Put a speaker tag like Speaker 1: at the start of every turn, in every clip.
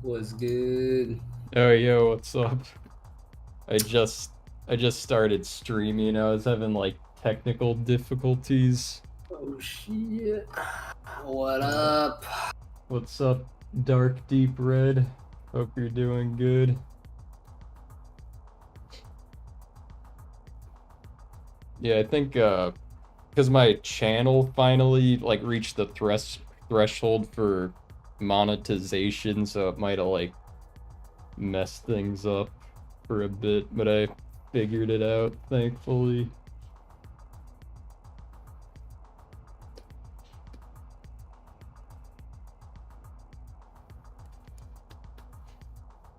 Speaker 1: Was good.
Speaker 2: Oh, yo, what's up? I just I just started streaming. I was having like technical difficulties.
Speaker 1: Oh shit. What
Speaker 2: Uh,
Speaker 1: up?
Speaker 2: what's up, Dark Deep Red? Hope you're doing good. Yeah, I think because my channel finally like reached the threshold for monetization, so it might have like messed things up for a bit, but I figured it out, thankfully.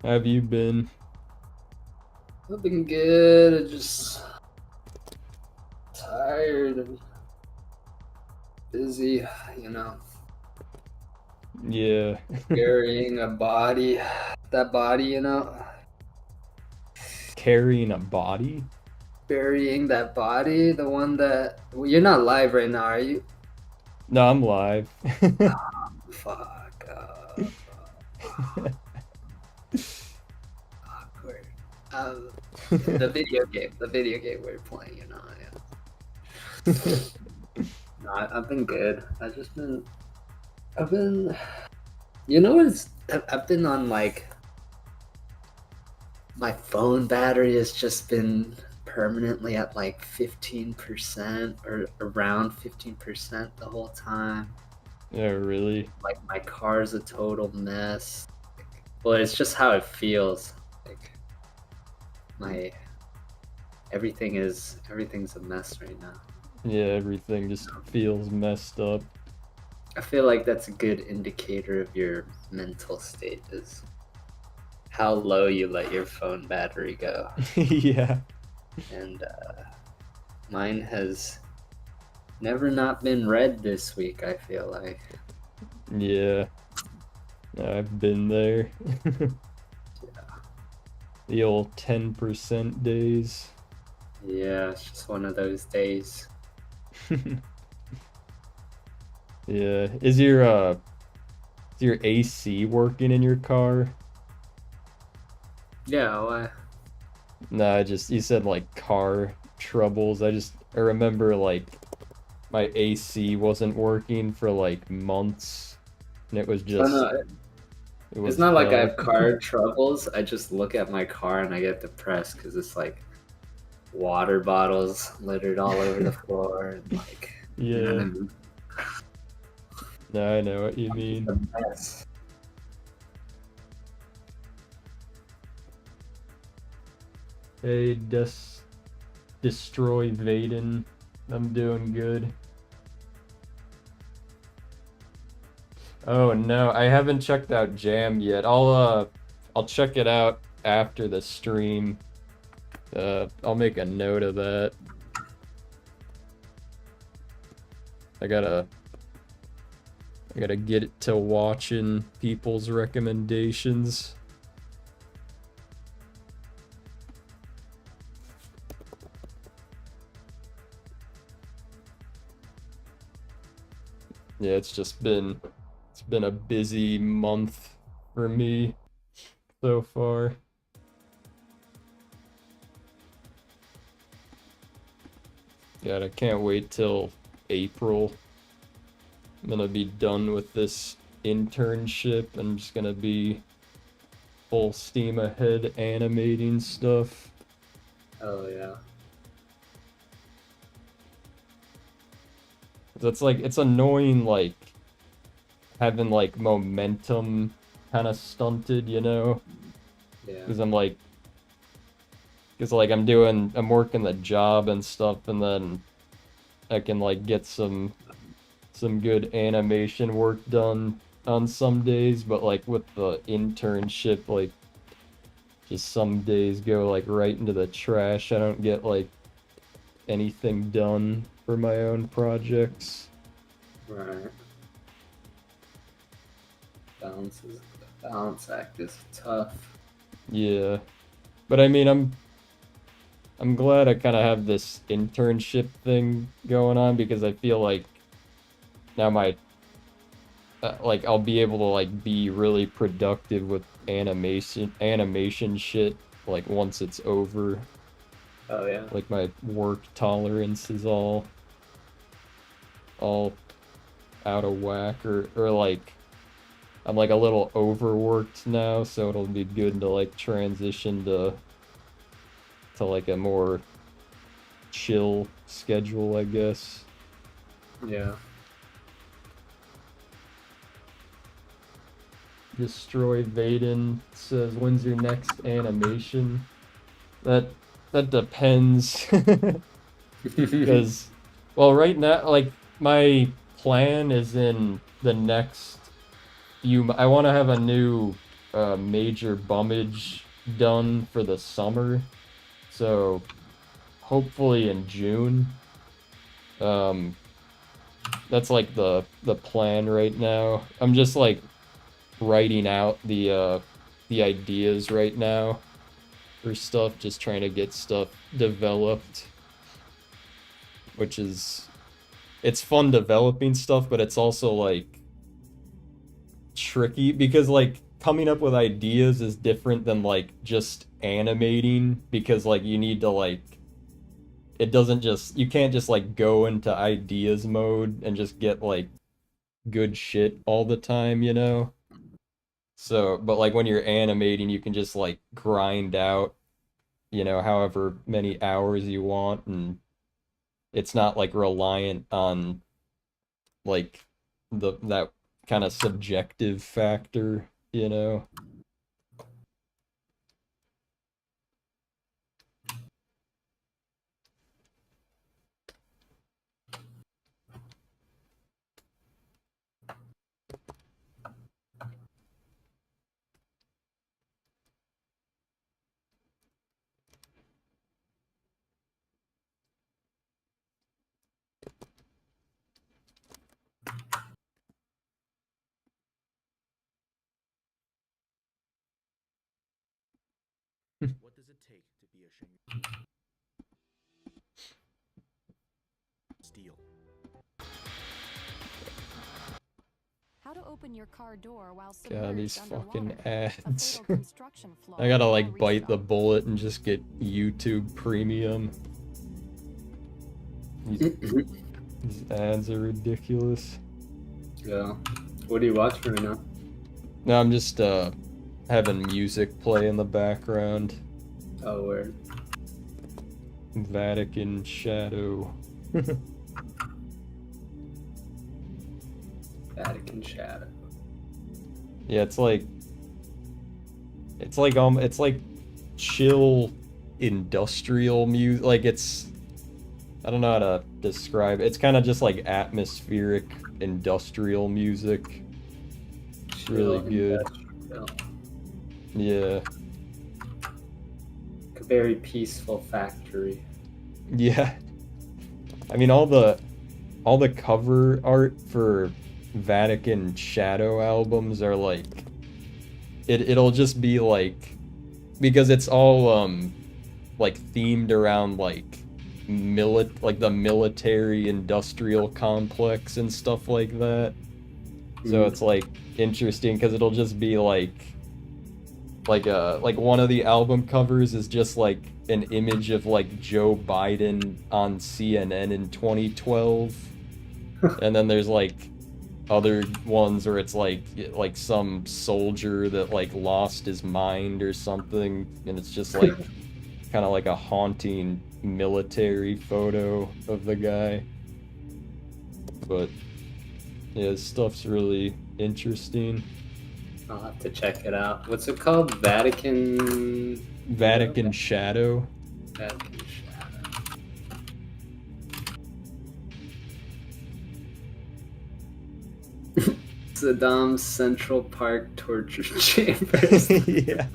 Speaker 2: How have you been?
Speaker 1: I've been good. I just tired and busy, you know,
Speaker 2: Yeah.
Speaker 1: burying a body. That body, you know.
Speaker 2: Carrying a body?
Speaker 1: Burying that body, the one that well, you're not live right now, are you?
Speaker 2: No, I'm live.
Speaker 1: Fuck. Awkward. The video game we're playing, you know. Yeah. No, I've been good. I've been, you know, I've been on like my phone battery has just been permanently at like 15% or around 15% the whole time.
Speaker 2: Yeah, really?
Speaker 1: Like my car's a total mess. Well, it's just how it feels. Like my everything's a mess right now.
Speaker 2: Yeah, everything just feels messed up.
Speaker 1: I feel like that's a good indicator of your mental state is how low you let your phone battery go.
Speaker 2: Yeah.
Speaker 1: And mine has never not been red this week, I feel like.
Speaker 2: Yeah. I've been there. The old 10% days.
Speaker 1: Yeah, it's just one of those days.
Speaker 2: Yeah. Is your AC working in your car?
Speaker 1: Yeah, well,
Speaker 2: No, you said like car troubles. I remember like my AC wasn't working for like months and
Speaker 1: oh no,
Speaker 2: it
Speaker 1: it's
Speaker 2: was
Speaker 1: not like I
Speaker 2: tough.
Speaker 1: have car troubles. I just look at my car and I get depressed because it's like water bottles littered all over the floor and like, you know what
Speaker 2: Yeah,
Speaker 1: I mean?
Speaker 2: no, I know what you
Speaker 1: Just
Speaker 2: mean.
Speaker 1: a mess.
Speaker 2: Hey, destroy Vaden. I'm doing good. Oh no, I haven't checked out Jam yet. I'll check it out after the stream. I'll make a note of that. I gotta I gotta get it to watching people's recommendations. Yeah, it's been a busy month for me so far. God, I can't wait till April. I'm gonna be done with this internship. I'm just gonna be full steam ahead animating stuff.
Speaker 1: Oh yeah.
Speaker 2: That's like it's annoying like having like momentum kind of stunted, you know?
Speaker 1: Yeah.
Speaker 2: Because I'm working the job and stuff, and then I can like get some good animation work done on some days, but like with the internship, like just some days go like right into the trash. I don't get like anything done for my own projects.
Speaker 1: Right. The balance act is tough.
Speaker 2: Yeah. But I mean, I'm glad I kind of have this internship thing going on because I feel like now like I'll be able to like be really productive with animation shit like once it's over.
Speaker 1: Oh yeah.
Speaker 2: Like my work tolerance is all out of whack, or like I'm like a little overworked now, so it'll be good to like transition to like a more chill schedule, I guess.
Speaker 1: Yeah.
Speaker 2: Destroy Vaden says, when's your next animation? That that depends. Because, well, right now, like, my plan is in the next I want to have a new major bummage done for the summer. So, hopefully in June. Um, that's like the plan right now. I'm just like writing out the ideas right now for stuff, just trying to get stuff developed, which is it's fun developing stuff, but it's also like tricky because like coming up with ideas is different than like just animating because like you need to like it doesn't just you can't just like go into ideas mode and just get like good shit all the time, you know? So, but like when you're animating, you can just like grind out, you know, however many hours you want, and it's not like reliant on like the that kind of subjective factor, you know?
Speaker 3: What does it take to be ashamed? Steal.
Speaker 4: How to open your car door while
Speaker 2: God, these
Speaker 4: submerged
Speaker 2: fucking
Speaker 4: underwater. A
Speaker 2: ads.
Speaker 4: fatal construction flaw
Speaker 2: I gotta
Speaker 4: before
Speaker 2: like bite the
Speaker 4: restart.
Speaker 2: bullet and just get YouTube Premium. These ads are ridiculous.
Speaker 1: Yeah. What do you watch right now?
Speaker 2: No, I'm just having music play in the background.
Speaker 1: Oh, word.
Speaker 2: Vatican Shadow.
Speaker 1: Vatican Shadow.
Speaker 2: Yeah, it's like chill industrial music. Like it's I don't know how to describe it. It's kind of just like atmospheric industrial music. It's really
Speaker 1: Chill
Speaker 2: good.
Speaker 1: industrial.
Speaker 2: Yeah.
Speaker 1: A very peaceful factory.
Speaker 2: Yeah. I mean all the cover art for Vatican Shadow albums are like it'll just be like because it's all like themed around like like the military industrial complex and stuff like that. So it's like interesting because it'll just be like one of the album covers is just like an image of like Joe Biden on CNN in 2012. And then there's like other ones where it's like some soldier that like lost his mind or something, and it's just like kind of like a haunting military photo of the guy. But yeah, his stuff's really interesting.
Speaker 1: I'll have to check it out. What's it called?
Speaker 2: Vatican Shadow.
Speaker 1: Vatican Shadow. Saddam's Central Park torture chambers.
Speaker 2: Yeah.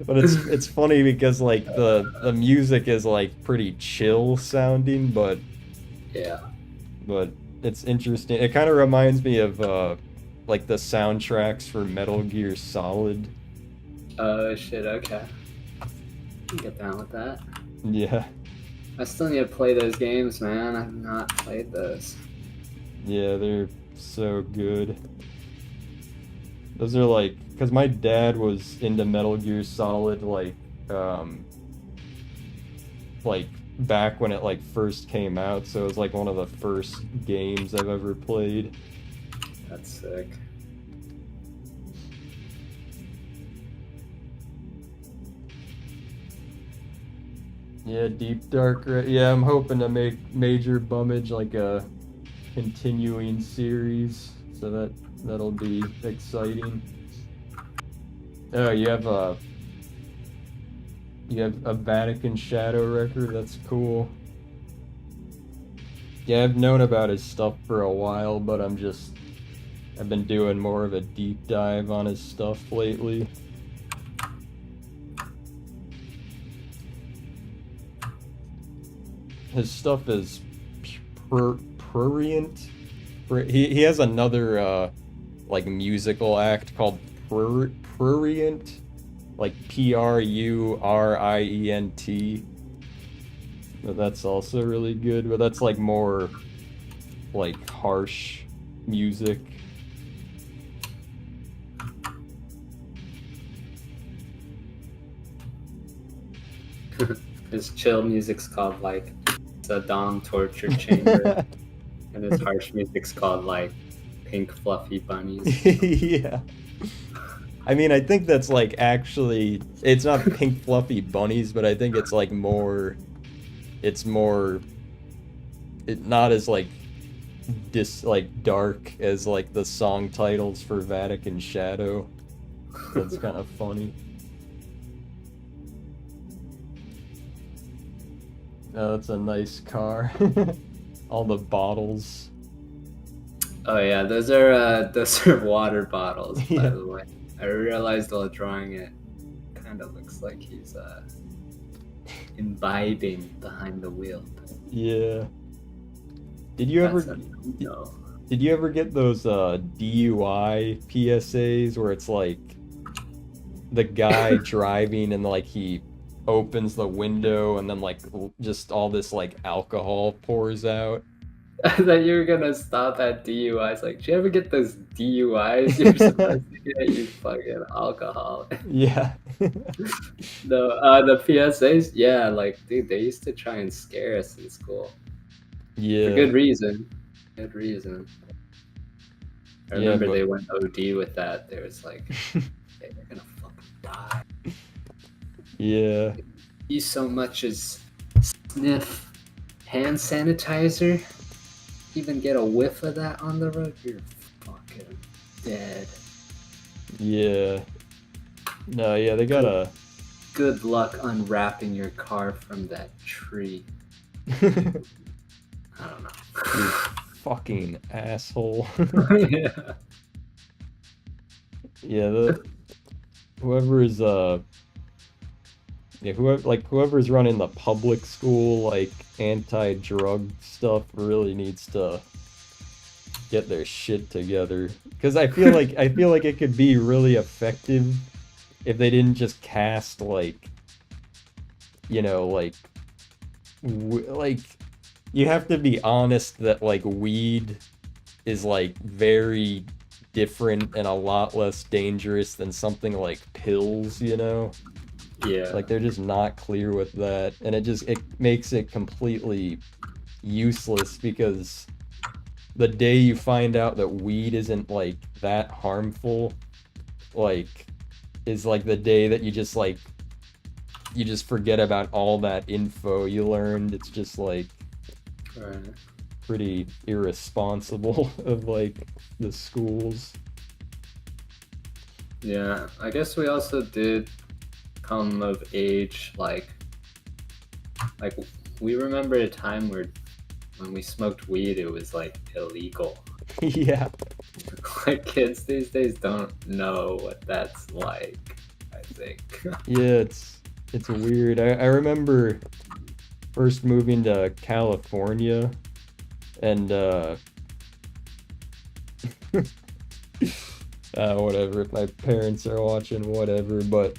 Speaker 2: But it's funny because like the music is like pretty chill sounding, but
Speaker 1: Yeah.
Speaker 2: it's interesting. It kind of reminds me of like the soundtracks for Metal Gear Solid.
Speaker 1: Oh shit. Okay. I can get down with that.
Speaker 2: Yeah.
Speaker 1: I still need to play those games, man. I've not played those.
Speaker 2: Yeah, they're so good. Those are like, because my dad was into Metal Gear Solid, like back when it like first came out, so it was like one of the first games I've ever played.
Speaker 1: That's sick.
Speaker 2: Yeah, Deep Dark. Yeah, I'm hoping to make Major Bummage like a continuing series, so that'll be exciting. Oh, you have a Vatican Shadow record. That's cool. Yeah, I've known about his stuff for a while, but I've been doing more of a deep dive on his stuff lately. His stuff is prurient. He has another like musical act called prurient, like Prurient. But that's also really good. But that's like more like harsh music.
Speaker 1: His chill music's called like Saddam Torture Chamber, and his harsh music's called like Pink Fluffy Bunnies.
Speaker 2: Yeah. I mean, I think that's like actually, it's not pink fluffy bunnies, but I think it's like more, it's not as like dark as like the song titles for Vatican Shadow. That's kind of funny. Oh, that's a nice car. All the bottles.
Speaker 1: Oh yeah, those are water bottles, by
Speaker 2: Yeah.
Speaker 1: the way. I realized while drawing it, kind of looks like he's imbibing behind the wheel.
Speaker 2: Yeah. Did you ever
Speaker 1: No.
Speaker 2: Did you ever get those DUI PSAs where it's like the guy driving and like he opens the window and then like just all this like alcohol pours out?
Speaker 1: I thought you were gonna stop at DUIs. Like, do you ever get those DUIs? You're supposed to get you fucking alcohol.
Speaker 2: Yeah.
Speaker 1: The PSAs, yeah, like dude, they used to try and scare us in school.
Speaker 2: Yeah.
Speaker 1: For good reason. Good reason. I
Speaker 2: Yeah,
Speaker 1: remember
Speaker 2: but-
Speaker 1: they went OD with that. There was like, hey, you're gonna fucking die.
Speaker 2: Yeah.
Speaker 1: You so much as sniff hand sanitizer, even get a whiff of that on the road, you're fucking dead.
Speaker 2: Yeah. No, yeah, they gotta.
Speaker 1: Good luck unwrapping your car from that tree.
Speaker 2: You
Speaker 1: I don't know.
Speaker 2: fucking asshole.
Speaker 1: Yeah.
Speaker 2: Yeah, whoever's whoever's running the public school like anti-drug stuff really needs to get their shit together, because I feel like it could be really effective if they didn't just cast like, you know, like you have to be honest that like weed is like very different and a lot less dangerous than something like pills, you know?
Speaker 1: Yeah.
Speaker 2: Like they're just not clear with that, and it makes it completely useless, because the day you find out that weed isn't like that harmful, like is like the day that you just forget about all that info you learned. It's just like
Speaker 1: Right.
Speaker 2: pretty irresponsible of like the schools.
Speaker 1: Yeah, I guess we also did come of age, like we remember a time where when we smoked weed, it was like illegal.
Speaker 2: Yeah.
Speaker 1: Like kids these days don't know what that's like, I think.
Speaker 2: Yeah, it's weird. I remember first moving to California, and whatever, if my parents are watching, whatever, but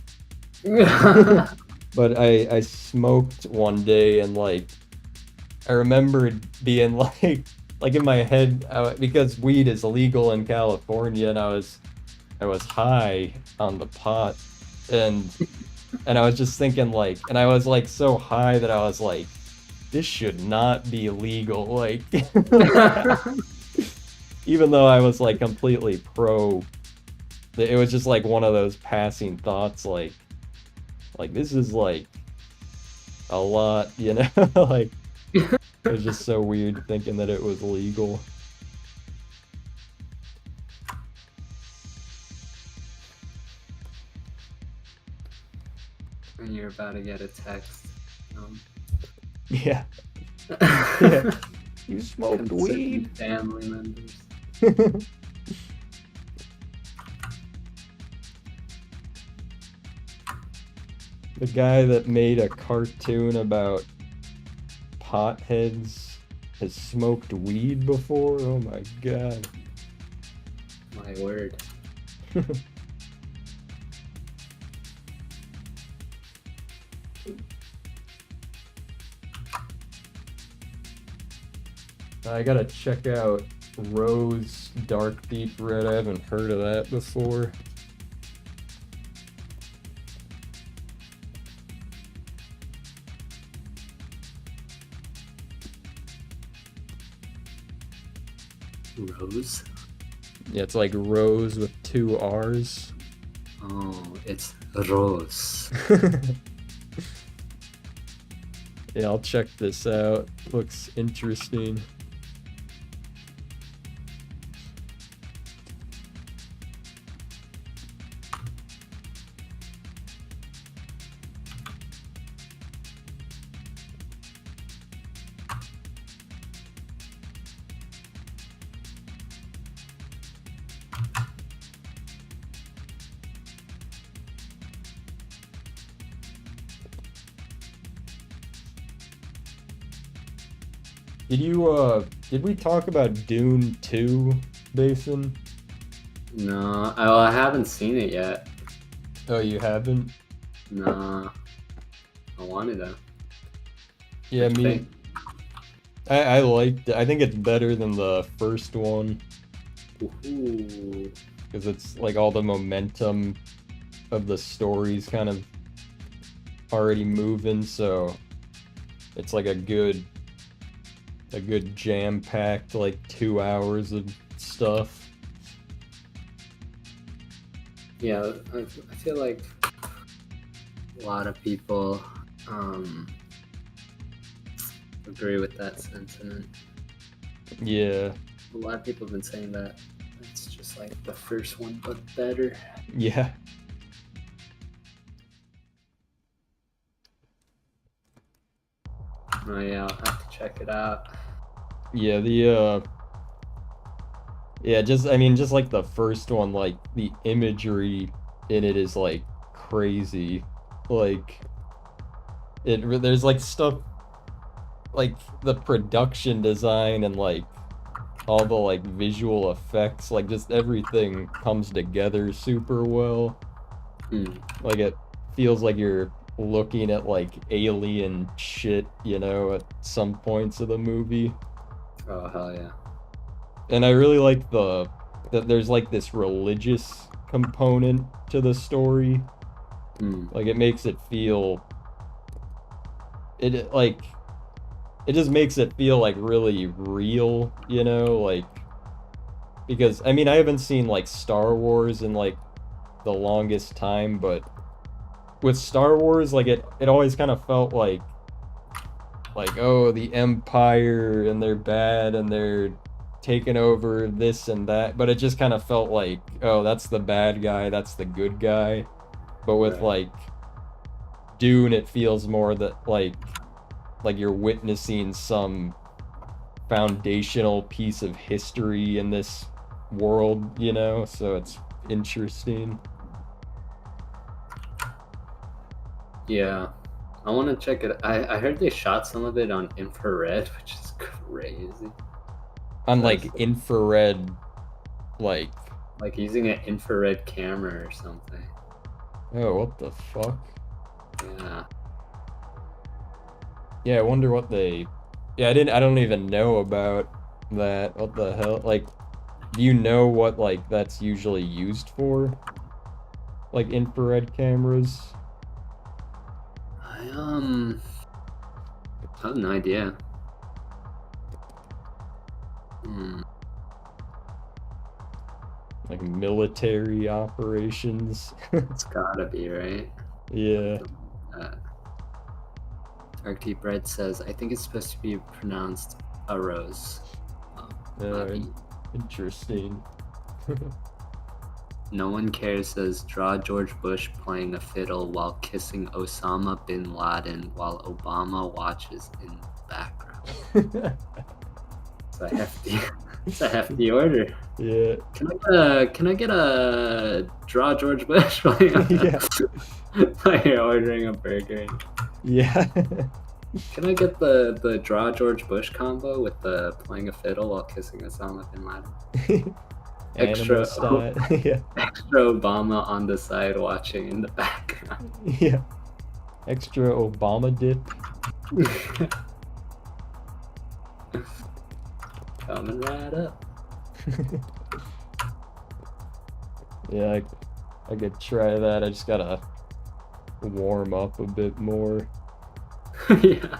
Speaker 2: I smoked one day, and like I remembered being like in my head because weed is illegal in California, and I was high on the pot, and I was just thinking like, and I was like so high that I was like, this should not be legal, like, even though I was like completely pro. It was just like one of those passing thoughts, like this is like a lot, you know, like it was just so weird thinking that it was legal.
Speaker 1: And you're about to get a text.
Speaker 2: Yeah. Yeah. You smoked
Speaker 1: Concerning
Speaker 2: weed?
Speaker 1: family members.
Speaker 2: The guy that made a cartoon about potheads has smoked weed before? Oh my god.
Speaker 1: My word.
Speaker 2: I gotta check out Rose Dark Deep Red. I haven't heard of that before.
Speaker 1: Rose?
Speaker 2: Yeah, it's like Rose with 2 R's.
Speaker 1: Oh, it's Rose.
Speaker 2: Yeah, I'll check this out. Looks interesting. Did we talk about Dune 2, Basin?
Speaker 1: No, I haven't seen it yet.
Speaker 2: Oh, you haven't?
Speaker 1: No, I wanted to.
Speaker 2: Yeah,
Speaker 1: What you
Speaker 2: me.
Speaker 1: think?
Speaker 2: I liked it. I think it's better than the first one
Speaker 1: Ooh.
Speaker 2: because it's like all the momentum of the story's kind of already moving, so it's like a good jam-packed like 2 hours of stuff.
Speaker 1: Yeah, I feel like a lot of people agree with that sentiment.
Speaker 2: Yeah,
Speaker 1: A lot of people have been saying that it's just like the first one, but better.
Speaker 2: yeah.
Speaker 1: Oh yeah, I'll have to check it out.
Speaker 2: Yeah, just just like the first one, like the imagery in it is like crazy. Like there's like stuff like the production design and like all the like visual effects, like just everything comes together super well. Like it feels like you're looking at like alien shit, you know, at some points of the movie.
Speaker 1: Oh hell yeah.
Speaker 2: And I really like that there's like this religious component to the story. Like it makes it feel it just makes it feel like really real, you know, like because I mean I haven't seen like Star Wars in like the longest time, but with Star Wars like it always kind of felt like oh the Empire and they're bad and they're taking over this and that, but it just kind of felt like, oh, that's the bad guy, that's the good guy. But with
Speaker 1: Right.
Speaker 2: like Dune, it feels more that like you're witnessing some foundational piece of history in this world, you know, so it's interesting.
Speaker 1: Yeah. I want to check it. I heard they shot some of it on infrared, which is crazy.
Speaker 2: On
Speaker 1: That's
Speaker 2: like infrared, like
Speaker 1: using an infrared camera or something.
Speaker 2: oh, what the fuck?
Speaker 1: Yeah.
Speaker 2: Yeah, I wonder what they Yeah, I don't even know about that. What the hell? Like, do you know what like that's usually used for? Like infrared cameras?
Speaker 1: I have no idea. Hmm.
Speaker 2: Like military operations?
Speaker 1: It's gotta be, right?
Speaker 2: Yeah.
Speaker 1: Dark Deep Red says, I think it's supposed to be pronounced a rose. Maybe.
Speaker 2: Interesting.
Speaker 1: No one cares says, draw George Bush playing a fiddle while kissing Osama bin Laden while Obama watches in the background. It's a hefty, it's a hefty order.
Speaker 2: Yeah.
Speaker 1: Can I get a draw George Bush while
Speaker 2: Yeah.
Speaker 1: you're ordering a burger?
Speaker 2: Yeah.
Speaker 1: Can I get the draw George Bush combo with the playing a fiddle while kissing Osama bin Laden?
Speaker 2: Animal
Speaker 1: Extra,
Speaker 2: style. Yeah.
Speaker 1: extra Obama on the side watching in the background.
Speaker 2: Yeah. Extra Obama dip.
Speaker 1: Coming right up.
Speaker 2: Yeah, I could try that. I just gotta warm up a bit more.
Speaker 1: Yeah.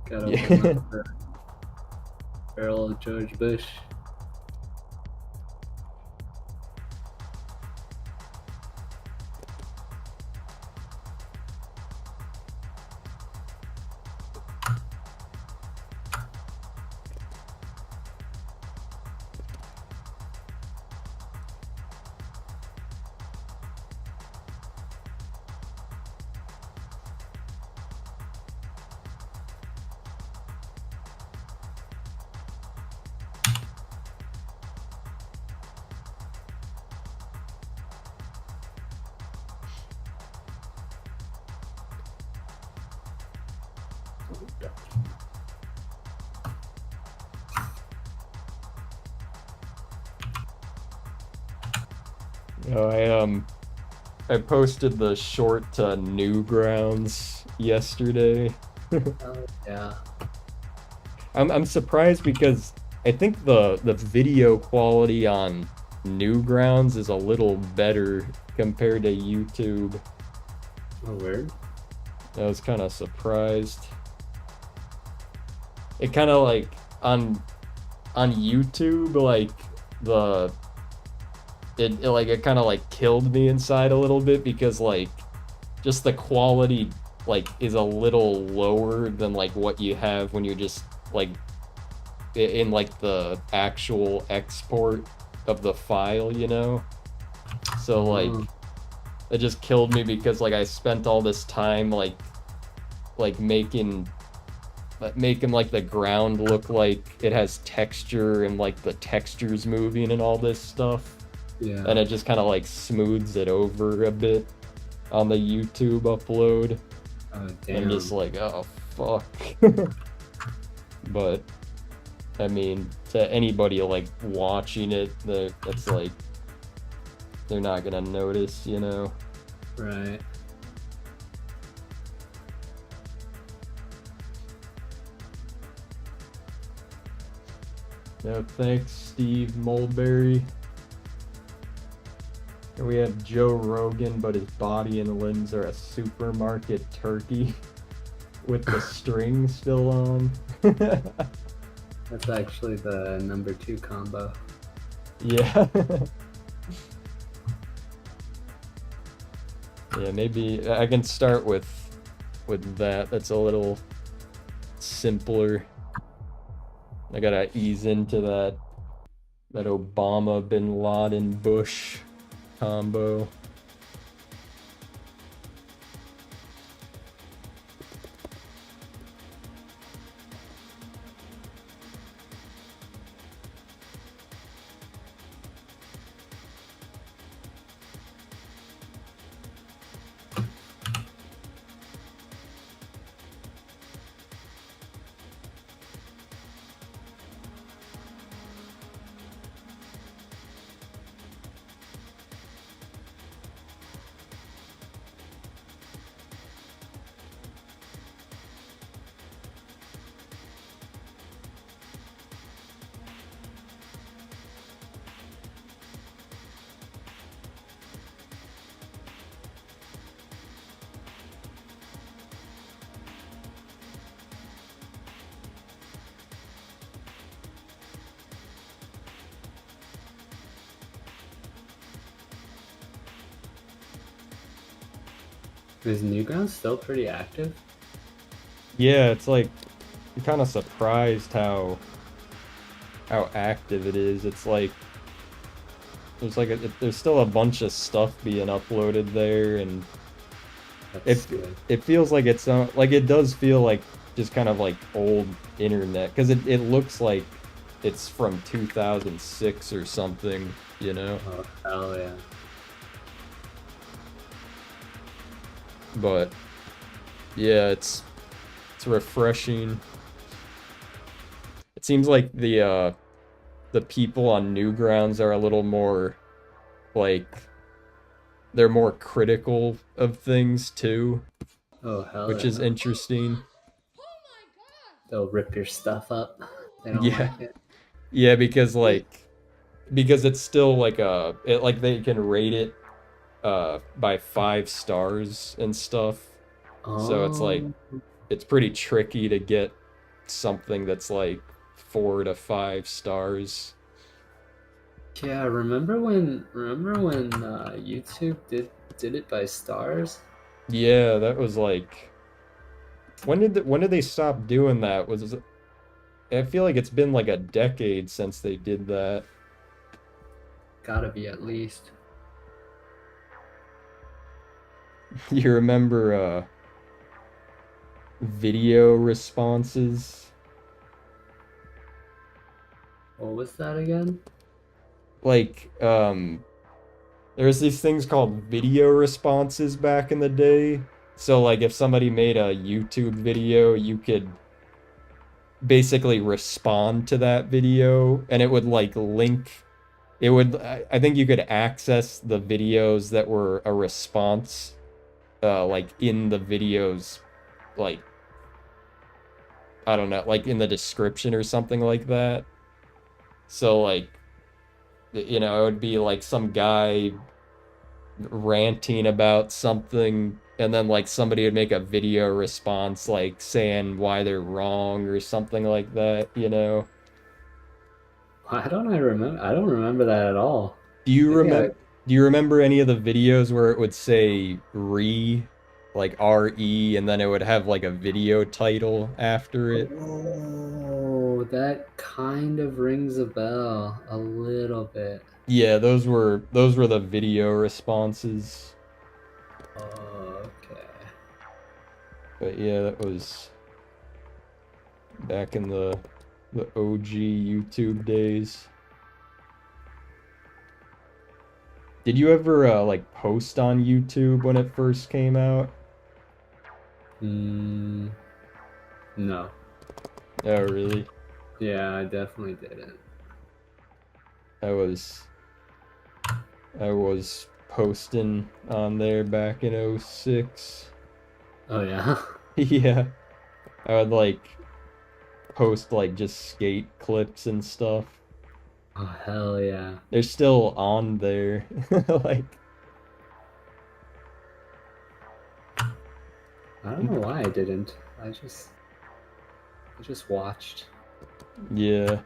Speaker 1: Gotta
Speaker 2: Yeah.
Speaker 1: warm up the barrel of George Bush.
Speaker 2: Oh, I posted the short to Newgrounds yesterday.
Speaker 1: Oh, yeah.
Speaker 2: I'm surprised because I think the video quality on Newgrounds is a little better compared to YouTube.
Speaker 1: Oh, word?
Speaker 2: I was kind of surprised. It kind of like on YouTube, like the it kind of like killed me inside a little bit because like just the quality like is a little lower than like what you have when you're just like in like the actual export of the file, you know? So like it just killed me because like I spent all this time like making like the ground look like it has texture and like the textures moving and all this stuff.
Speaker 1: Yeah.
Speaker 2: And it just kind of like smooths it over a bit on the YouTube upload.
Speaker 1: Oh, damn.
Speaker 2: I'm just like, oh fuck. But I mean, to anybody like watching it, it's like they're not gonna notice, you know?
Speaker 1: Right.
Speaker 2: Yeah, thanks, Steve Mulberry. And we have Joe Rogan, but his body and limbs are a supermarket turkey with the string still on.
Speaker 1: That's actually the number 2 combo.
Speaker 2: Yeah. Yeah, maybe I can start with that. That's a little simpler. I gotta ease into that Obama bin Laden Bush combo.
Speaker 1: Is Newgrounds still pretty active?
Speaker 2: Yeah, it's like I'm kind of surprised how active it is. It's like there's still a bunch of stuff being uploaded there, and
Speaker 1: That's
Speaker 2: it
Speaker 1: good.
Speaker 2: it feels like it's not like it does feel like just kind of like old internet because it looks like it's from 2006 or something, you know.
Speaker 1: Oh, hell yeah.
Speaker 2: But yeah, it's refreshing. It seems like the people on Newgrounds are a little more like they're more critical of things too,
Speaker 1: Oh, hell
Speaker 2: which is
Speaker 1: yeah.
Speaker 2: interesting.
Speaker 1: They'll rip your stuff up. They don't
Speaker 2: Yeah.
Speaker 1: like it.
Speaker 2: Yeah, because it's still like like they can rate it by 5 stars and stuff. So it's like
Speaker 1: Oh,
Speaker 2: it's pretty tricky to get something that's like 4 to 5 stars.
Speaker 1: yeah. Remember when YouTube did it by stars?
Speaker 2: Yeah, that was like when did they stop doing that? I feel like it's been like a decade since they did that.
Speaker 1: Gotta be at least.
Speaker 2: You remember video responses?
Speaker 1: What was that again?
Speaker 2: Like there's these things called video responses back in the day. So like if somebody made a YouTube video, you could basically respond to that video and it would like link it would I think you could access the videos that were a response like in the videos like I don't know, like in the description or something like that. So like you know, it would be like some guy ranting about something and then like somebody would make a video response like saying why they're wrong or something like that, you know.
Speaker 1: Why don't I remember? I don't remember that at all.
Speaker 2: Do you
Speaker 1: Maybe I.
Speaker 2: remember do you remember any of the videos where it would say re like RE and then it would have like a video title after it?
Speaker 1: Oh, that kind of rings a bell a little bit.
Speaker 2: Yeah, those were the video responses.
Speaker 1: Okay.
Speaker 2: But yeah, that was back in the OG YouTube days. Did you ever like post on YouTube when it first came out?
Speaker 1: Mm, no.
Speaker 2: Oh, really?
Speaker 1: Yeah, I definitely didn't.
Speaker 2: I was I was posting on there back in '06.
Speaker 1: Oh yeah.
Speaker 2: Yeah. I would like post like just skate clips and stuff.
Speaker 1: Oh hell yeah.
Speaker 2: They're still on there. Like
Speaker 1: I don't know why I didn't. I just watched.
Speaker 2: yeah.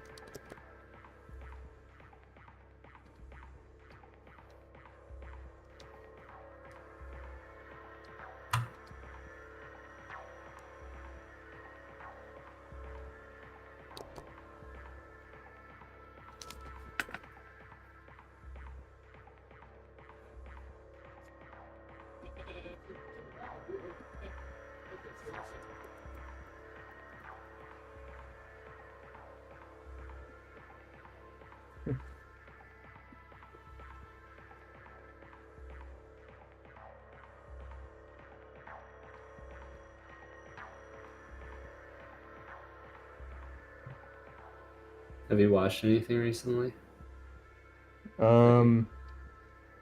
Speaker 1: Have you watched anything recently?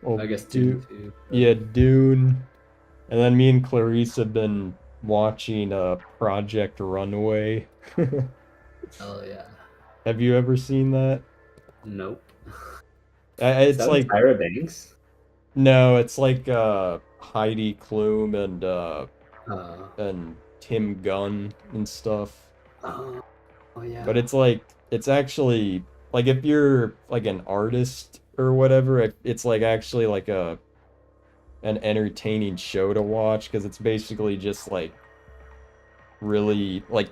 Speaker 2: Well,
Speaker 1: I guess
Speaker 2: do
Speaker 1: Dune too.
Speaker 2: yeah, Dune. And then me and Clarice have been watching Project Runway.
Speaker 1: Hell yeah.
Speaker 2: Have you ever seen that?
Speaker 1: Nope. Is
Speaker 2: It's
Speaker 1: that with
Speaker 2: like
Speaker 1: Tyra Banks?
Speaker 2: no, it's like Heidi Klum
Speaker 1: Uh,
Speaker 2: and Tim Gunn and stuff.
Speaker 1: oh, oh yeah.
Speaker 2: But it's actually like if you're like an artist or whatever, it's like actually like an entertaining show to watch because it's basically just like really like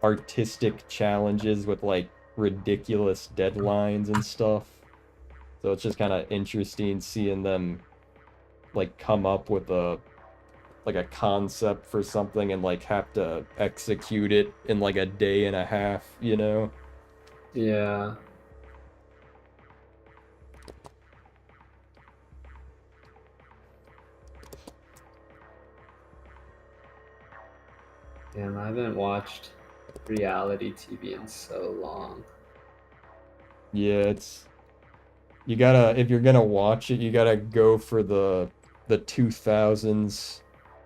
Speaker 2: artistic challenges with like ridiculous deadlines and stuff. So it's just kind of interesting seeing them like come up with a like a concept for something and like have to execute it in like a day and a half, you know?
Speaker 1: Yeah. Damn, I haven't watched reality TV in so long.
Speaker 2: Yeah, it's you gotta if you're gonna watch it, you gotta go for the 2000s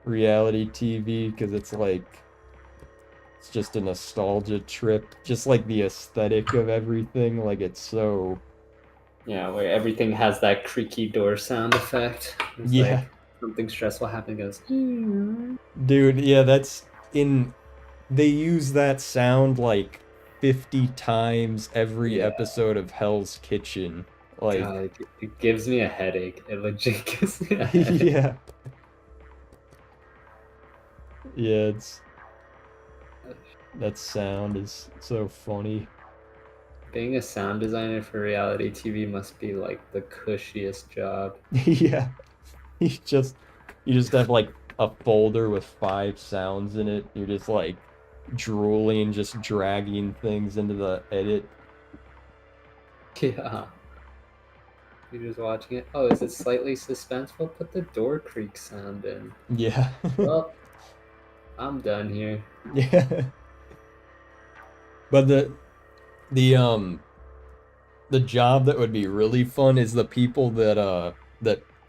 Speaker 2: reality TV because it's like it's just a nostalgia trip, just like the aesthetic of everything. Like it's so
Speaker 1: Yeah, where everything has that creaky door sound effect. It's
Speaker 2: yeah,
Speaker 1: like something stressful happening goes.
Speaker 2: dude. Yeah, that's in. They use that sound like 50 times every
Speaker 1: Yeah,
Speaker 2: episode of Hell's Kitchen. Like,
Speaker 1: God, it gives me a headache. It legit gives me a headache.
Speaker 2: yeah, yeah. It's that sound is so funny.
Speaker 1: Being a sound designer for reality TV must be like the cushiest job.
Speaker 2: Yeah, you just you just have like a folder with 5 sounds in it. You're just like drooling, just dragging things into the edit.
Speaker 1: Yeah. You're just watching it. Oh, is it slightly suspenseful? Put the door creak sound in.
Speaker 2: Yeah,
Speaker 1: Well, I'm done here.
Speaker 2: yeah. But the the job that would be really fun is the people that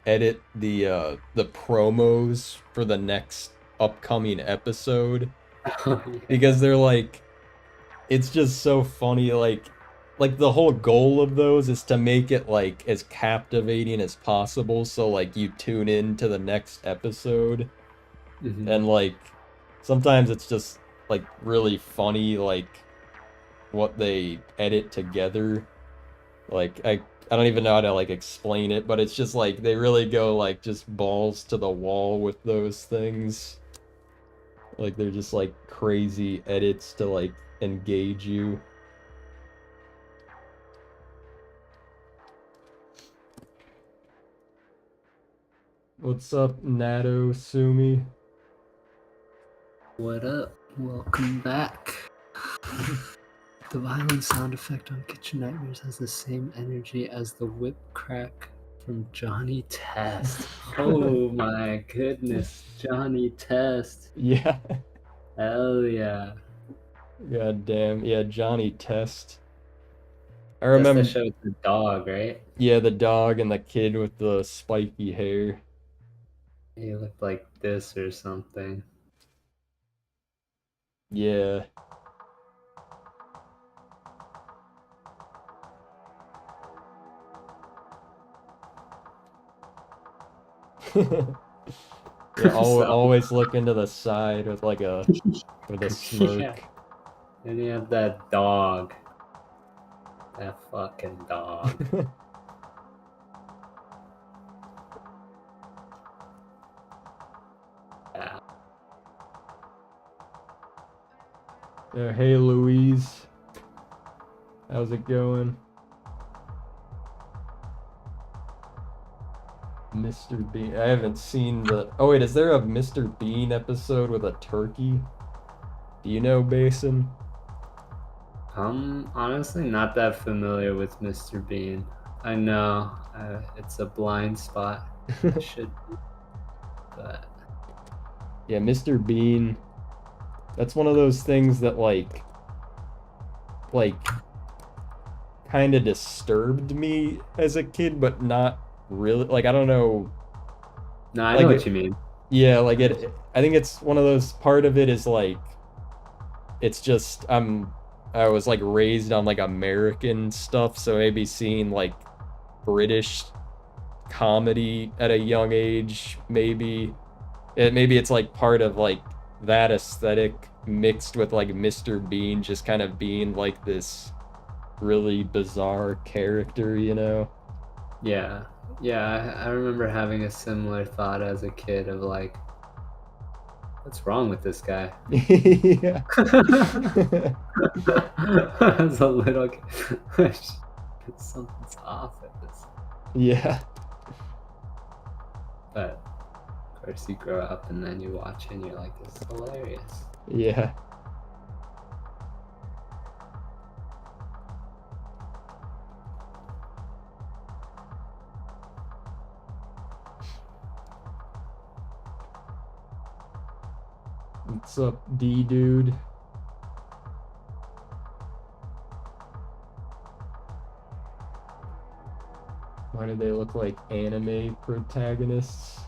Speaker 2: edit the promos for the next upcoming episode
Speaker 1: Oh, yeah.
Speaker 2: because they're like it's just so funny like the whole goal of those is to make it like as captivating as possible so like you tune in to the next episode
Speaker 1: Mhm.
Speaker 2: and like sometimes it's just like really funny like what they edit together. Like I don't even know how to like explain it, but it's just like they really go like just balls to the wall with those things. Like they're just like crazy edits to like engage you. What's up, Nato Sumi?
Speaker 1: What up? Welcome back. The violent sound effect on Kitchen Nightmares has the same energy as the whip crack from Johnny Test. Oh my goodness, Johnny Test.
Speaker 2: Yeah.
Speaker 1: Hell yeah.
Speaker 2: God damn. Yeah, Johnny Test. I
Speaker 1: That's
Speaker 2: remember
Speaker 1: the show with the dog, right?
Speaker 2: yeah, the dog and the kid with the spiky hair.
Speaker 1: He looked like this or something.
Speaker 2: Yeah. Yeah,
Speaker 1: So-
Speaker 2: always looking to the side with like a with a smirk.
Speaker 1: Yeah. And you have that dog. That fucking dog. Yeah.
Speaker 2: Hey Louise. How's it going? Mr. Bean. I haven't seen the Oh wait, is there a Mr. Bean episode with a turkey? Do you know, Basin?
Speaker 1: I'm honestly not that familiar with Mr. Bean. I know it's a blind spot. It should be. But
Speaker 2: Yeah, Mr. Bean. That's one of those things that like kind of disturbed me as a kid, but not really. Like I don't know.
Speaker 1: no, I
Speaker 2: Like
Speaker 1: know what
Speaker 2: it-
Speaker 1: you mean.
Speaker 2: Yeah, like it. I think it's one of those. Part of it is like, it's just I was like raised on like American stuff, so maybe seeing like British comedy at a young age, maybe it's like part of like that aesthetic mixed with like Mr. Bean just kind of being like this really bizarre character, you know?
Speaker 1: Yeah. Yeah, I remember having a similar thought as a kid of like, what's wrong with this guy?
Speaker 2: Yeah.
Speaker 1: As a little kid, something's off at this.
Speaker 2: Yeah.
Speaker 1: But of course, you grow up and then you watch it and you're like, this is hilarious.
Speaker 2: Yeah. What's up, D dude? Why do they look like anime protagonists?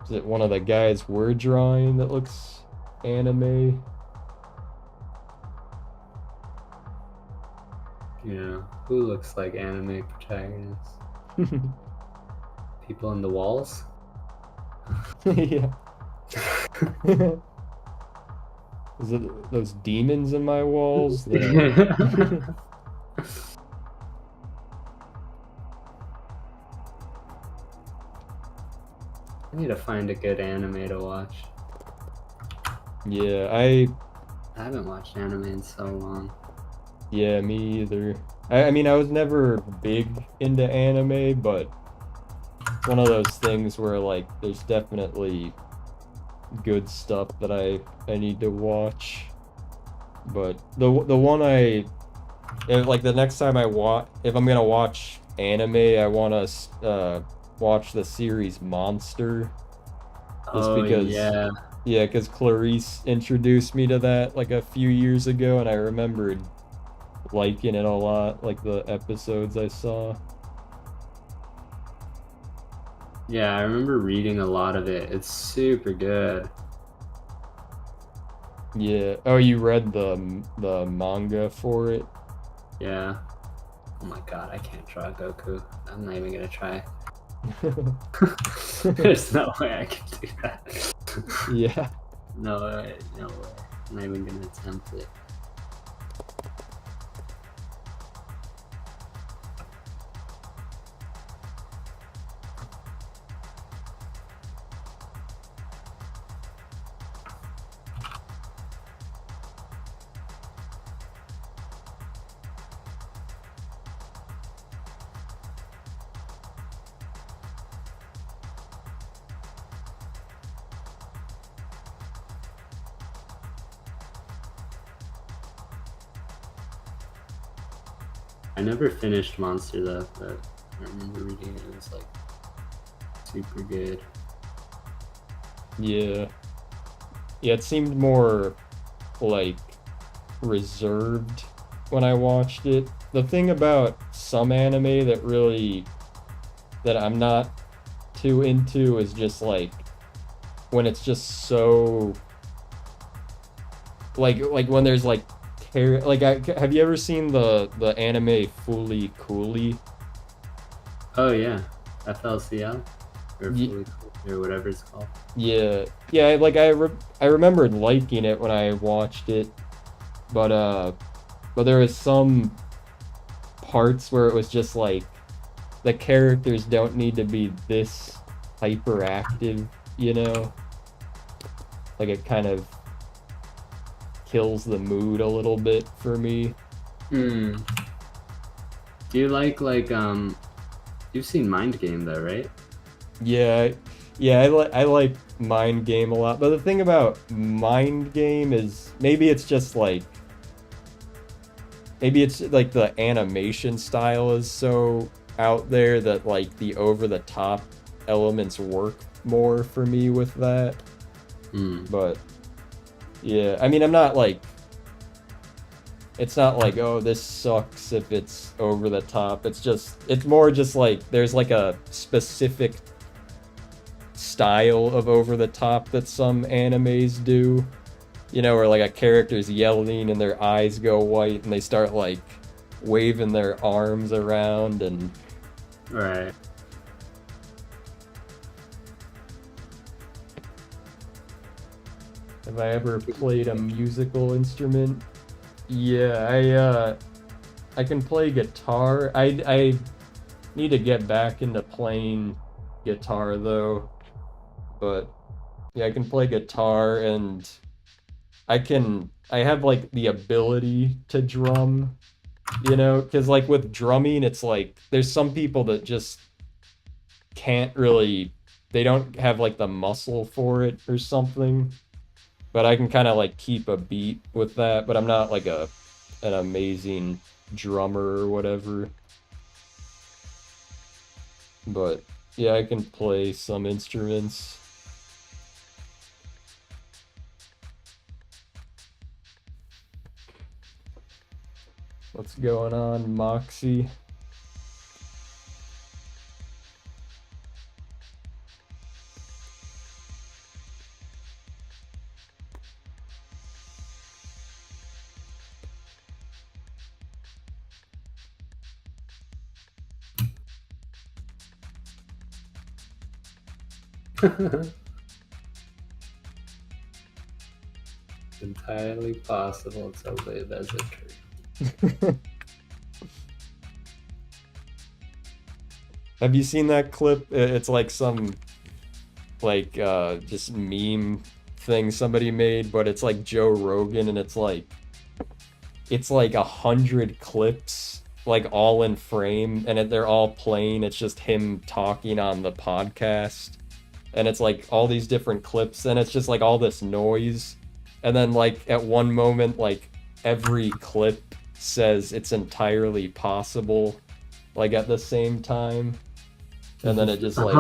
Speaker 2: Is it one of the guys we're drawing that looks anime?
Speaker 1: You know, who looks like anime protagonists? People in the walls?
Speaker 2: Yeah. Is it those demons in my walls? That...
Speaker 1: I need to find a good anime to watch.
Speaker 2: Yeah, I
Speaker 1: haven't watched anime in so long.
Speaker 2: Yeah, me either. I mean, I was never big into anime, but it's one of those things where, like, there's definitely good stuff that I need to watch. But the one like, the next time if I'm gonna watch anime, I want to watch the series Monster. Just because,
Speaker 1: yeah.
Speaker 2: Yeah, because Clarice introduced me to that, like, a few years ago, and I remembered liking it a lot, like the episodes I saw.
Speaker 1: Yeah, I remember reading a lot of it. It's super good.
Speaker 2: Yeah. Oh, you read the manga for it?
Speaker 1: Yeah. Oh my god, I can't draw Goku. I'm not even gonna try. There's no way I can do that.
Speaker 2: Yeah.
Speaker 1: No way, no way. I'm not even gonna attempt it. I never finished Monster though, but I remember reading it. It was like super good.
Speaker 2: Yeah. Yeah, it seemed more like reserved when I watched it. The thing about some anime that I'm not too into is just like when it's just so like when there's like have you ever seen the anime Fooly Cooly?
Speaker 1: Oh yeah, FLCL or
Speaker 2: Ye-
Speaker 1: Fully Cool, or whatever it's called.
Speaker 2: Yeah, I remembered liking it when I watched it, but there was some parts where it was just like the characters don't need to be this hyperactive, you know? Like it kind of kills the mood a little bit for me.
Speaker 1: Do you like you've seen Mind Game though, right?
Speaker 2: Yeah, I like Mind Game a lot, but the thing about Mind Game is maybe it's like the animation style is so out there that like the over the top elements work more for me with that. But yeah, I mean, it's not like, oh, this sucks if it's over the top. It's more just like there's like a specific style of over the top that some animes do. You know, where like a character's yelling and their eyes go white and they start like waving their arms around and...
Speaker 1: Right.
Speaker 2: Have I ever played a musical instrument? Yeah, I can play guitar. I need to get back into playing guitar though. But yeah, I can play guitar and I have like the ability to drum, you know, because like with drumming, it's like there's some people that just can't really, they don't have like the muscle for it or something. But I can kind of like keep a beat with that, but I'm not like an amazing drummer or whatever. But yeah, I can play some instruments. What's going on, Moxie?
Speaker 1: Entirely possible to live as a tree.
Speaker 2: Have you seen that clip? It's like some like just meme thing somebody made, but it's like Joe Rogan and it's like 100 clips like all in frame and they're all playing. It's just him talking on the podcast and it's like all these different clips and it's just like all this noise and then like at one moment like every clip says it's entirely possible like at the same time and then it just like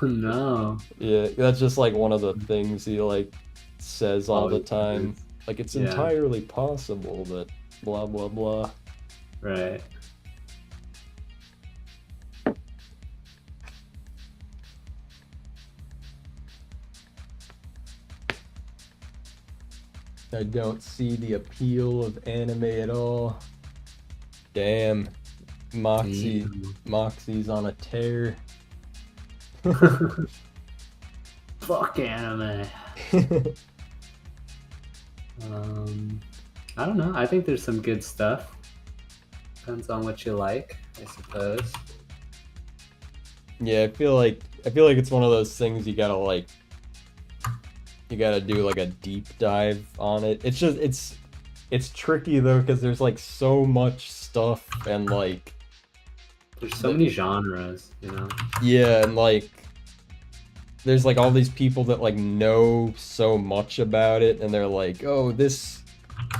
Speaker 1: No.
Speaker 2: yeah, that's just like one of the things he like says all the time. Like it's
Speaker 1: Yeah.
Speaker 2: entirely possible that blah blah blah.
Speaker 1: Right.
Speaker 2: I don't see the appeal of anime at all. Damn. Moxie's on a tear.
Speaker 1: Fuck anime. I don't know. I think there's some good stuff. Depends on what you like, I suppose.
Speaker 2: Yeah, I feel like it's one of those things you gotta do like a deep dive on it. It's just it's tricky though because there's like so much stuff and like
Speaker 1: There's so many genres, you know?
Speaker 2: yeah, and like there's like all these people that like know so much about it and they're like, oh,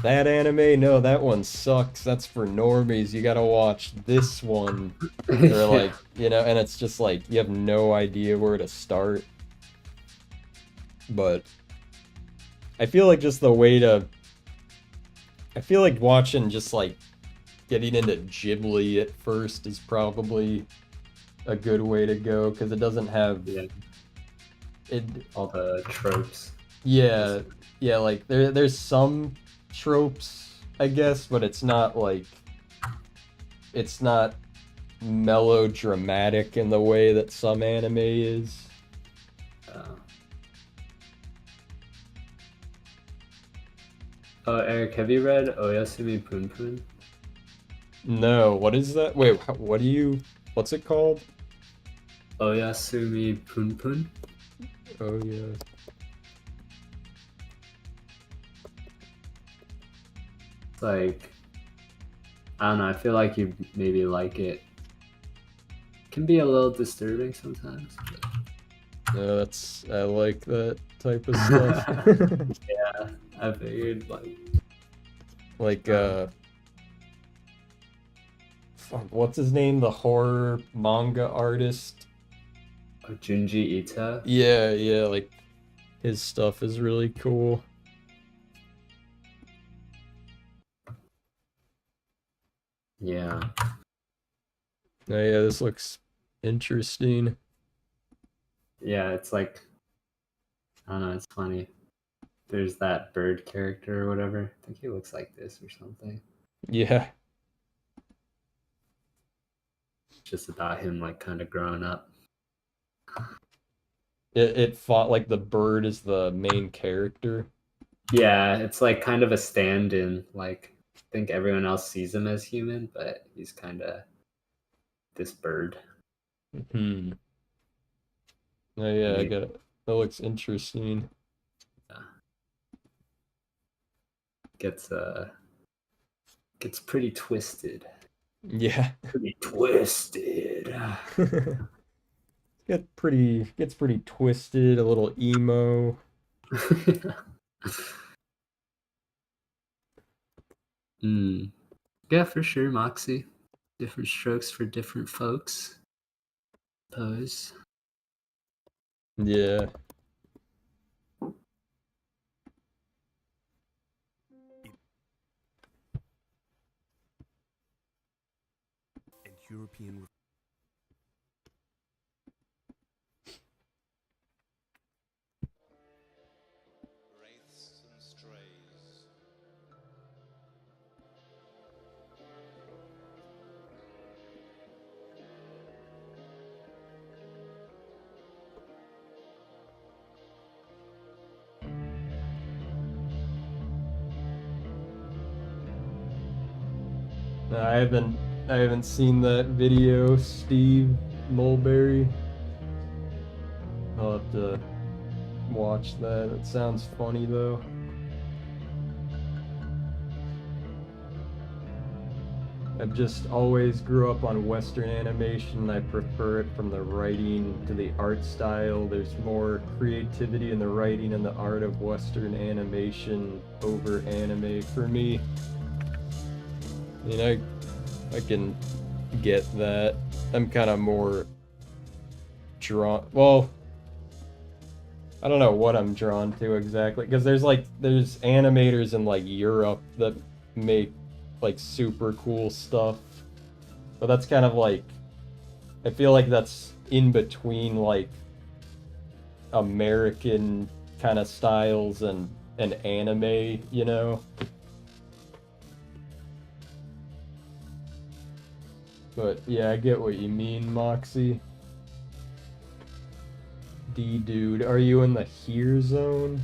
Speaker 2: that anime, no, that one sucks, that's for normies, you gotta watch this one. They're like, you know, and it's just like you have no idea where to start. But I feel like I feel like watching just like getting into Ghibli at first is probably a good way to go because it doesn't have
Speaker 1: all the tropes.
Speaker 2: Yeah, like there's some tropes, I guess, but it's not melodramatic in the way that some anime is.
Speaker 1: Oh, Eric, have you read Oyasumi Punpun?
Speaker 2: No, what is that? Wait, what's it called?
Speaker 1: Oyasumi Punpun?
Speaker 2: Oh yeah.
Speaker 1: It's like, I don't know, I feel like you maybe like it. Can be a little disturbing sometimes. But...
Speaker 2: Yeah, I like that type of stuff.
Speaker 1: Yeah, I figured
Speaker 2: fuck, what's his name? The horror manga artist?
Speaker 1: Junji Ito?
Speaker 2: Yeah, like his stuff is really cool.
Speaker 1: Yeah.
Speaker 2: Oh, yeah, this looks interesting.
Speaker 1: Yeah, it's like, I don't know, it's funny. There's that bird character or whatever. I think he looks like this or something.
Speaker 2: Yeah.
Speaker 1: It's just about him like kind of growing up.
Speaker 2: It fought like the bird is the main character.
Speaker 1: Yeah, it's like kind of a stand-in. Like, I think everyone else sees him as human, but he's kind of this bird.
Speaker 2: Hmm. Oh yeah, I
Speaker 1: Maybe-
Speaker 2: got it. That looks interesting.
Speaker 1: Gets pretty twisted.
Speaker 2: Yeah.
Speaker 1: Pretty twisted.
Speaker 2: Gets pretty twisted, a little emo.
Speaker 1: Yeah, for sure, Moxie. Different strokes for different folks. Suppose.
Speaker 2: Yeah.
Speaker 3: And European.
Speaker 5: Wraiths and strays.
Speaker 2: No, I haven't seen that video, Steve Mulberry. I'll have to watch that. It sounds funny though. I've just always grew up on Western animation. I prefer it from the writing to the art style. There's more creativity in the writing and the art of Western animation over anime for me. I mean, I can get that. I'm kind of more drawn. Well, I don't know what I'm drawn to exactly, because there's animators in like Europe that make like super cool stuff, but that's kind of like, I feel like that's in between like American kind of styles and anime, you know? But yeah, I get what you mean, Moxie. D-Dude, are you in the here zone?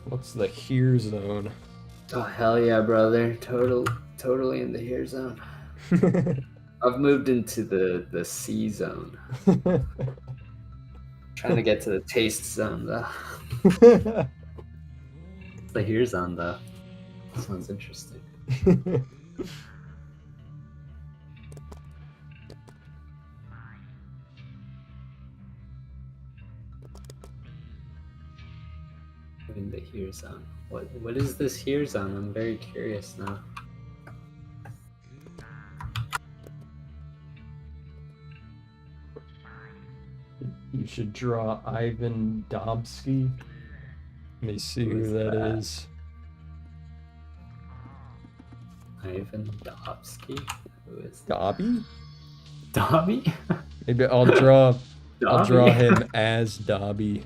Speaker 2: What's the here zone?
Speaker 1: Oh hell yeah, brother! Totally in the here zone. I've moved into the C zone. Trying to get to the taste zone though. The here zone though. Sounds interesting. In the here zone. What is this here zone? I'm very curious now.
Speaker 2: You should draw Ivan Dobsky. Let me see who that is.
Speaker 1: Ivan Dobsky? Who is that?
Speaker 2: Dobby?
Speaker 1: Dobby?
Speaker 2: Maybe I'll draw
Speaker 1: Dobby?
Speaker 2: him as Dobby.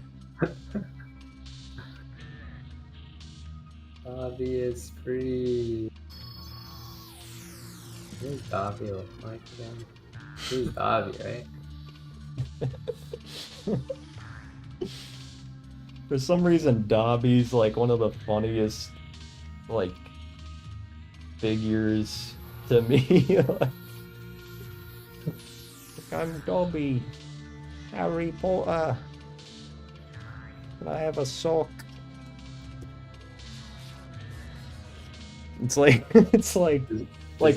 Speaker 1: Dobby is free. What does Dobby look like again? Who's Dobby, right?
Speaker 2: For some reason, Dobby's like one of the funniest like figures to me. I'm Dobby. Harry Potter. Can I have a sock? It's like
Speaker 1: Is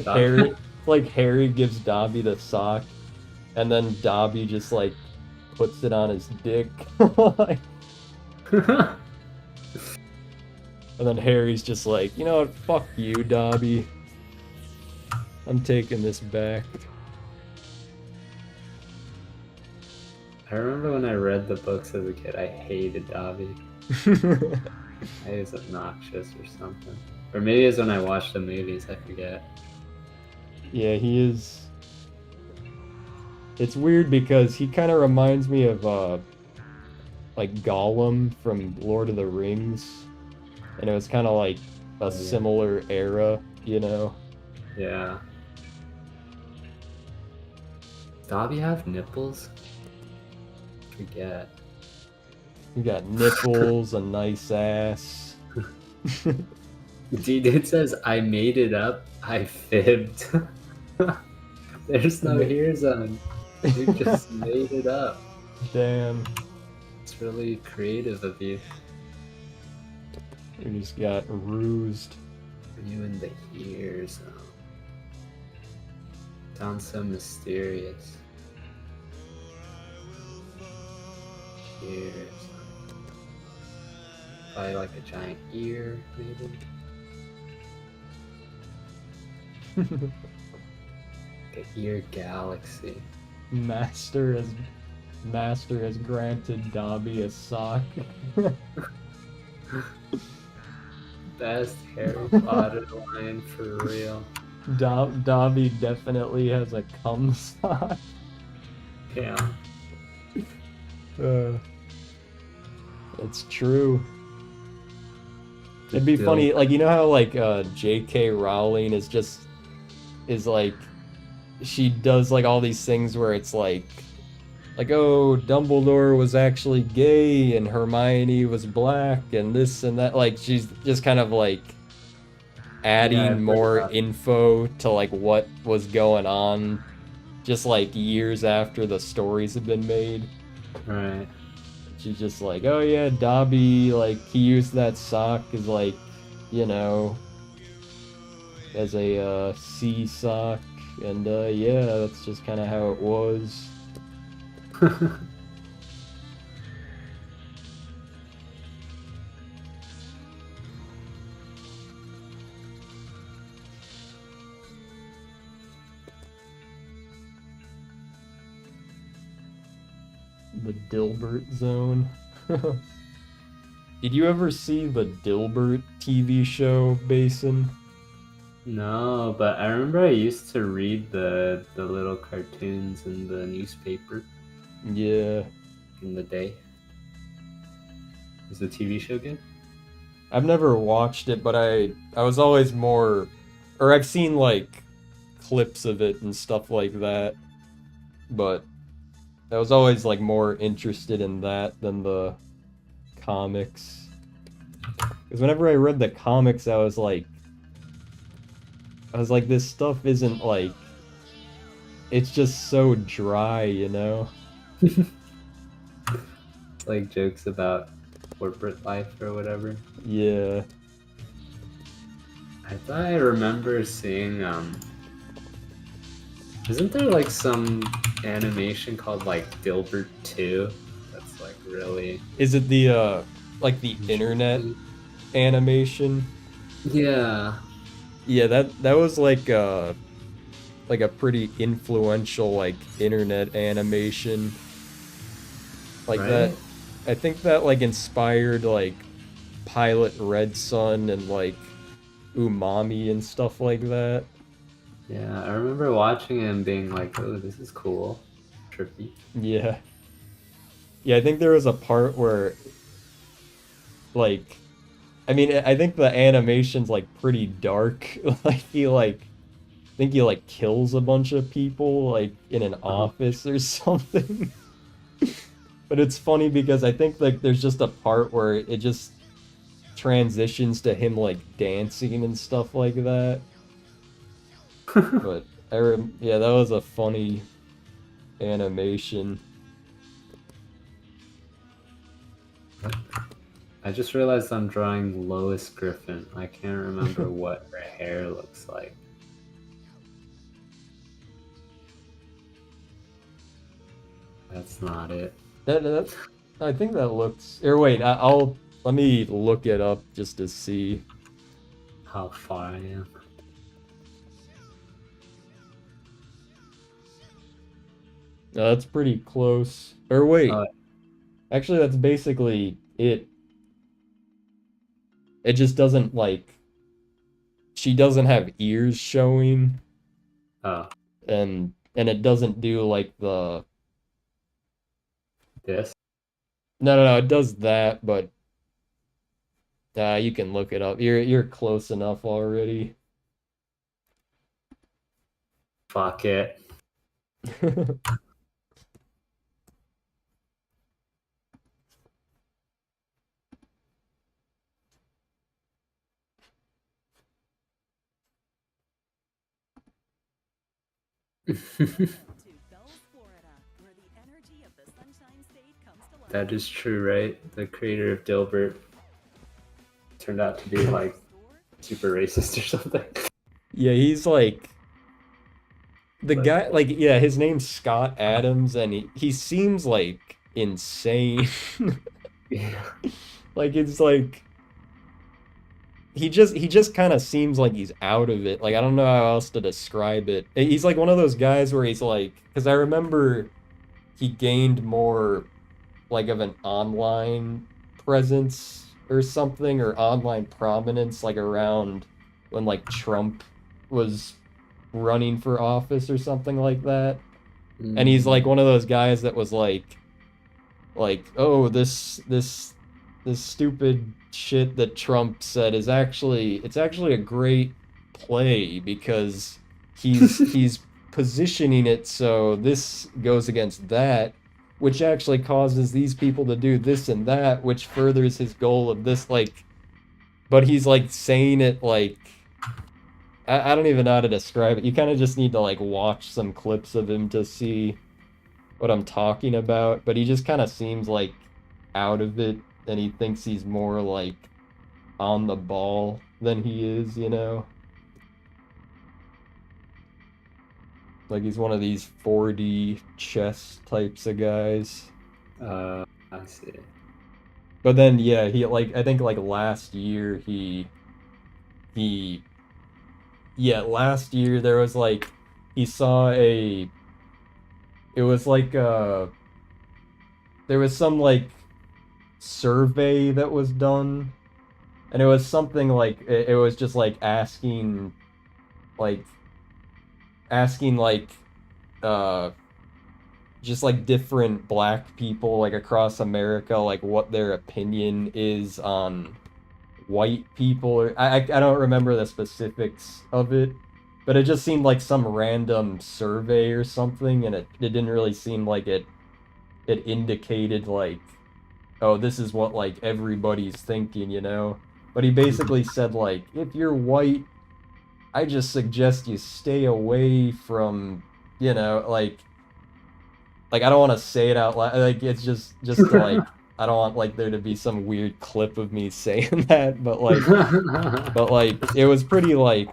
Speaker 1: Dobby-
Speaker 2: Harry Harry gives Dobby the sock, and then Dobby just like puts it on his dick. And then Harry's just like, you know what, fuck you, Dobby. I'm taking this back.
Speaker 1: I remember when I read the books as a kid, I hated Dobby. He was obnoxious or something. Or maybe it's when I watched the movies, I forget.
Speaker 2: Yeah, he is. It's weird because he kind of reminds me of like Gollum from Lord of the Rings, and it was kind of like a similar era, you know.
Speaker 1: Yeah. Does Dobby have nipples? Forget.
Speaker 2: You got nipples, a nice ass.
Speaker 1: Dude, it says I made it up. I fibbed. There's no here zone. You just made it up.
Speaker 2: Damn.
Speaker 1: It's really creative of you.
Speaker 2: We just got rused.
Speaker 1: You in the here zone. Sounds so mysterious. Here zone. Probably like a giant ear, maybe. Like an ear galaxy.
Speaker 2: Master has granted Dobby a sock.
Speaker 1: Best Harry Potter line for real.
Speaker 2: Dobby definitely has a cum sock.
Speaker 1: Yeah.
Speaker 2: It's true. It'd be funny, like, you know how like J.K. Rowling is like, she does like all these things where it's like, oh, Dumbledore was actually gay and Hermione was black and this and that. Like, she's just kind of like adding more info to like what was going on just like years after the stories have been made.
Speaker 1: Right.
Speaker 2: She's just like, oh yeah, Dobby, like, he used that sock as like, you know, as a sea sock, and yeah, that's just kind of how it was. The Dilbert Zone. Did you ever see the Dilbert TV show, Basin?
Speaker 1: No, but I remember I used to read the little cartoons in the newspaper
Speaker 2: Yeah.
Speaker 1: in the day. Is the TV show good?
Speaker 2: I've never watched it, but I was always more, or I've seen like clips of it and stuff like that, but I was always like more interested in that than the comics. Because whenever I read the comics, I was like, this stuff isn't like, it's just so dry, you know?
Speaker 1: It's like jokes about corporate life or whatever.
Speaker 2: Yeah.
Speaker 1: I thought I remember seeing isn't there like some animation called like Dilbert 2 that's like really
Speaker 2: Is it the like the internet animation?
Speaker 1: Yeah.
Speaker 2: Yeah, that was like a pretty influential like internet animation. Like
Speaker 1: Right?
Speaker 2: that, I think that like inspired like Pilot Red Sun and like Umami and stuff like that.
Speaker 1: Yeah, I remember watching it and being like, oh, this is cool. Trippy.
Speaker 2: Yeah. Yeah, I think there was a part where like, I mean, I think the animation's like pretty dark. Like I think he like kills a bunch of people like in an office or something. But it's funny because I think like there's just a part where it just transitions to him like dancing and stuff like that. But yeah, that was a funny animation.
Speaker 1: I just realized I'm drawing Lois Griffin. I can't remember what her hair looks like. That's not it.
Speaker 2: That I think that looks. Or wait, I'll let me look it up just to see
Speaker 1: how far I am.
Speaker 2: That's pretty close. Or wait, actually, that's basically it. It just doesn't like. She doesn't have ears showing.
Speaker 1: Oh.
Speaker 2: And it doesn't do like the.
Speaker 1: This?
Speaker 2: No, it does that, but you can look it up. You're close enough already.
Speaker 1: Fuck it. That is true, right? The creator of Dilbert turned out to be like super racist or something.
Speaker 2: Yeah, he's like the
Speaker 1: But,
Speaker 2: guy, like, yeah, his name's Scott Adams, and he seems like insane.
Speaker 1: yeah.
Speaker 2: Like it's like he just kind of seems like he's out of it. Like I don't know how else to describe it. He's like one of those guys where he's like, because I remember he gained more like of an online presence or something, or online prominence, like around when like Trump was running for office or something like that. And he's like one of those guys that was like, oh, this stupid shit that Trump said is actually a great play because he's positioning it so this goes against that, which actually causes these people to do this and that, which furthers his goal of this, like, but he's like saying it like I don't even know how to describe it. You kind of just need to like watch some clips of him to see what I'm talking about, but he just kind of seems like out of it, and he thinks he's more like on the ball than he is, you know? Like he's one of these 4D chess types of guys.
Speaker 1: I see.
Speaker 2: But then yeah, he like I think like last year he yeah, last year there was like he saw a it was like there was some like survey that was done, and it was something like it was just like like asking like uh just like different black people like across America like what their opinion is on white people, or I don't remember the specifics of it, but it just seemed like some random survey or something, and it didn't really seem like it indicated like, oh, this is what like everybody's thinking, you know? But he basically said like, if you're white, I just suggest you stay away from, you know, like I don't want to say it out loud. Like it's just to like I don't want like there to be some weird clip of me saying that, but like it was pretty like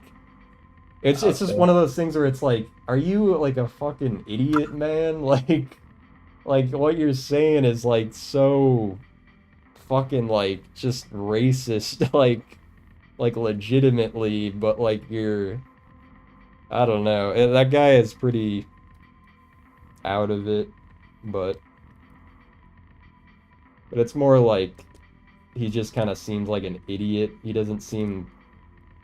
Speaker 2: it's just
Speaker 1: Okay.
Speaker 2: one of those things where it's like, are you like a fucking idiot, man? Like what you're saying is like so fucking like just racist, like legitimately, but like you're I don't know. That guy is pretty out of it, but it's more like he just kind of seems like an idiot. He doesn't seem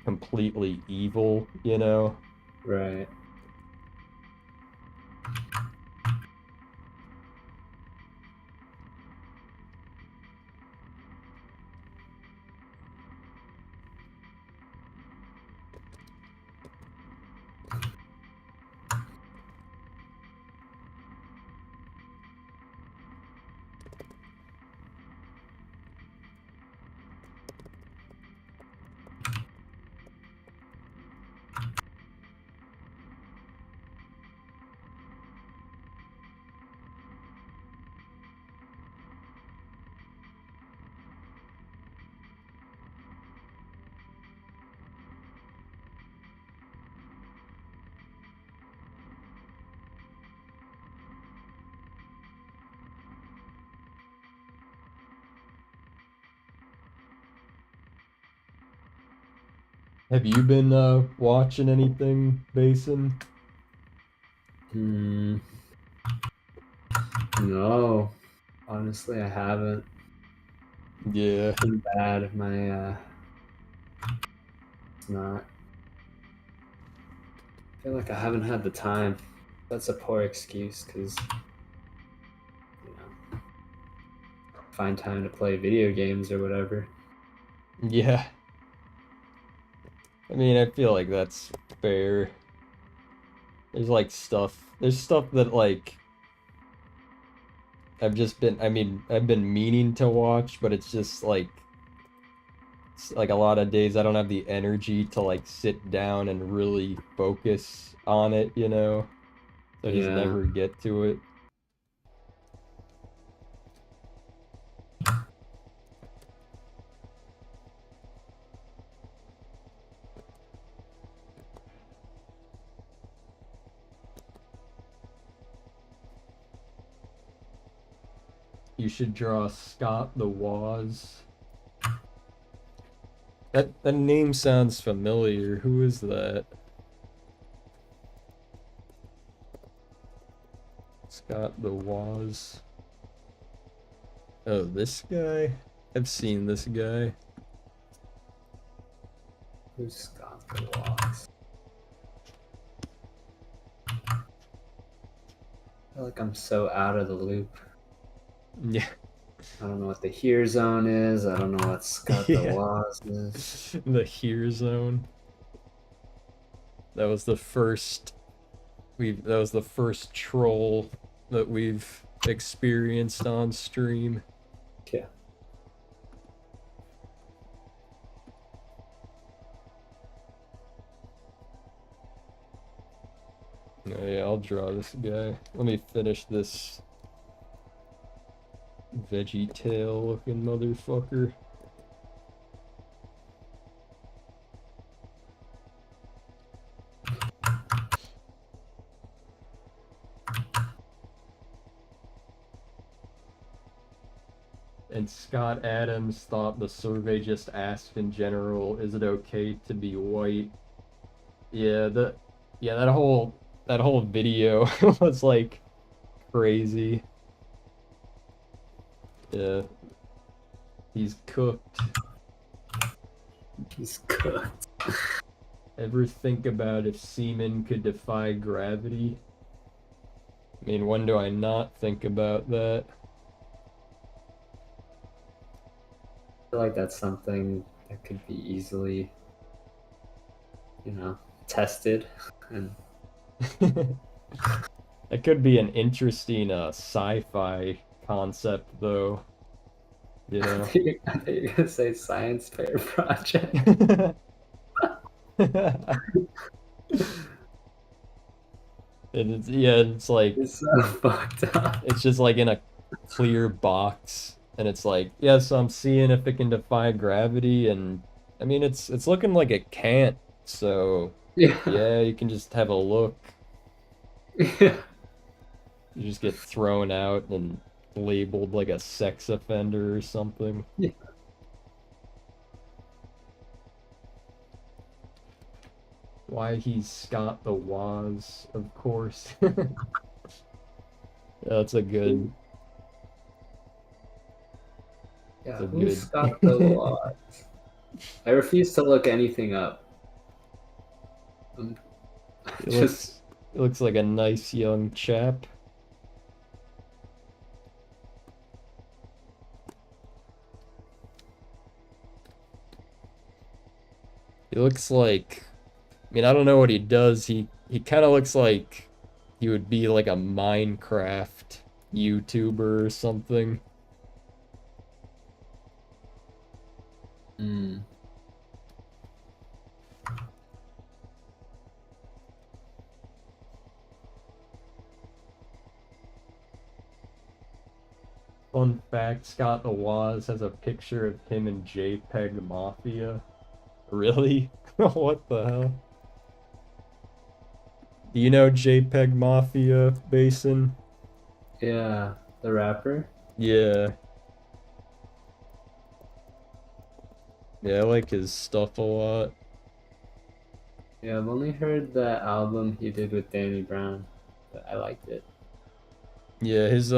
Speaker 2: completely evil, you know?
Speaker 1: Right.
Speaker 2: Have you been watching anything, Basin?
Speaker 1: Hmm. No, honestly, I haven't.
Speaker 2: Yeah.
Speaker 1: It's been bad. It's not. I feel like I haven't had the time. That's a poor excuse because, you know, find time to play video games or whatever.
Speaker 2: Yeah. I mean, I feel like that's fair. There's stuff that like I've been meaning to watch, but it's like a lot of days I don't have the energy to like sit down and really focus on it, you know? I just
Speaker 1: Yeah.
Speaker 2: never get to it. You should draw Scott the Woz. That name sounds familiar. Who is that? Scott the Woz. Oh, this guy? I've seen this guy.
Speaker 1: Who's Scott the Woz? I feel like I'm so out of the loop.
Speaker 2: Yeah.
Speaker 1: I don't know what the here zone is. I don't know what Scott the
Speaker 2: Yeah.
Speaker 1: Woz is.
Speaker 2: The here zone. That was the first that was the first troll that we've experienced on stream.
Speaker 1: Yeah.
Speaker 2: Oh, yeah, I'll draw this guy. Let me finish this veggie tail looking motherfucker. And Scott Adams thought the survey just asked in general, is it okay to be white? Yeah, that whole video was like crazy. Yeah. He's cooked.
Speaker 1: He's cooked.
Speaker 2: Ever think about if semen could defy gravity? I mean, when do I not think about that?
Speaker 1: I feel like that's something that could be easily, tested. And
Speaker 2: That could be an interesting sci-fi concept, though. You know?
Speaker 1: I thought you were gonna say science fair project.
Speaker 2: It's like
Speaker 1: It's so fucked up.
Speaker 2: it's just like in a clear box, and it's like, yeah, so I'm seeing if it can defy gravity, and I mean, it's looking like it can't. So yeah, you can just have a look.
Speaker 1: Yeah.
Speaker 2: You just get thrown out and labeled like a sex offender or something.
Speaker 1: Yeah.
Speaker 2: Why he's Scott the Woz, of course. That's a good.
Speaker 1: Yeah,
Speaker 2: That's a
Speaker 1: who's
Speaker 2: good.
Speaker 1: Scott the Woz? I refuse to look anything up.
Speaker 2: It looks like a nice young chap. He looks like, I mean, I don't know what he does. He kind of looks like he would be like a Minecraft YouTuber or something.
Speaker 1: Hmm.
Speaker 2: Fun fact, Scott the Woz has a picture of him and JPEG Mafia. Really? What the hell? Do you know JPEG Mafia, Basin?
Speaker 1: Yeah, the rapper.
Speaker 2: Yeah. Yeah, I like his stuff a lot.
Speaker 1: Yeah, I've only heard that album he did with Danny Brown, but I liked it.
Speaker 2: Yeah, his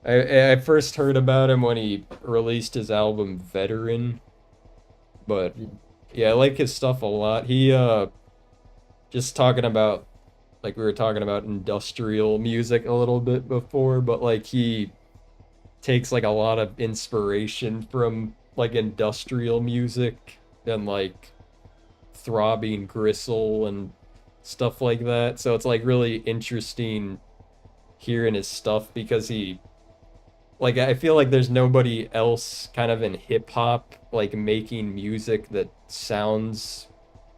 Speaker 2: I first heard about him when he released his album Veteran, but yeah, I like his stuff a lot. He just talking about, like, we were talking about industrial music a little bit before, but like he takes like a lot of inspiration from like industrial music and like throbbing gristle and stuff like that. So it's like really interesting hearing his stuff because he, like, I feel like there's nobody else kind of in hip hop like making music that sounds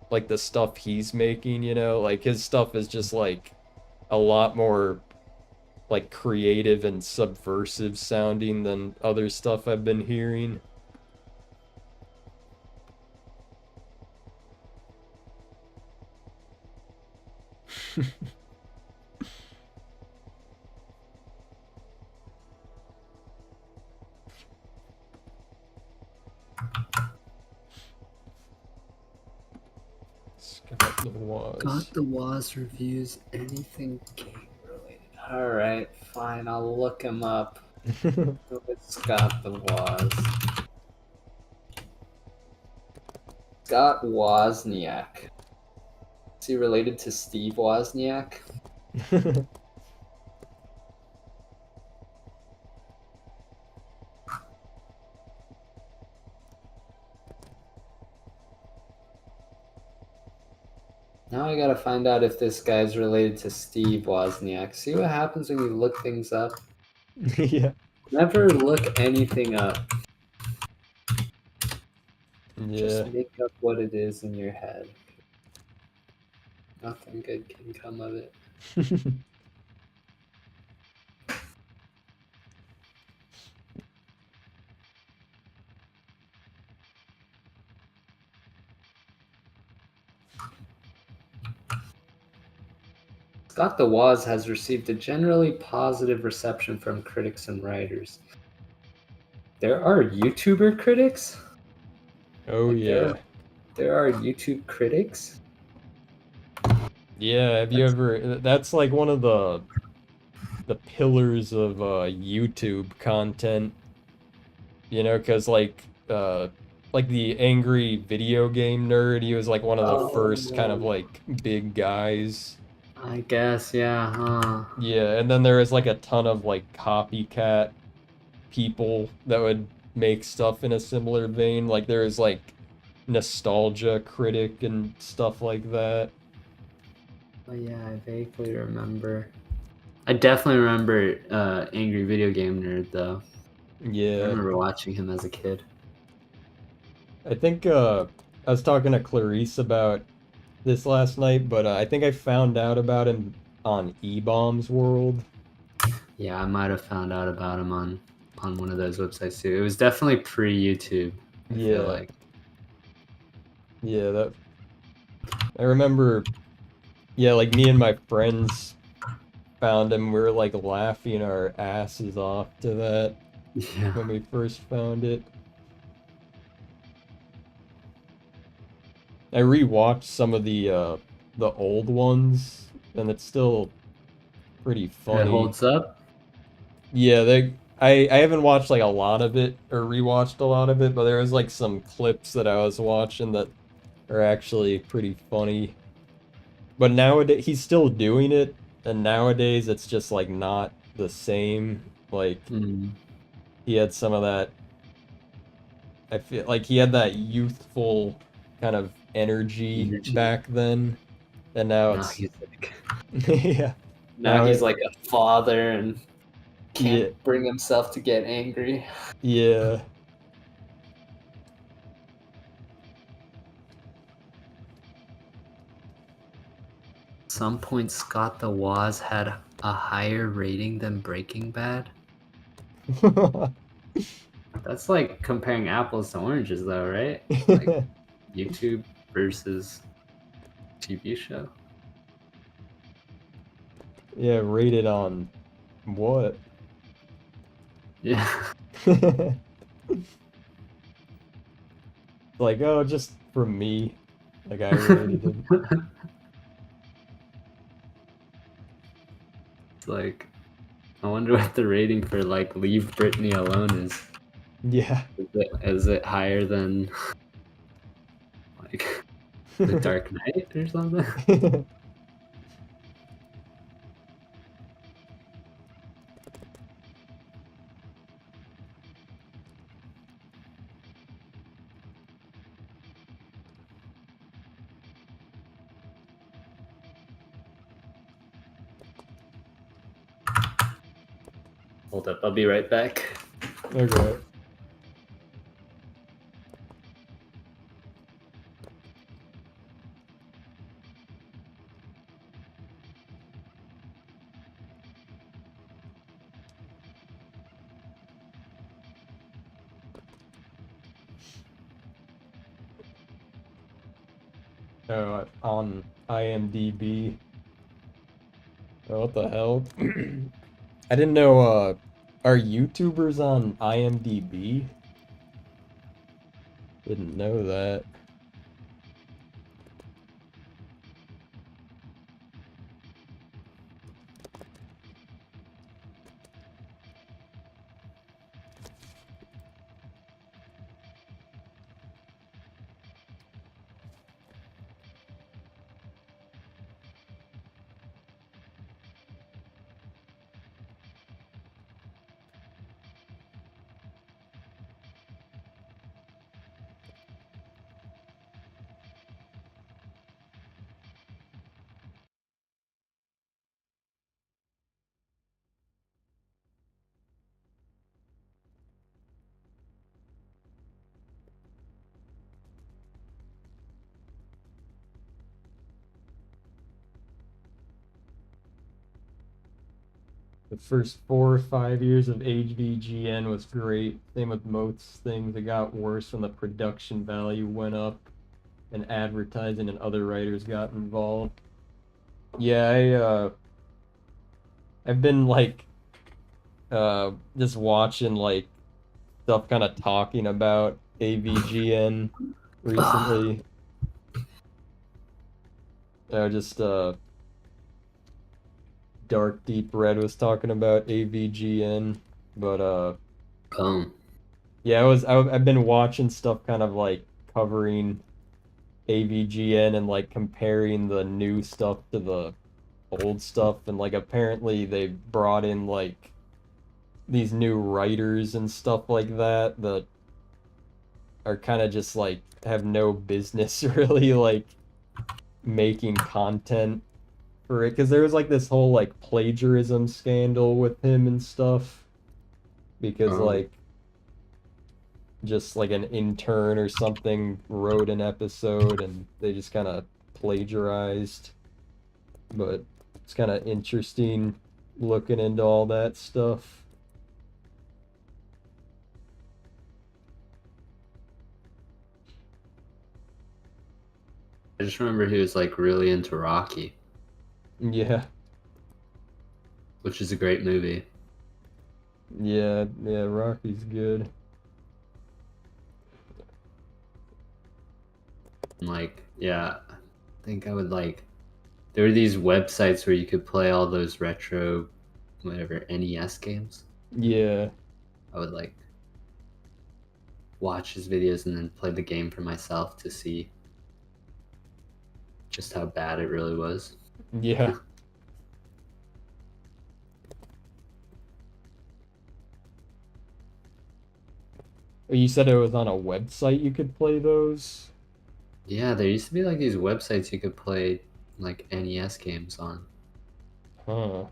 Speaker 2: like the stuff he's making, you know? Like his stuff is just like a lot more like creative and subversive sounding than other stuff I've been hearing. Scott the Waz.
Speaker 1: Got the Waz reviews anything game related? Alright, fine, I'll look him up. Who is Scott the Waz? Scott Wozniak. Is he related to Steve Wozniak? Now I gotta find out if this guy's related to Steve Wozniak. See what happens when you look things up?
Speaker 2: Yeah.
Speaker 1: Never look anything up.
Speaker 2: Yeah.
Speaker 1: Just make up what it is in your head. Nothing good can come of it. Scott the Woz has received a generally positive reception from critics and writers. There are YouTuber critics?
Speaker 2: Oh
Speaker 1: Like,
Speaker 2: yeah.
Speaker 1: There are YouTube critics?
Speaker 2: Yeah, have you ever that's like one of the pillars of YouTube content. You know, cuz like the angry video game nerd, he was like one of the first kind of like big guys.
Speaker 1: I guess, yeah, huh?
Speaker 2: Yeah, and then there is like a ton of like copycat people that would make stuff in a similar vein. Like there is like nostalgia critic and stuff like that.
Speaker 1: Oh yeah, I vaguely remember. I definitely remember Angry Video Game Nerd though. I
Speaker 2: Yeah.
Speaker 1: remember watching him as a kid.
Speaker 2: I think I was talking to Clarice about this last night, but I think I found out about him on E-Bombs World.
Speaker 1: Yeah, I might have found out about him on one of those websites too. It was definitely pre-YouTube. I feel
Speaker 2: Yeah.
Speaker 1: like.
Speaker 2: Yeah, that I remember. Yeah, like me and my friends found him. We were like laughing our asses off to that
Speaker 1: Yeah.
Speaker 2: when we first found it. I rewatched some of the old ones, and it's still pretty
Speaker 1: It
Speaker 2: funny.
Speaker 1: holds up.
Speaker 2: Yeah, I haven't watched like a lot of it or rewatched a lot of it, but there was like some clips that I was watching that are actually pretty funny. But nowadays he's still doing it, and nowadays it's just like not the same. Like he had some of that. I feel like he had that youthful kind of energy back then, and now
Speaker 1: Now
Speaker 2: it's
Speaker 1: he's like,
Speaker 2: yeah.
Speaker 1: now he's like a father and can't
Speaker 2: Yeah.
Speaker 1: bring himself to get angry.
Speaker 2: Yeah.
Speaker 1: At some point, Scott the Woz had a higher rating than Breaking Bad. That's like comparing apples to oranges, though, right? Like YouTube versus TV show.
Speaker 2: Yeah, rated on what?
Speaker 1: Yeah.
Speaker 2: Like, oh, just from me. Like, I rated him.
Speaker 1: It's like, I wonder what the rating for like Leave Britney Alone is.
Speaker 2: Yeah.
Speaker 1: Is it higher than like The Dark Knight or something? Hold up, I'll be right back.
Speaker 2: Okay. On IMDb. Oh, what the hell? I didn't know, are YouTubers on IMDb? Didn't know that. The first 4 or 5 years of HVGN was great. Same with most things. It got worse when the production value went up and advertising and other writers got involved. Yeah, I've been like just watching like stuff kind of talking about AVGN recently. Just Dark Deep Red was talking about AVGN, but
Speaker 1: Boom.
Speaker 2: yeah, I've been watching stuff kind of like covering AVGN and like comparing the new stuff to the old stuff, and like apparently they brought in like these new writers and stuff like that that are kind of just like have no business really like making content for it, because there was like this whole like plagiarism scandal with him and stuff, because like just like an intern or something wrote an episode and they just kind of plagiarized. But it's kind of interesting looking into all that stuff.
Speaker 1: I just remember he was like really into Rocky,
Speaker 2: Yeah,
Speaker 1: which is a great movie.
Speaker 2: yeah, Rocky's good.
Speaker 1: And like, yeah, I think I would like. There were these websites where you could play all those retro, whatever NES games.
Speaker 2: Yeah,
Speaker 1: I would like watch his videos and then play the game for myself to see just how bad it really was.
Speaker 2: yeah. You said it was on a website you could play those?
Speaker 1: Yeah, there used to be like these websites you could play like NES games on.
Speaker 2: Huh.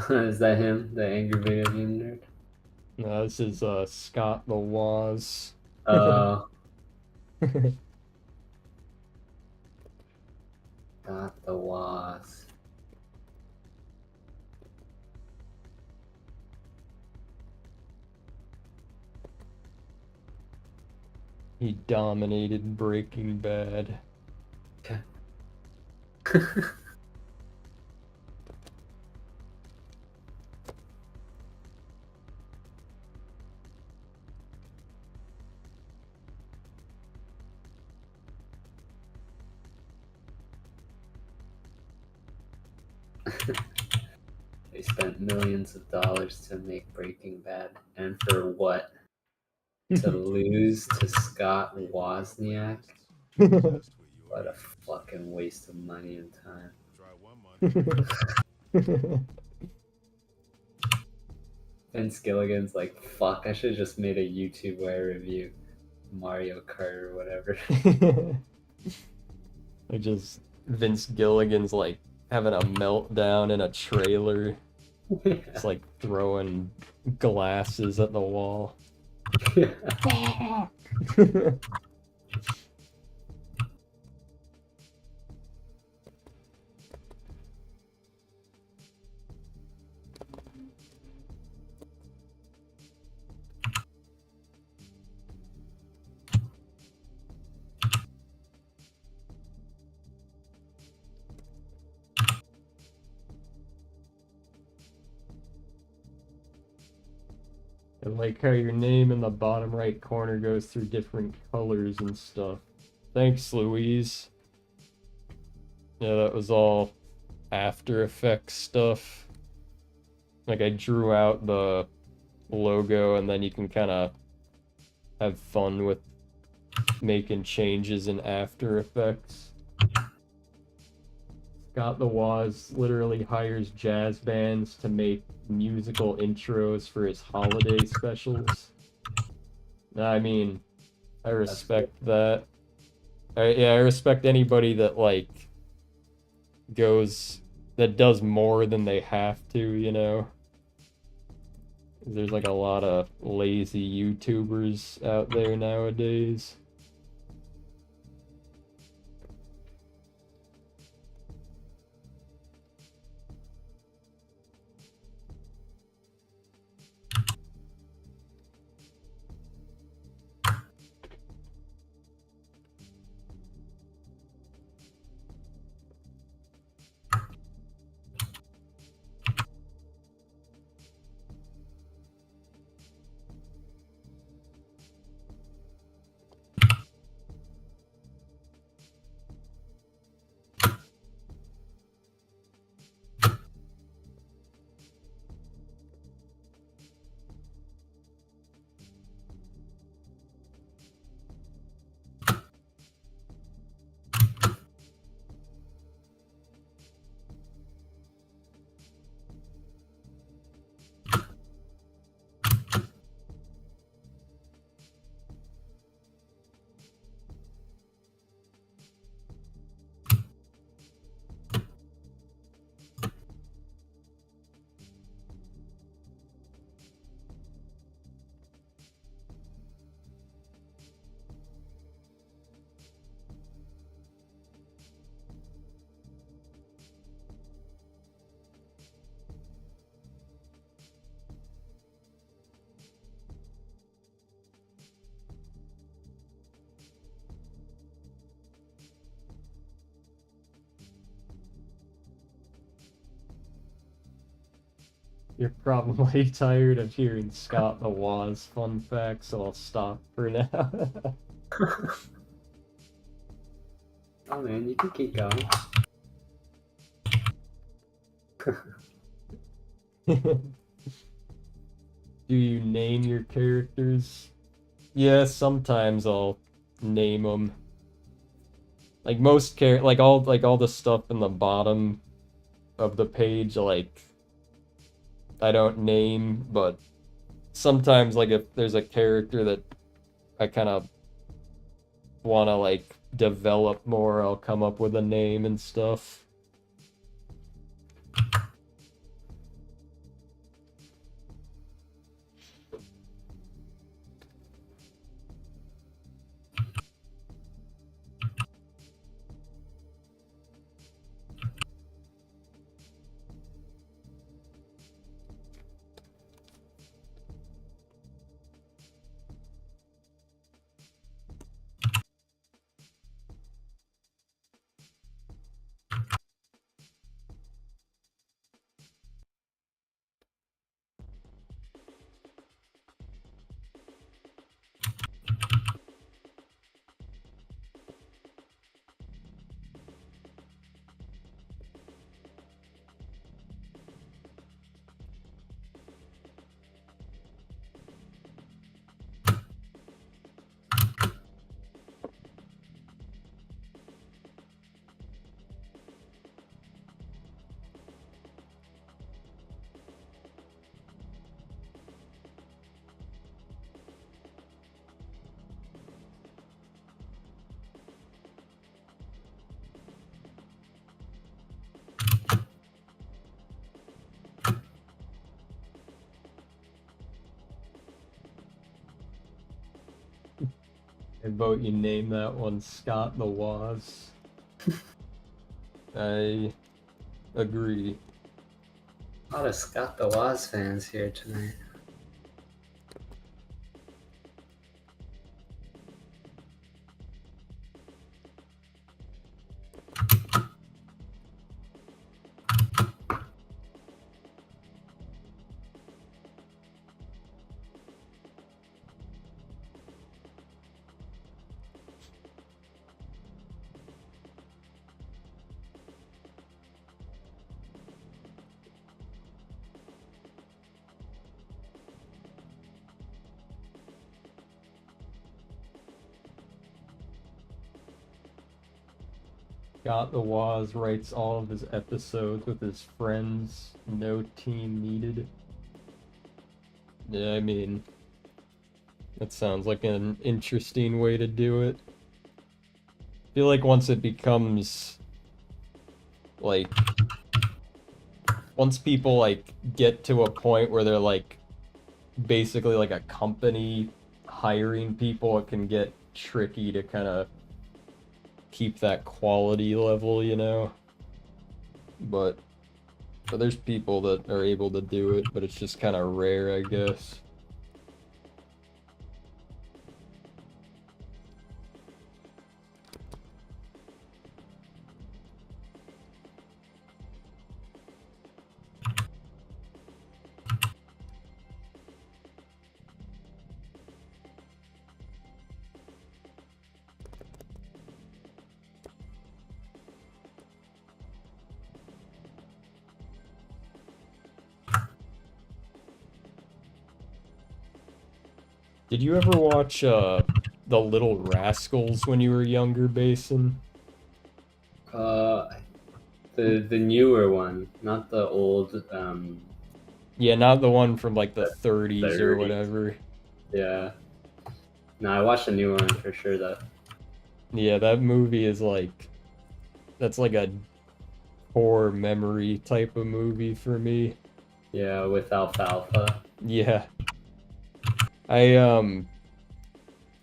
Speaker 1: Is that him? The angry video game nerd?
Speaker 2: No, this is Scott the Woz.
Speaker 1: Got the was.
Speaker 2: He dominated Breaking Bad.
Speaker 1: Okay. They spent millions of dollars to make Breaking Bad, and for what? To lose to Scott Wozniak? What a fucking waste of money and time. Vince Gilligan's like, fuck, I should have just made a YouTube where I review Mario Kart or whatever.
Speaker 2: Like just Vince Gilligan's like having a meltdown in a trailer. It's like throwing glasses at the wall. I like how your name in the bottom right corner goes through different colors and stuff. Thanks, Louise. Yeah, that was all After Effects stuff. Like, I drew out the logo, and then you can kind of have fun with making changes in After Effects. Scott the Woz literally hires jazz bands to make musical intros for his holiday specials. I mean, I respect that. I respect anybody that, like, that does more than they have to, you know? There's, like, a lot of lazy YouTubers out there nowadays. You're probably tired of hearing Scott the Woz fun facts, so I'll stop for now.
Speaker 1: Oh man, you can keep going.
Speaker 2: Do you name your characters? Yeah, sometimes I'll name them. Like most all the stuff in the bottom of the page, like I don't name, but sometimes like if there's a character that I kind of want to like develop more, I'll come up with a name and stuff. I vote you name that one Scott the Woz. I agree.
Speaker 1: A lot of Scott the Woz fans here tonight.
Speaker 2: Scott the Woz writes all of his episodes with his friends, no team needed. Yeah, I mean, that sounds like an interesting way to do it. I feel like once it becomes, like, once people, like, get to a point where they're, like, basically like a company hiring people, it can get tricky to kind of keep that quality level, you know? But there's people that are able to do it, but it's just kind of rare, I guess. Did you ever watch The Little Rascals when you were younger, Basin?
Speaker 1: The newer one, not the old.
Speaker 2: Yeah, not the one from like the 30s or
Speaker 1: 30s.
Speaker 2: whatever.
Speaker 1: Yeah. No, I watched the new one for sure. Though.
Speaker 2: Yeah, that movie is like, that's like a core memory type of movie for me.
Speaker 1: Yeah, with Alfalfa.
Speaker 2: Yeah. I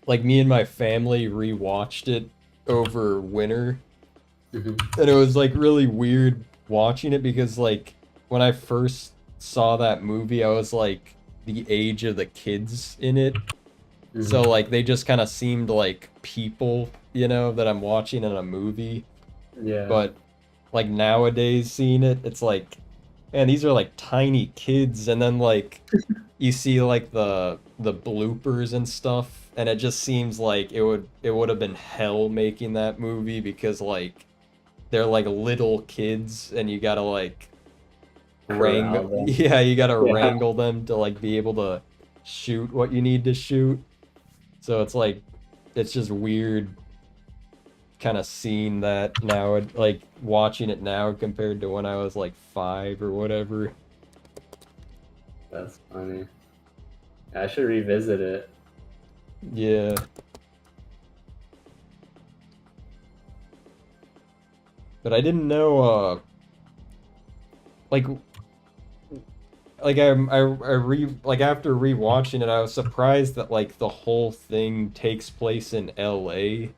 Speaker 2: like me and my family rewatched it over winter,
Speaker 1: Hmm.
Speaker 2: and it was like really weird watching it because like when I first saw that movie, I was like the age of the kids in it. So like they just kind of seemed like people, you know, that I'm watching in a movie.
Speaker 1: Yeah.
Speaker 2: But like nowadays seeing it, it's like, man, these are like tiny kids, and then like you see like the bloopers and stuff, and it just seems like it would have been hell making that movie because like they're like little kids and you gotta like wrangle
Speaker 1: Corral them.
Speaker 2: yeah, you gotta
Speaker 1: Yeah.
Speaker 2: wrangle them to like be able to shoot what you need to shoot. So it's like it's just weird kind of seeing that now, like watching it now compared to when I was like 5 or whatever.
Speaker 1: That's funny. I should revisit it.
Speaker 2: Yeah. But I didn't know like like after rewatching it I was surprised that like the whole thing takes place in LA.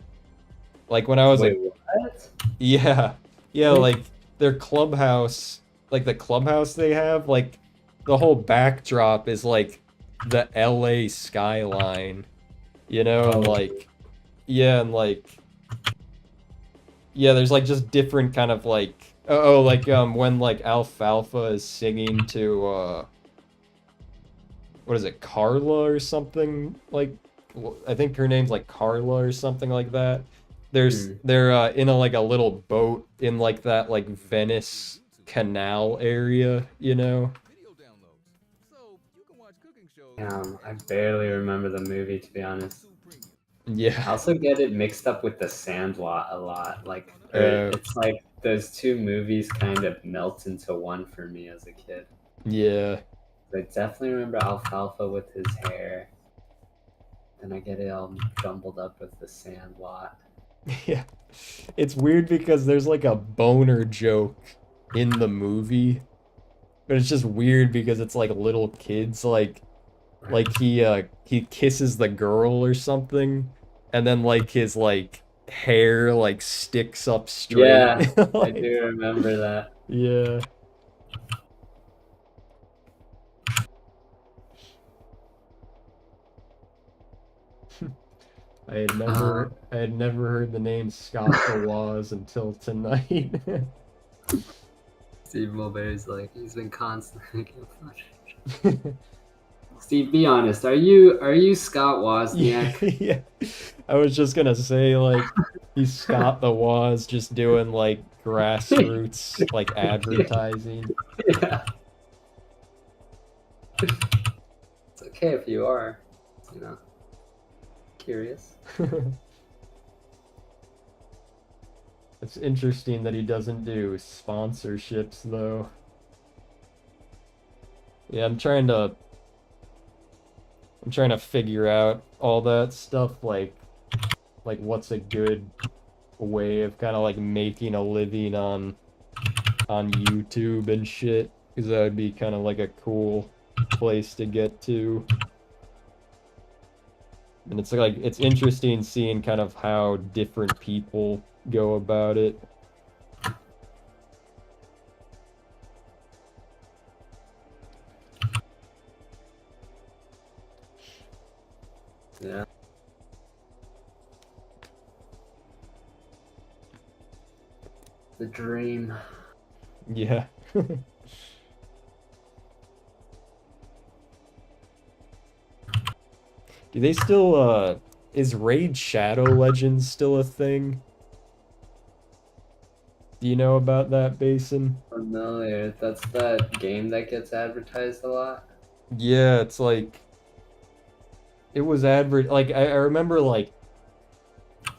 Speaker 2: Like when I was
Speaker 1: Wait, what?
Speaker 2: yeah. Yeah, like their clubhouse, like the clubhouse they have, like the whole backdrop is like the LA skyline, you know, and
Speaker 1: Oh.
Speaker 2: like yeah, and like yeah, there's like just different kind of like like when like Alfalfa is singing to what is it, Carla or something, like I think her name's like Carla or something like that. They're in a like a little boat in like that like Venice canal area, you know?
Speaker 1: I barely remember the movie, to be honest. I
Speaker 2: Yeah.
Speaker 1: also get it mixed up with The Sandlot a lot. Like, it's like those two movies kind of melt into one for me as a kid.
Speaker 2: Yeah.
Speaker 1: I definitely remember Alfalfa with his hair. Then I get it all jumbled up with The Sandlot.
Speaker 2: Yeah. It's weird because there's like a boner joke in the movie. But it's just weird because it's like little kids, like he kisses the girl or something, and then like his like hair like sticks up straight.
Speaker 1: Yeah, I
Speaker 2: Like,
Speaker 1: do remember that.
Speaker 2: yeah. I had never heard the name Scott the Woz until tonight.
Speaker 1: Steve Mulberry's like, he's been constantly making fun. Steve, be honest. Are you Scott Wozniak?
Speaker 2: Yeah, I was just gonna say like he's Scott the Woz just doing like grassroots like advertising.
Speaker 1: Yeah. It's okay if you are, you know, curious.
Speaker 2: It's interesting that he doesn't do sponsorships though. Yeah, I'm trying to figure out all that stuff like what's a good way of kind of like making a living on YouTube and shit, because that would be kind of like a cool place to get to. And it's like it's interesting seeing kind of how different people go about it.
Speaker 1: Yeah. The dream.
Speaker 2: Yeah. Do they still is Raid Shadow Legends still a thing? Do you know about that, Basin?
Speaker 1: Familiar. That's that game that gets advertised a lot.
Speaker 2: Yeah, it's like it was like I remember like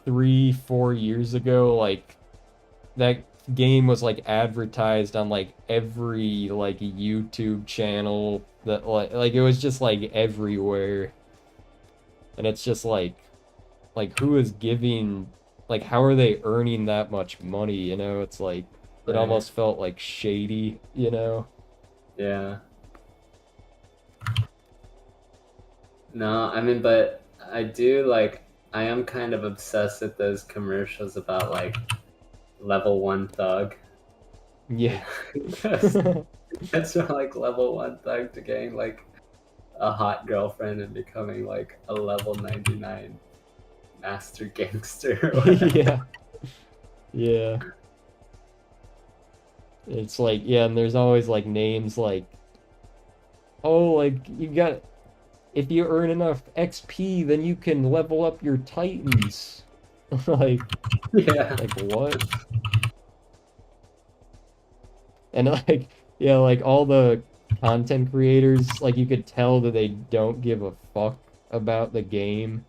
Speaker 2: 3, 4 years ago, like that game was like advertised on like every like YouTube channel that like it was just like everywhere. And it's just like who is giving, like how are they earning that much money, you know? It's like it
Speaker 1: Right.
Speaker 2: almost felt like shady, you know?
Speaker 1: Yeah. No, I mean, but I do like, I am kind of obsessed with those commercials about like level 1 thug.
Speaker 2: Yeah.
Speaker 1: That's from like level 1 thug to getting like a hot girlfriend and becoming like a level 99 master gangster or whatever.
Speaker 2: Yeah. Yeah. It's like, yeah, and there's always like names like, oh, like you got, if you earn enough XP, then you can level up your Titans. Like,
Speaker 1: Yeah.
Speaker 2: like what? And like, yeah, like all the content creators, like you could tell that they don't give a fuck about the game,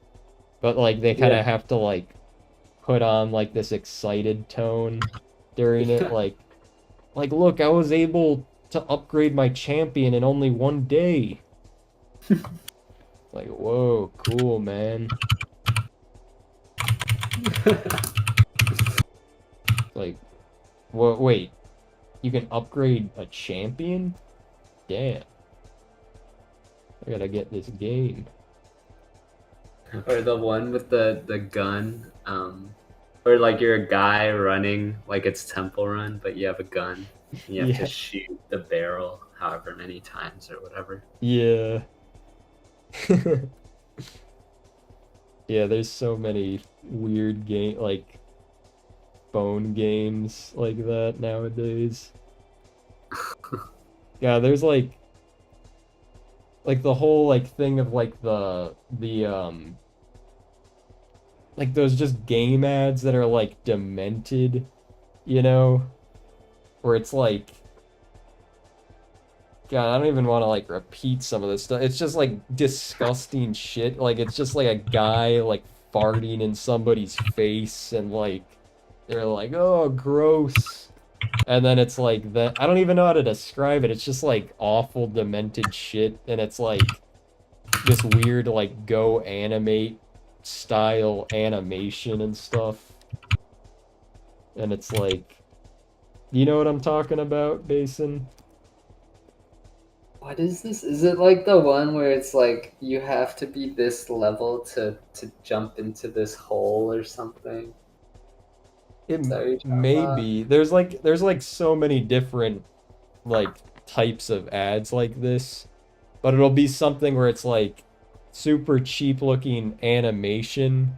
Speaker 2: but like they kind of
Speaker 1: Yeah.
Speaker 2: have to like put on like this excited tone during it,
Speaker 1: Yeah.
Speaker 2: like look, I was able to upgrade my champion in only 1 day. Like, whoa, cool, man. Like, what? Wait, you can upgrade a champion? Damn. I gotta get this game.
Speaker 1: Or the one with the gun, or like you're a guy running like it's Temple Run, but you have a gun. And you have to
Speaker 2: Yeah.
Speaker 1: shoot the barrel however many times or whatever.
Speaker 2: Yeah. Yeah, there's so many weird like phone games like that nowadays. Yeah, there's like the whole like thing of like the like those just game ads that are like demented, you know? Where it's like, God, I don't even want to like repeat some of this stuff. It's just like disgusting shit. Like it's just like a guy like farting in somebody's face and like they're like, "Oh, gross." And then it's like that, I don't even know how to describe it. It's just like awful demented shit, and it's like this weird like go animate style animation and stuff. And it's like, you know what I'm talking about, Basin?
Speaker 1: What is this? Is it like the one where it's like you have to be this level to jump into this hole or something?
Speaker 2: It
Speaker 1: Is that what you're talking
Speaker 2: may
Speaker 1: about?
Speaker 2: be. There's like so many different like types of ads like this, but it'll be something where it's like super cheap looking animation,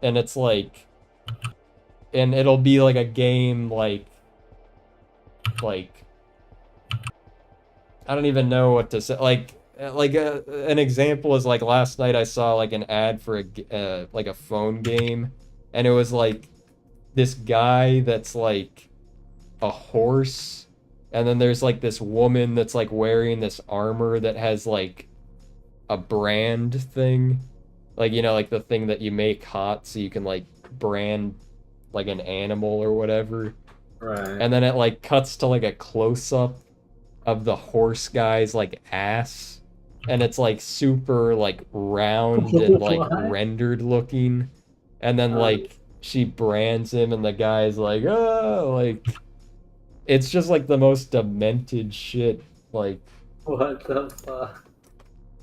Speaker 2: and it's like, and it'll be like a game like I don't even know what to say. An example is like last night I saw like an ad for like a phone game, and it was like this guy that's like a horse, and then there's like this woman that's like wearing this armor that has like a brand thing, like like the thing that you make hot so you can like brand like an animal or whatever,
Speaker 1: Right.
Speaker 2: and then it like cuts to like a close up of the horse guy's like ass, and it's like super like round and like
Speaker 1: What?
Speaker 2: rendered looking, and then like she brands him and the guy's like, oh, like it's just like the most demented shit, like,
Speaker 1: What the fuck?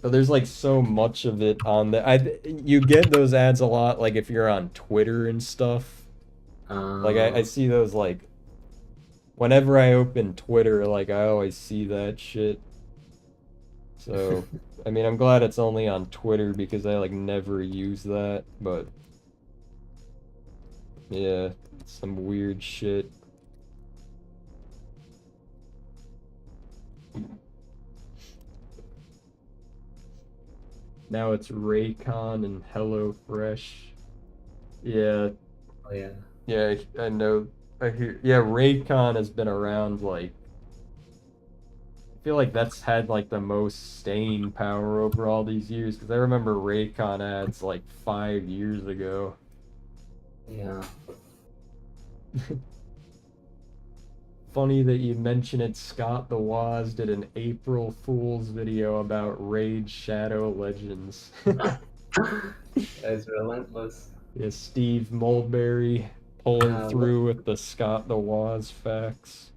Speaker 2: but there's like so much of it on the you get those ads a lot like if you're on Twitter and stuff, like I
Speaker 1: Um,
Speaker 2: see those like whenever I open Twitter, like I always see that shit. So, I mean, I'm glad it's only on Twitter because I like never use that, but yeah, some weird shit. Now it's Raycon and HelloFresh. Yeah,
Speaker 1: oh yeah.
Speaker 2: yeah, I know. I hear. Yeah, Raycon has been around like I feel like that's had like the most staying power over all these years because I remember Raycon ads like 5 years ago.
Speaker 1: Yeah.
Speaker 2: Funny that you mention it. Scott the Woz did an April Fool's video about Raid Shadow Legends.
Speaker 1: That's relentless.
Speaker 2: Yeah, Steve Mulberry pulling
Speaker 1: Yeah,
Speaker 2: through with the Scott the Woz facts.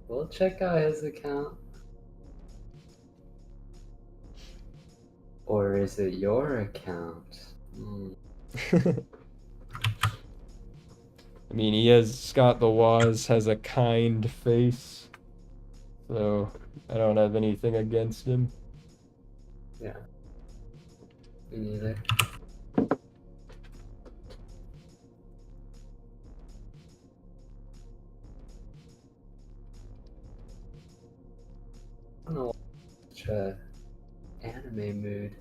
Speaker 1: we'll check out his account. Or is it your account? Hmm.
Speaker 2: I mean, Scott the Woz has a kind face, so I don't have anything against him.
Speaker 1: Yeah. Me neither. I don't know which anime mood.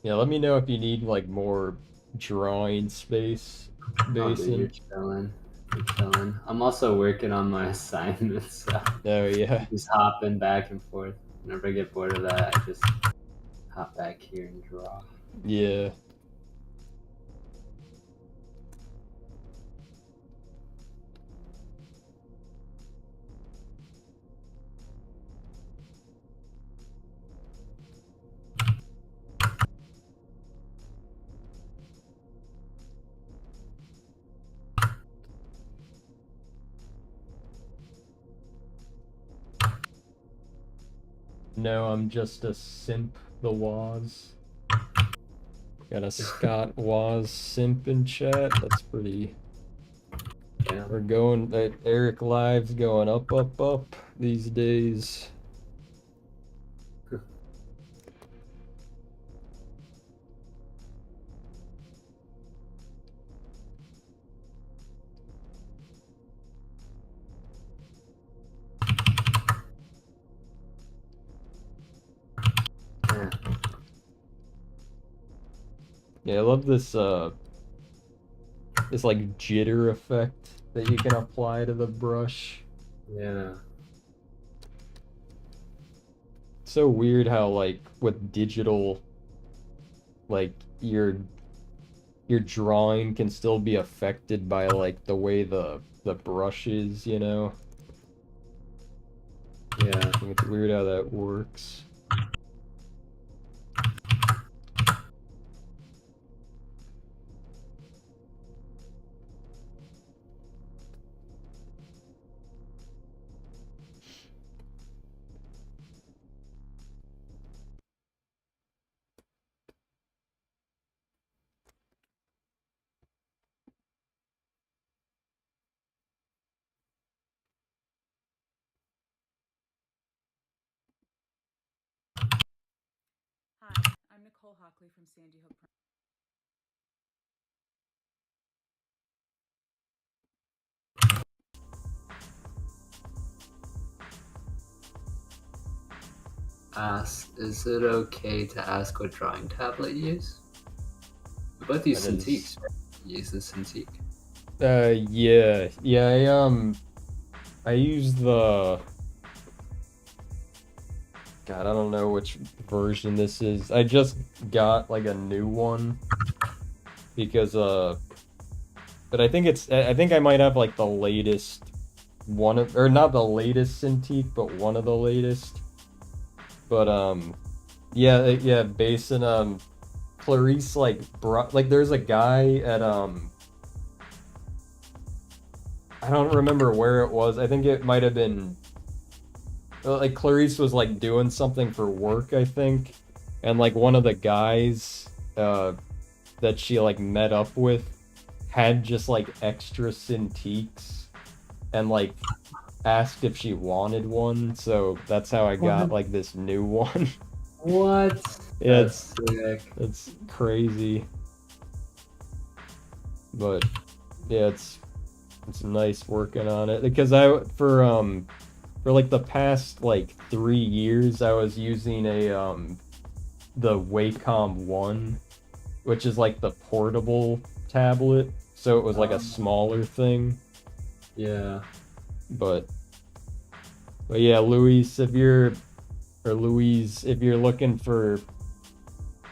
Speaker 2: Yeah, let me know if you need like more drawing space,
Speaker 1: Oh, dude, you're
Speaker 2: Basin.
Speaker 1: chilling. You're chilling. I'm also working on my assignments, so
Speaker 2: Oh yeah.
Speaker 1: just hopping back and forth. Whenever I get bored of that, I just hop back here and draw.
Speaker 2: Yeah. No, I'm just a simp, the Woz. Got a Scott Woz simp in chat. That's pretty.
Speaker 1: Yeah.
Speaker 2: We're going. Eric Live's going up, up, up these days.
Speaker 1: Yeah.
Speaker 2: Yeah, I love this this like jitter effect that you can apply to the brush.
Speaker 1: Yeah.
Speaker 2: It's so weird how like with digital, like your drawing can still be affected by like the way the brush is, you know?
Speaker 1: Yeah.
Speaker 2: I think it's weird how that works.
Speaker 6: Hi, I'm Nicole Hockley from Sandy Hook.
Speaker 1: Is it okay to ask what drawing tablet you use? We both use
Speaker 2: That is-
Speaker 1: Cintiqs, right? You use the Cintiq.
Speaker 2: Yeah. I use the. God, I don't know which version this is. I just got like a new one because but I think I think I might have like the latest one of, or not the latest Cintiq, but one of the latest. But yeah, Basin Clarice like brought, like, there's a guy at I don't remember where it was. I think it might have been like Clarice was like doing something for work, I think, and like one of the guys that she like met up with had just like extra Cintiqs and like asked if she wanted one, so that's how I got like this new one.
Speaker 1: What?
Speaker 2: Yeah,
Speaker 1: That's sick.
Speaker 2: it's crazy. But yeah, it's nice working on it because for like the past like 3 years I was using a the Wacom 1, which is like the portable tablet, so it was like a smaller thing.
Speaker 1: Yeah.
Speaker 2: But yeah, Louise, if you're looking for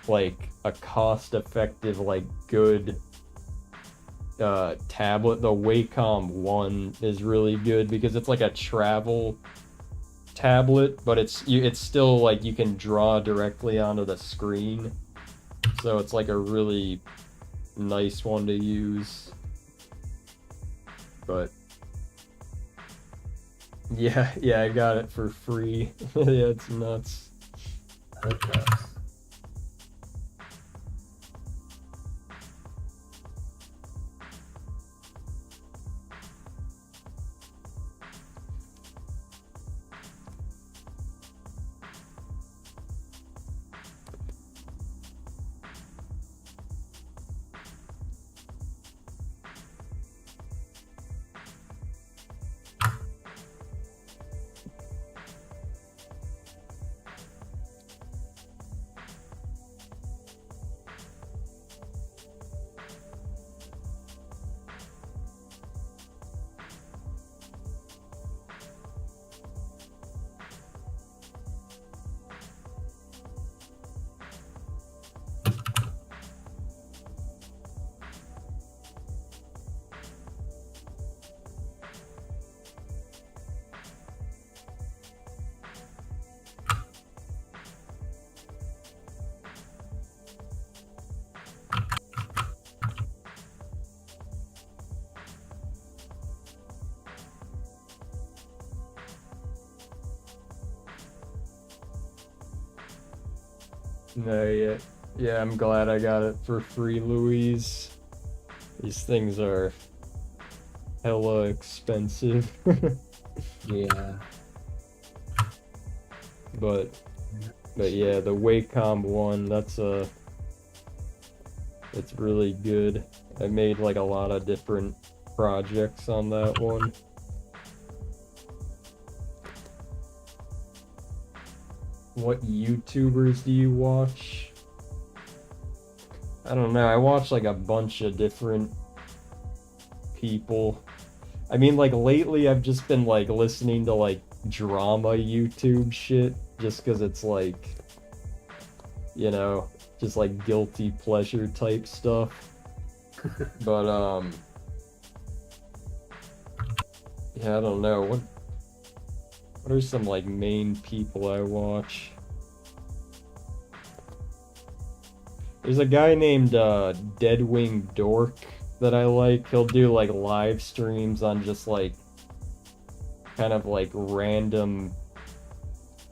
Speaker 2: like a cost-effective, like good tablet, the Wacom 1 is really good because it's like a travel tablet, but it's still like you can draw directly onto the screen, so it's like a really nice one to use. But yeah, I got it for free. Yeah, it's nuts.
Speaker 1: Okay.
Speaker 2: No, yeah, I'm glad I got it for free, Louise. These things are hella expensive.
Speaker 1: Yeah.
Speaker 2: But yeah, the Wacom 1, it's really good. I made like a lot of different projects on that one. What YouTubers do you watch? I don't know. I watch like a bunch of different people. I mean, like lately I've just been like listening to like drama YouTube shit just because it's like, you know, just like guilty pleasure type stuff. But yeah, I don't know. What are some like main people I watch? There's a guy named Deadwing Dork that I like. He'll do like live streams on just like kind of like random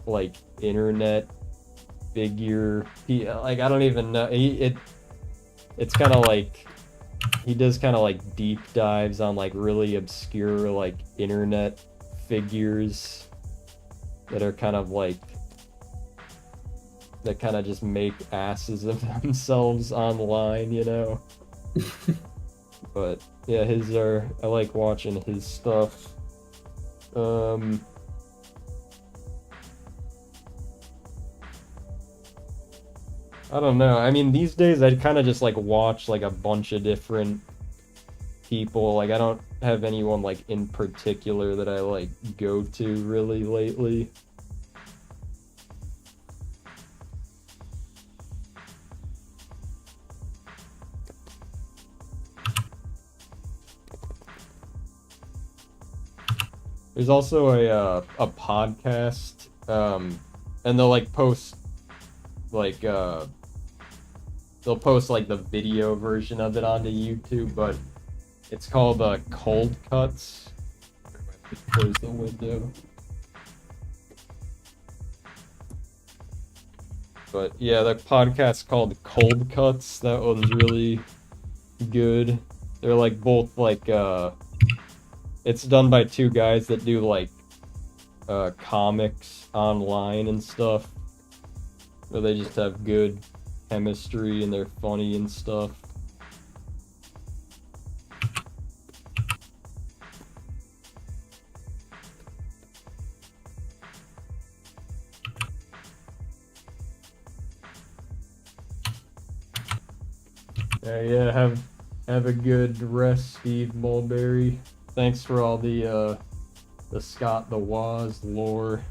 Speaker 2: like internet figure. Like I don't even know. It's kind of like he does kind of like deep dives on like really obscure like internet figures that are kind of like that kind of just make asses of themselves online, you know. But yeah, I like watching his stuff. I don't know. I mean, these days I kind of just like watch like a bunch of different people. Like I don't have anyone like in particular that I like go to really lately. There's also a podcast, and they'll like post like they'll post like the video version of it onto YouTube, but it's called Cold Cuts. Close the window. But yeah, the podcast's called Cold Cuts. That one's really good. They're like both like it's done by two guys that do like comics online and stuff, where they just have good chemistry and they're funny and stuff. Yeah, have a good rest, Steve Mulberry. Thanks for all the Scott the Woz lore.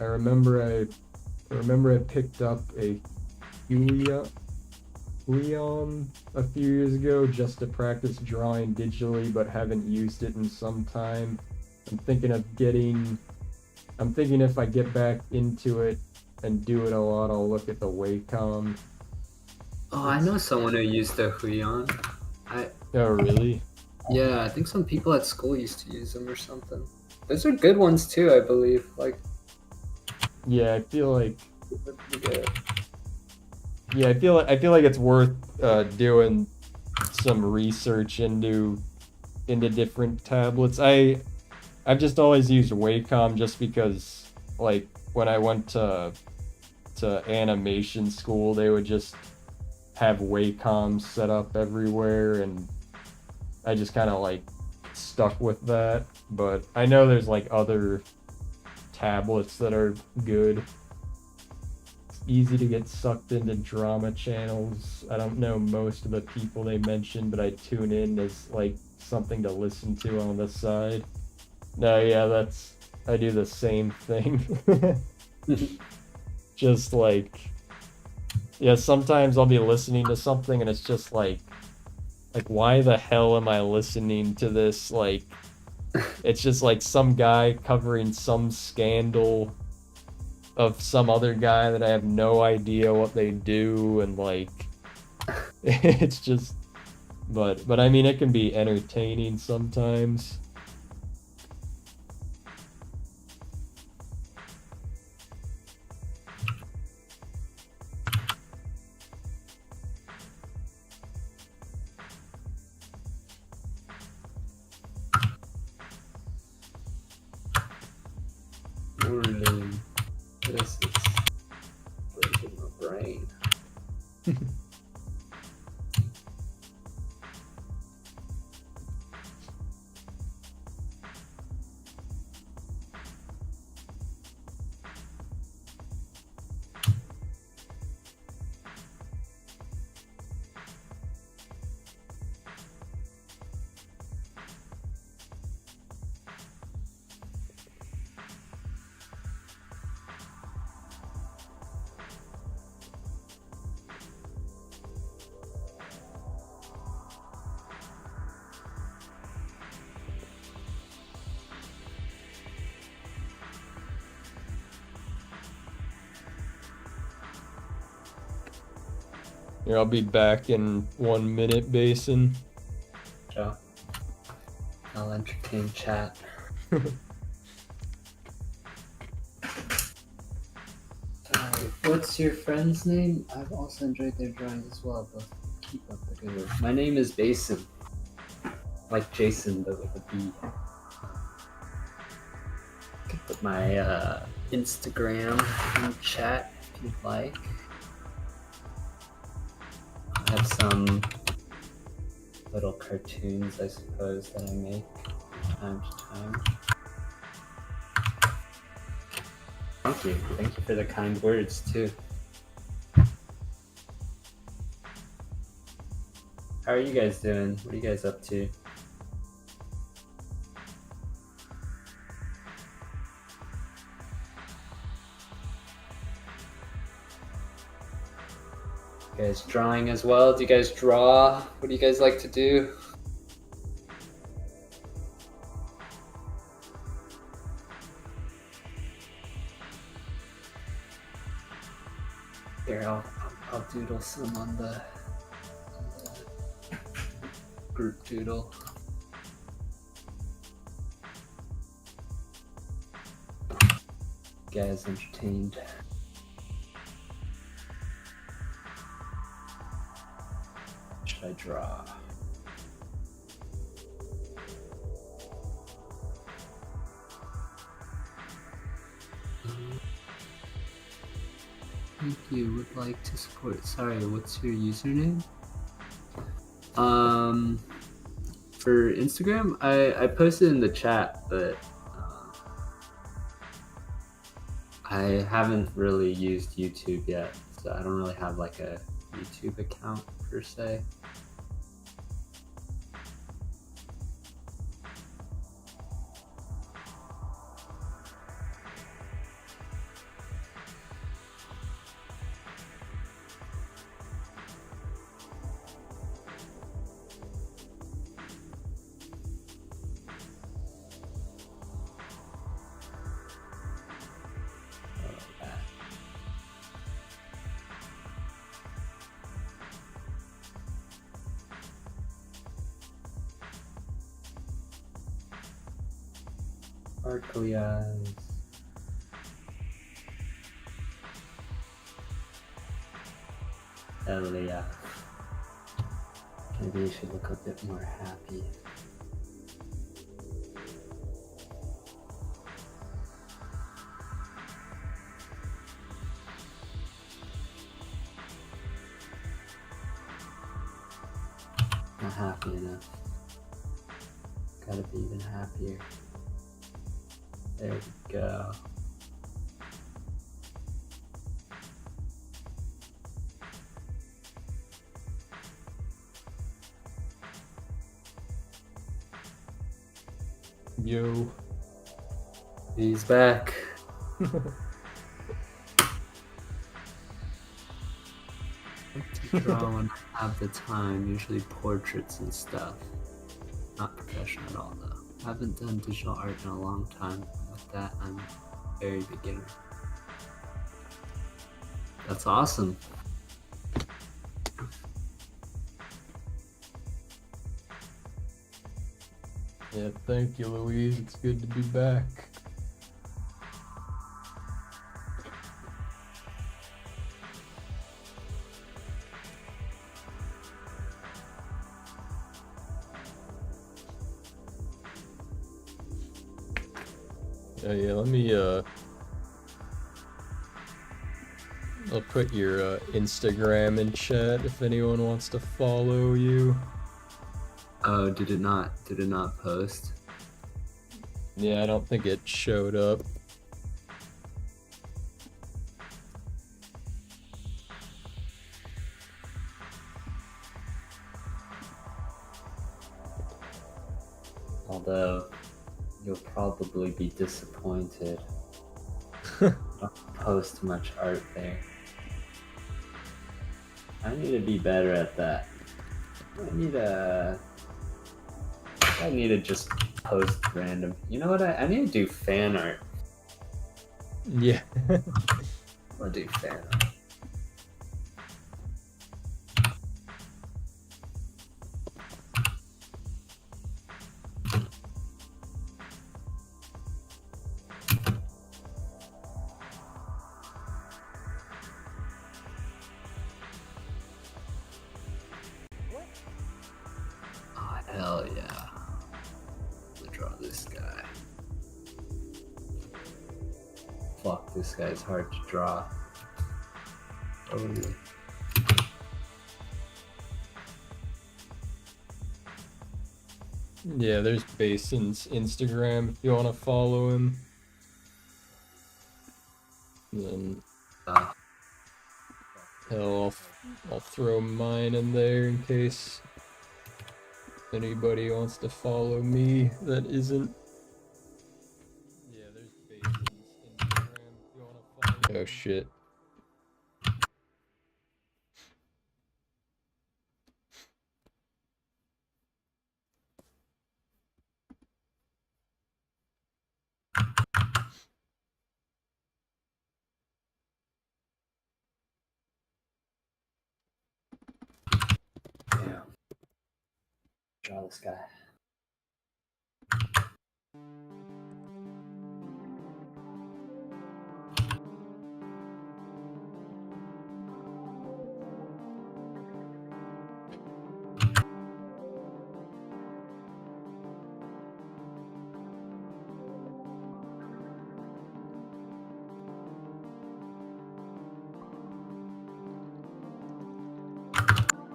Speaker 2: I remember I picked up a Huion a few years ago just to practice drawing digitally, but haven't used it in some time. I'm thinking if I get back into it and do it a lot, I'll look at the Wacom.
Speaker 1: Oh, I know someone who used the Huion.
Speaker 2: Oh, really?
Speaker 1: Yeah, I think some people at school used to use them or something. Those are good ones too, I believe. Like,
Speaker 2: yeah, I feel like I feel like it's worth doing some research into different tablets. I've just always used Wacom just because, like, when I went to animation school, they would just have Wacom set up everywhere, and I just kind of like stuck with that. But I know there's like other tablets that are good. It's easy to get sucked into drama channels. I don't know most of the people they mentioned, but I tune in as like something to listen to on the side. No, yeah, I do the same thing. Just like, yeah, sometimes I'll be listening to something and it's just like why the hell am I listening to this? Like, it's just like some guy covering some scandal of some other guy that I have no idea what they do, and like, it's just, but I mean, it can be entertaining sometimes.
Speaker 1: This is breaking my brain.
Speaker 2: Here, I'll be back in 1 minute, Basin.
Speaker 1: Joe. I'll entertain chat. What's your friend's name? I've also enjoyed their drawings as well, but keep up the good work. My name is Basin. Like Jason, but with a B. You can put my Instagram in chat if you'd like. I have some little cartoons, I suppose, that I make from time to time. Thank you. Thank you for the kind words, too. How are you guys doing? What are you guys up to? You guys drawing as well? Do you guys draw? What do you guys like to do? Here, I'll doodle some on the group doodle. You guys entertained? Should I draw? Thank you. Would like to support. Sorry, what's your username? For Instagram, I posted in the chat, but I haven't really used YouTube yet, so I don't really have like a YouTube account per se. Sparkly eyes. Hell yeah. Maybe you should look a bit more happy. Not happy enough. Gotta be even happier. There we go.
Speaker 2: Yo.
Speaker 1: He's back. I like to draw when I have the time, usually portraits and stuff. Not professional at all though. I haven't done digital art in a long time. With that, I'm very beginner. That's awesome.
Speaker 2: Yeah, thank you, Louise. It's good to be back. Yeah, let me, I'll put your Instagram in chat if anyone wants to follow you.
Speaker 1: Oh, did it not post?
Speaker 2: Yeah, I don't think it showed up.
Speaker 1: Although, you'll probably be disappointed. Don't post much art there. I need to be better at that. I need to just post random. You know what? I need to do fan art.
Speaker 2: Yeah.
Speaker 1: I'll do fan art. Hell yeah. I'm gonna draw this guy. Fuck, this guy's hard to draw. Totally.
Speaker 2: Yeah, there's Basin's Instagram if you want to follow him. And then hell, I'll throw mine in there in case anybody wants to follow me that isn't. Yeah, there's Basin's Instagram if you want to follow. Oh shit.
Speaker 1: Damn. Draw this guy.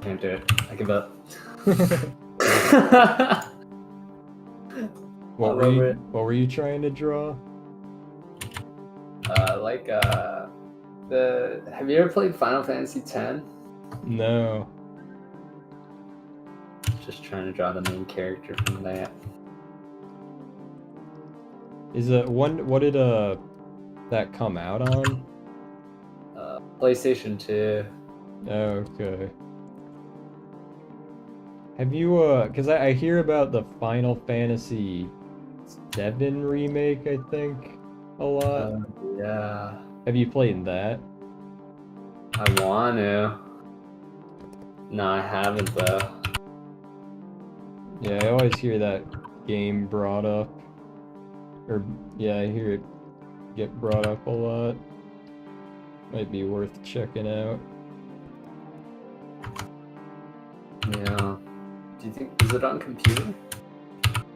Speaker 1: Can't do it. I give up.
Speaker 2: What were you trying to draw?
Speaker 1: Have you ever played Final Fantasy X?
Speaker 2: No.
Speaker 1: Just trying to draw the main character from that.
Speaker 2: Is it what did that come out on?
Speaker 1: PlayStation 2.
Speaker 2: Okay. Have you because I hear about the Final Fantasy VII remake, I think, a lot.
Speaker 1: Yeah.
Speaker 2: Have you played that?
Speaker 1: I want to. No, I haven't though.
Speaker 2: Yeah, I always hear that game brought up. Or yeah, I hear it get brought up a lot. Might be worth checking out.
Speaker 1: Yeah. Do you think, is it on computer?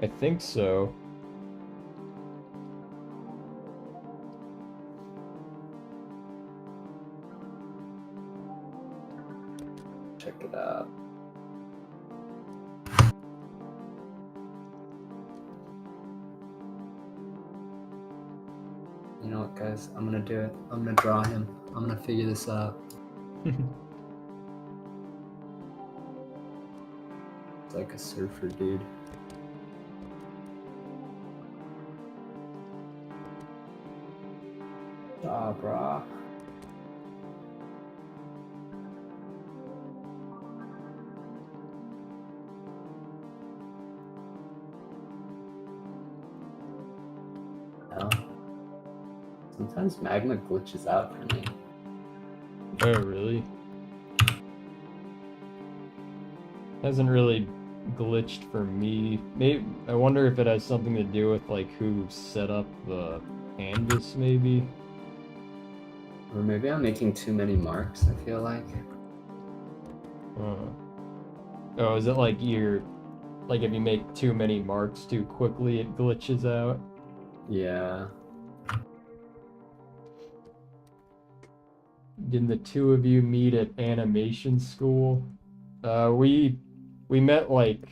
Speaker 2: I think so.
Speaker 1: Check it out. You know what, guys? I'm gonna do it. I'm gonna draw him. I'm gonna figure this out. It's like a surfer dude. Ah, brah. No. Sometimes magma glitches out for me.
Speaker 2: Oh, really? Hasn't really glitched for me. Maybe I wonder if it has something to do with like who set up the canvas, maybe.
Speaker 1: Or maybe I'm making too many marks, I feel like.
Speaker 2: Oh, is it like like if you make too many marks too quickly, it glitches out?
Speaker 1: Yeah.
Speaker 2: Did the two of you meet at animation school? We met like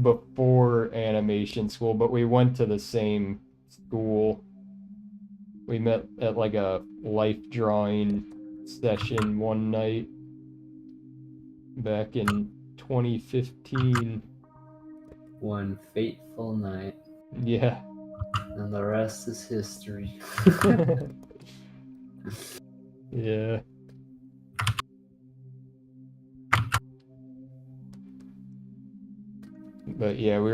Speaker 2: before animation school, but we went to the same school. We met at like a life drawing session one night back in 2015.
Speaker 1: One fateful night,
Speaker 2: Yeah.
Speaker 1: and the rest is history.
Speaker 2: Yeah. But yeah, we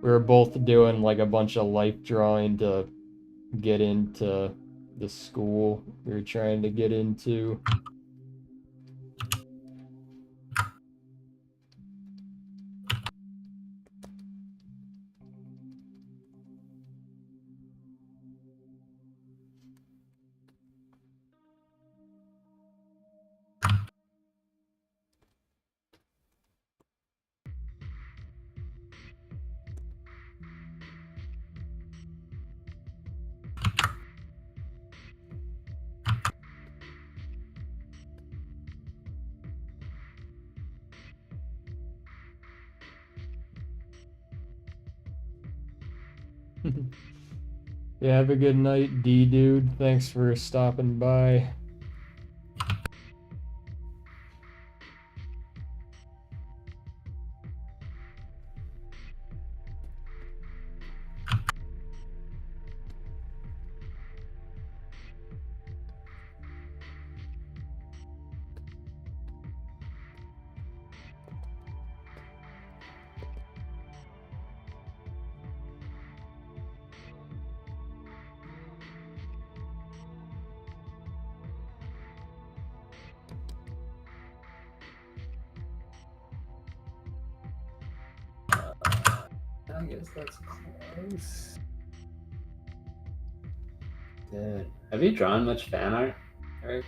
Speaker 2: were both doing like a bunch of life drawing to get into the school we were trying to get into. Yeah, have a good night, D dude. Thanks for stopping by.
Speaker 1: I guess that's close. Dude, have you drawn much fan art, Eric?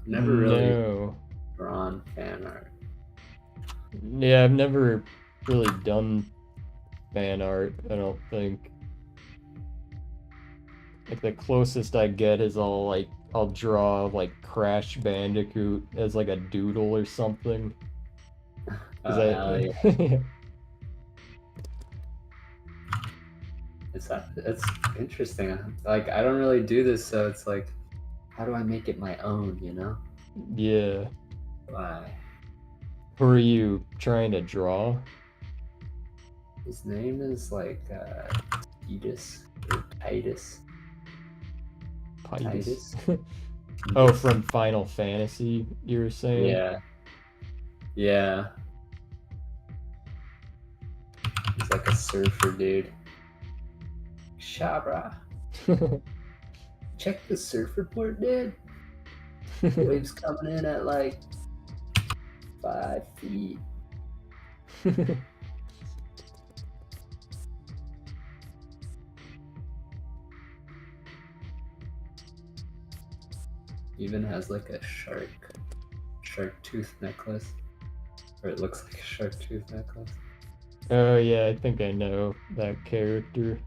Speaker 1: Never really
Speaker 2: No.
Speaker 1: drawn fan art.
Speaker 2: Yeah, I've never really done fan art, I don't think. Like the closest I get is I'll draw like Crash Bandicoot as like a doodle or something. 'Cause
Speaker 1: Oh, hell yeah.
Speaker 2: I
Speaker 1: It's interesting. Like, I don't really do this, so it's like, how do I make it my own, you know?
Speaker 2: yeah.
Speaker 1: Why?
Speaker 2: Who are you trying to draw?
Speaker 1: His name is like Titus or Titus.
Speaker 2: Titus.
Speaker 1: Titus?
Speaker 2: Oh, from Final Fantasy, you were saying?
Speaker 1: Yeah. Yeah. He's like a surfer dude. Shabra. Check the surf report, dude. Waves coming in at like 5 feet. Even has like a shark tooth necklace. Or it looks like a shark tooth necklace.
Speaker 2: Oh yeah, I think I know that character.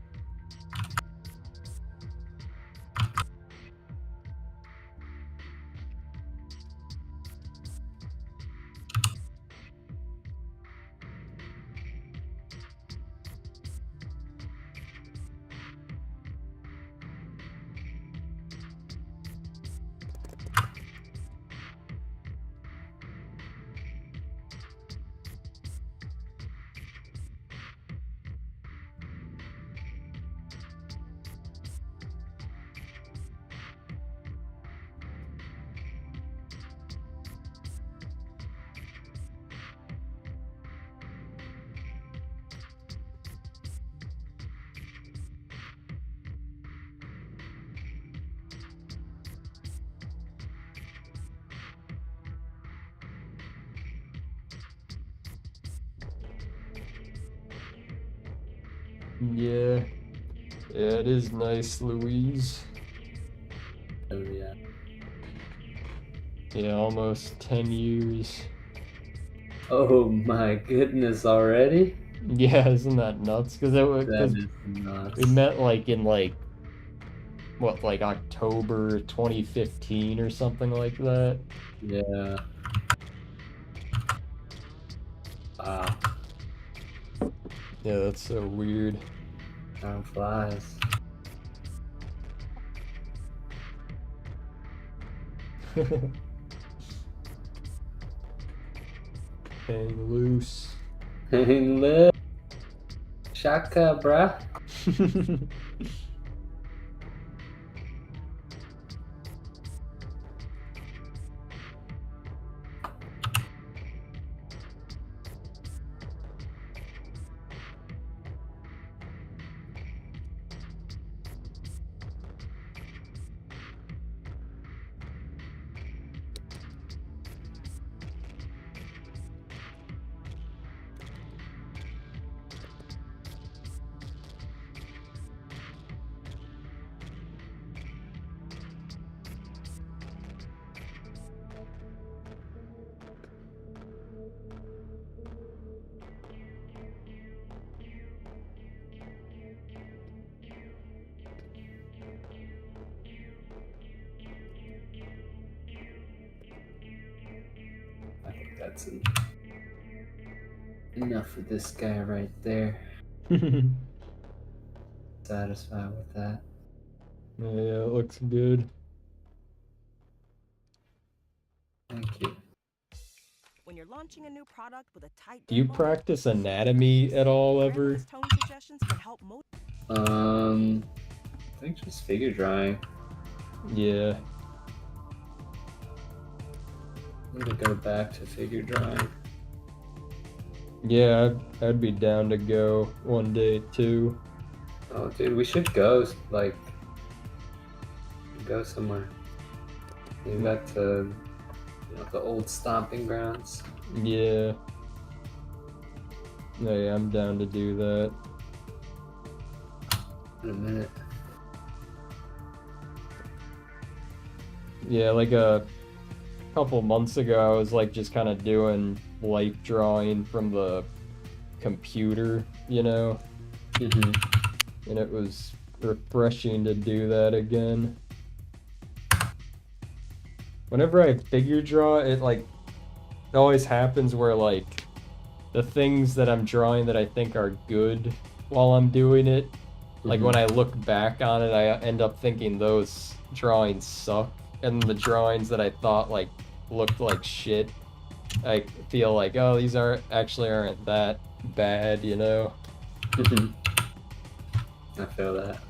Speaker 2: Yeah. Yeah, it is nice, Louise.
Speaker 1: Oh yeah.
Speaker 2: Yeah, almost 10 years.
Speaker 1: Oh my goodness, already?
Speaker 2: Yeah, isn't that nuts? Because
Speaker 1: That is nuts.
Speaker 2: we met like in like what, like October 2015 or something like that.
Speaker 1: Yeah. Wow.
Speaker 2: Yeah, that's so weird.
Speaker 1: Time flies.
Speaker 2: Hang loose.
Speaker 1: Hang low. Shaka, bruh. I think that's enough of this guy right there. satisfied with that.
Speaker 2: Yeah, it looks good.
Speaker 1: Thank you.
Speaker 7: When you're launching a new product with a tight
Speaker 2: Do you
Speaker 7: deadline,
Speaker 2: practice anatomy at all ever?
Speaker 7: randomized tone suggestions can help
Speaker 1: I think just figure drawing.
Speaker 2: Yeah.
Speaker 1: I'm gonna go back to figure drawing.
Speaker 2: Yeah, I'd be down to go one day too.
Speaker 1: Oh, dude, we should go like go somewhere. Maybe back to the old stomping grounds.
Speaker 2: Yeah. Yeah, I'm down to do that.
Speaker 1: In a minute.
Speaker 2: Yeah, like a couple months ago, I was like just kind of doing life drawing from the computer, you know?
Speaker 1: Mm-hmm.
Speaker 2: And it was refreshing to do that again. Whenever I figure draw, it always happens where like the things that I'm drawing that I think are good while I'm doing it, like when I look back on it, I end up thinking those drawings suck, and the drawings that I thought like looked like shit, I feel like, oh, these aren't that bad, you know?
Speaker 1: I feel that.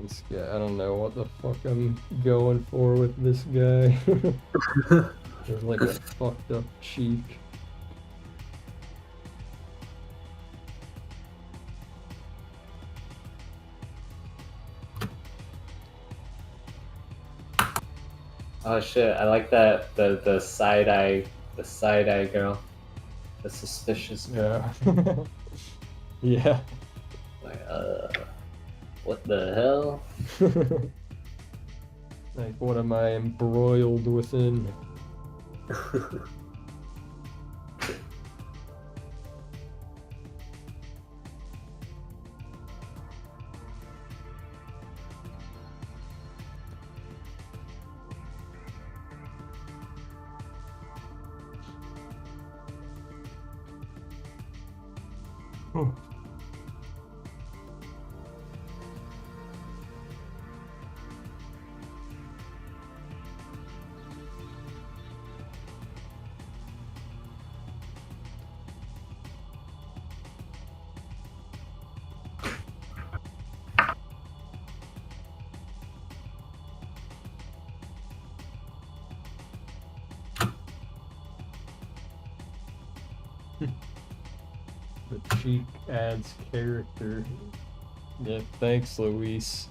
Speaker 2: This guy, I don't know what the fuck I'm going for with this guy. There's like a fucked up cheek.
Speaker 1: Oh shit! I like that the side eye girl, the suspicious girl.
Speaker 2: Yeah. Yeah.
Speaker 1: Like what the hell?
Speaker 2: Like, what am I embroiled within? Oh. The cheek adds character. Yeah, thanks, Luis.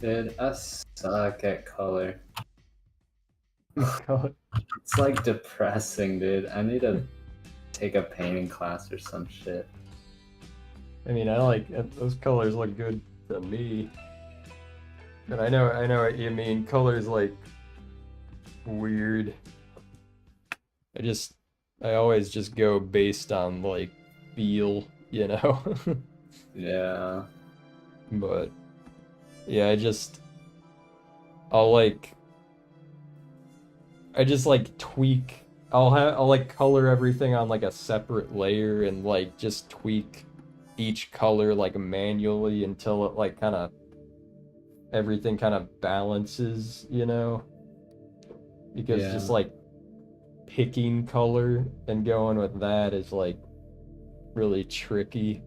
Speaker 1: Dude, I suck at color.
Speaker 2: God.
Speaker 1: It's like depressing, dude. I need to take a painting class or some shit.
Speaker 2: I mean, I like those colors look good to me. But I know what you mean. Colors like weird. I always just go based on like feel, you know?
Speaker 1: Yeah.
Speaker 2: But yeah, I'll like I just like tweak. I'll like color everything on like a separate layer and like just tweak each color like manually until it like kind of everything kind of balances, you know? Because just
Speaker 1: Yeah.
Speaker 2: like picking color and going with that is like really tricky.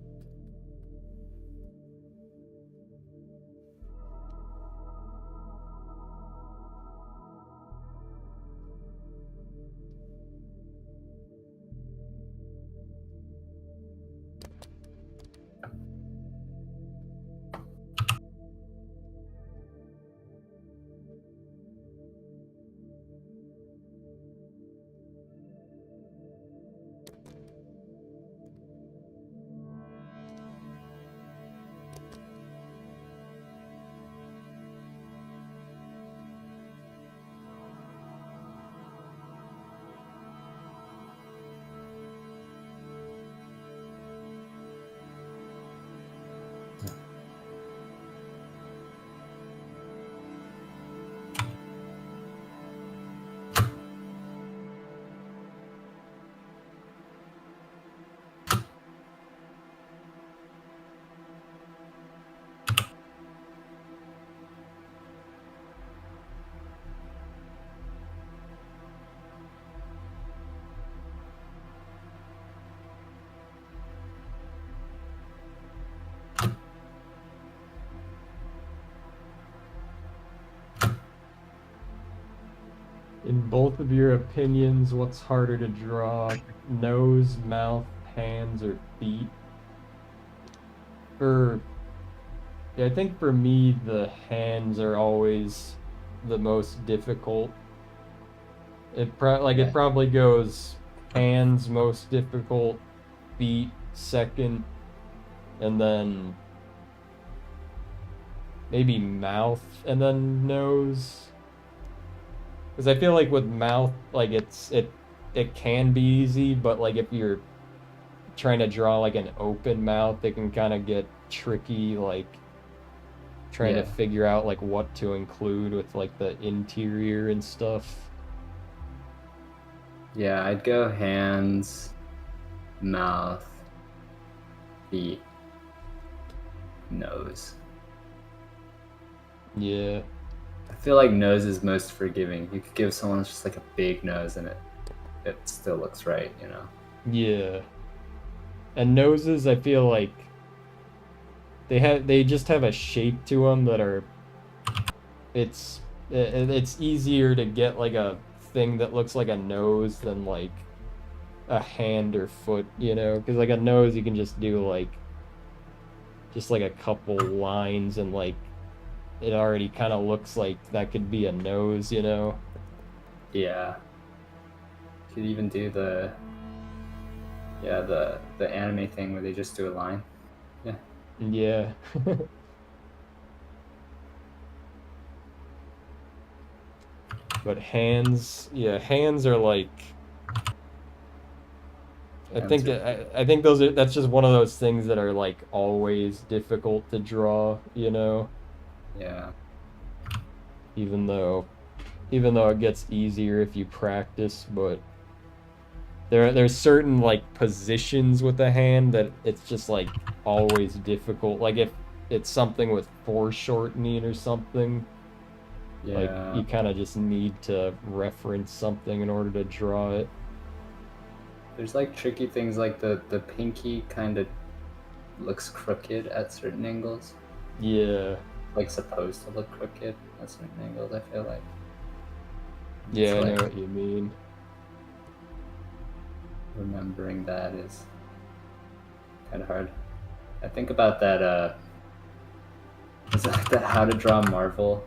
Speaker 2: In both of your opinions, what's harder to draw? Nose, mouth, hands, or feet? For Yeah, I think for me, the hands are always the most difficult. It
Speaker 1: Yeah.
Speaker 2: probably goes hands most difficult, feet second, and then maybe mouth and then nose. Because I feel like with mouth, like it can be easy, but like if you're trying to draw like an open mouth, it can kind of get tricky, like trying to
Speaker 1: Yeah.
Speaker 2: figure out like what to include with like the interior and stuff.
Speaker 1: Yeah, I'd go hands, mouth, feet, nose.
Speaker 2: Yeah.
Speaker 1: I feel like nose is most forgiving. You could give someone just like a big nose and it still looks right, you know?
Speaker 2: Yeah. And noses, I feel like they just have a shape to them that are it's easier to get like a thing that looks like a nose than like a hand or foot, you know? Because like a nose, you can just do like just like a couple lines and like it already kind of looks like that could be a nose, you know?
Speaker 1: Yeah. You could even do the anime thing where they just do a line. Yeah.
Speaker 2: Yeah. But hands, yeah, hands are like
Speaker 1: Hands are
Speaker 2: I think that's just one of those things that are like always difficult to draw, you know?
Speaker 1: yeah.
Speaker 2: Even though even though it gets easier if you practice, but there's certain like positions with the hand that it's just like always difficult. Like if it's something with foreshortening or something, like
Speaker 1: Yeah.
Speaker 2: you kind of just need to reference something in order to draw it.
Speaker 1: There's like tricky things like the pinky kind of looks crooked at certain angles.
Speaker 2: Yeah.
Speaker 1: Like supposed to look crooked at certain angles, I feel like.
Speaker 2: Yeah, I
Speaker 1: It's
Speaker 2: know
Speaker 1: like
Speaker 2: what you mean.
Speaker 1: remembering that is kind of hard. I think about that Is that the How to Draw Marvel?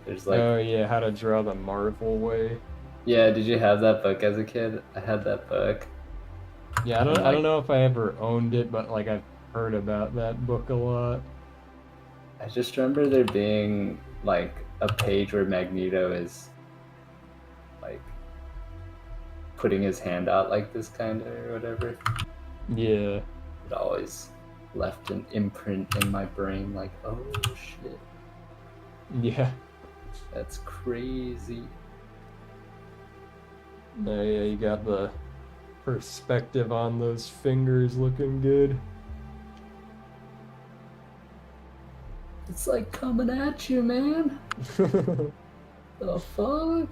Speaker 1: There's like,
Speaker 2: Oh yeah, How to Draw the Marvel Way.
Speaker 1: yeah. Did you have that book as a kid? I had that book.
Speaker 2: Yeah,
Speaker 1: And
Speaker 2: I don't
Speaker 1: like,
Speaker 2: know if I ever owned it, but like I've heard about that book a lot.
Speaker 1: I just remember there being like a page where Magneto is like putting his hand out like this kind of or whatever.
Speaker 2: Yeah.
Speaker 1: It always left an imprint in my brain like, oh shit,
Speaker 2: Yeah.
Speaker 1: that's crazy.
Speaker 2: Yeah, you got the perspective on those fingers looking good.
Speaker 1: It's like coming at you, man. The fuck?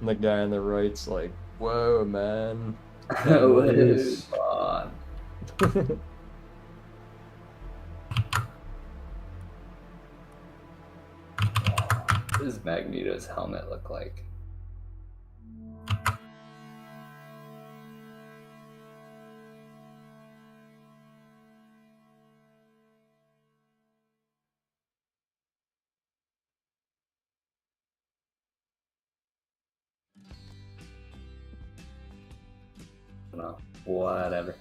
Speaker 2: And the guy on the right's like, whoa, man.
Speaker 1: Hold
Speaker 2: Nice.
Speaker 1: on. What does Magneto's helmet look like? I don't know. Whatever.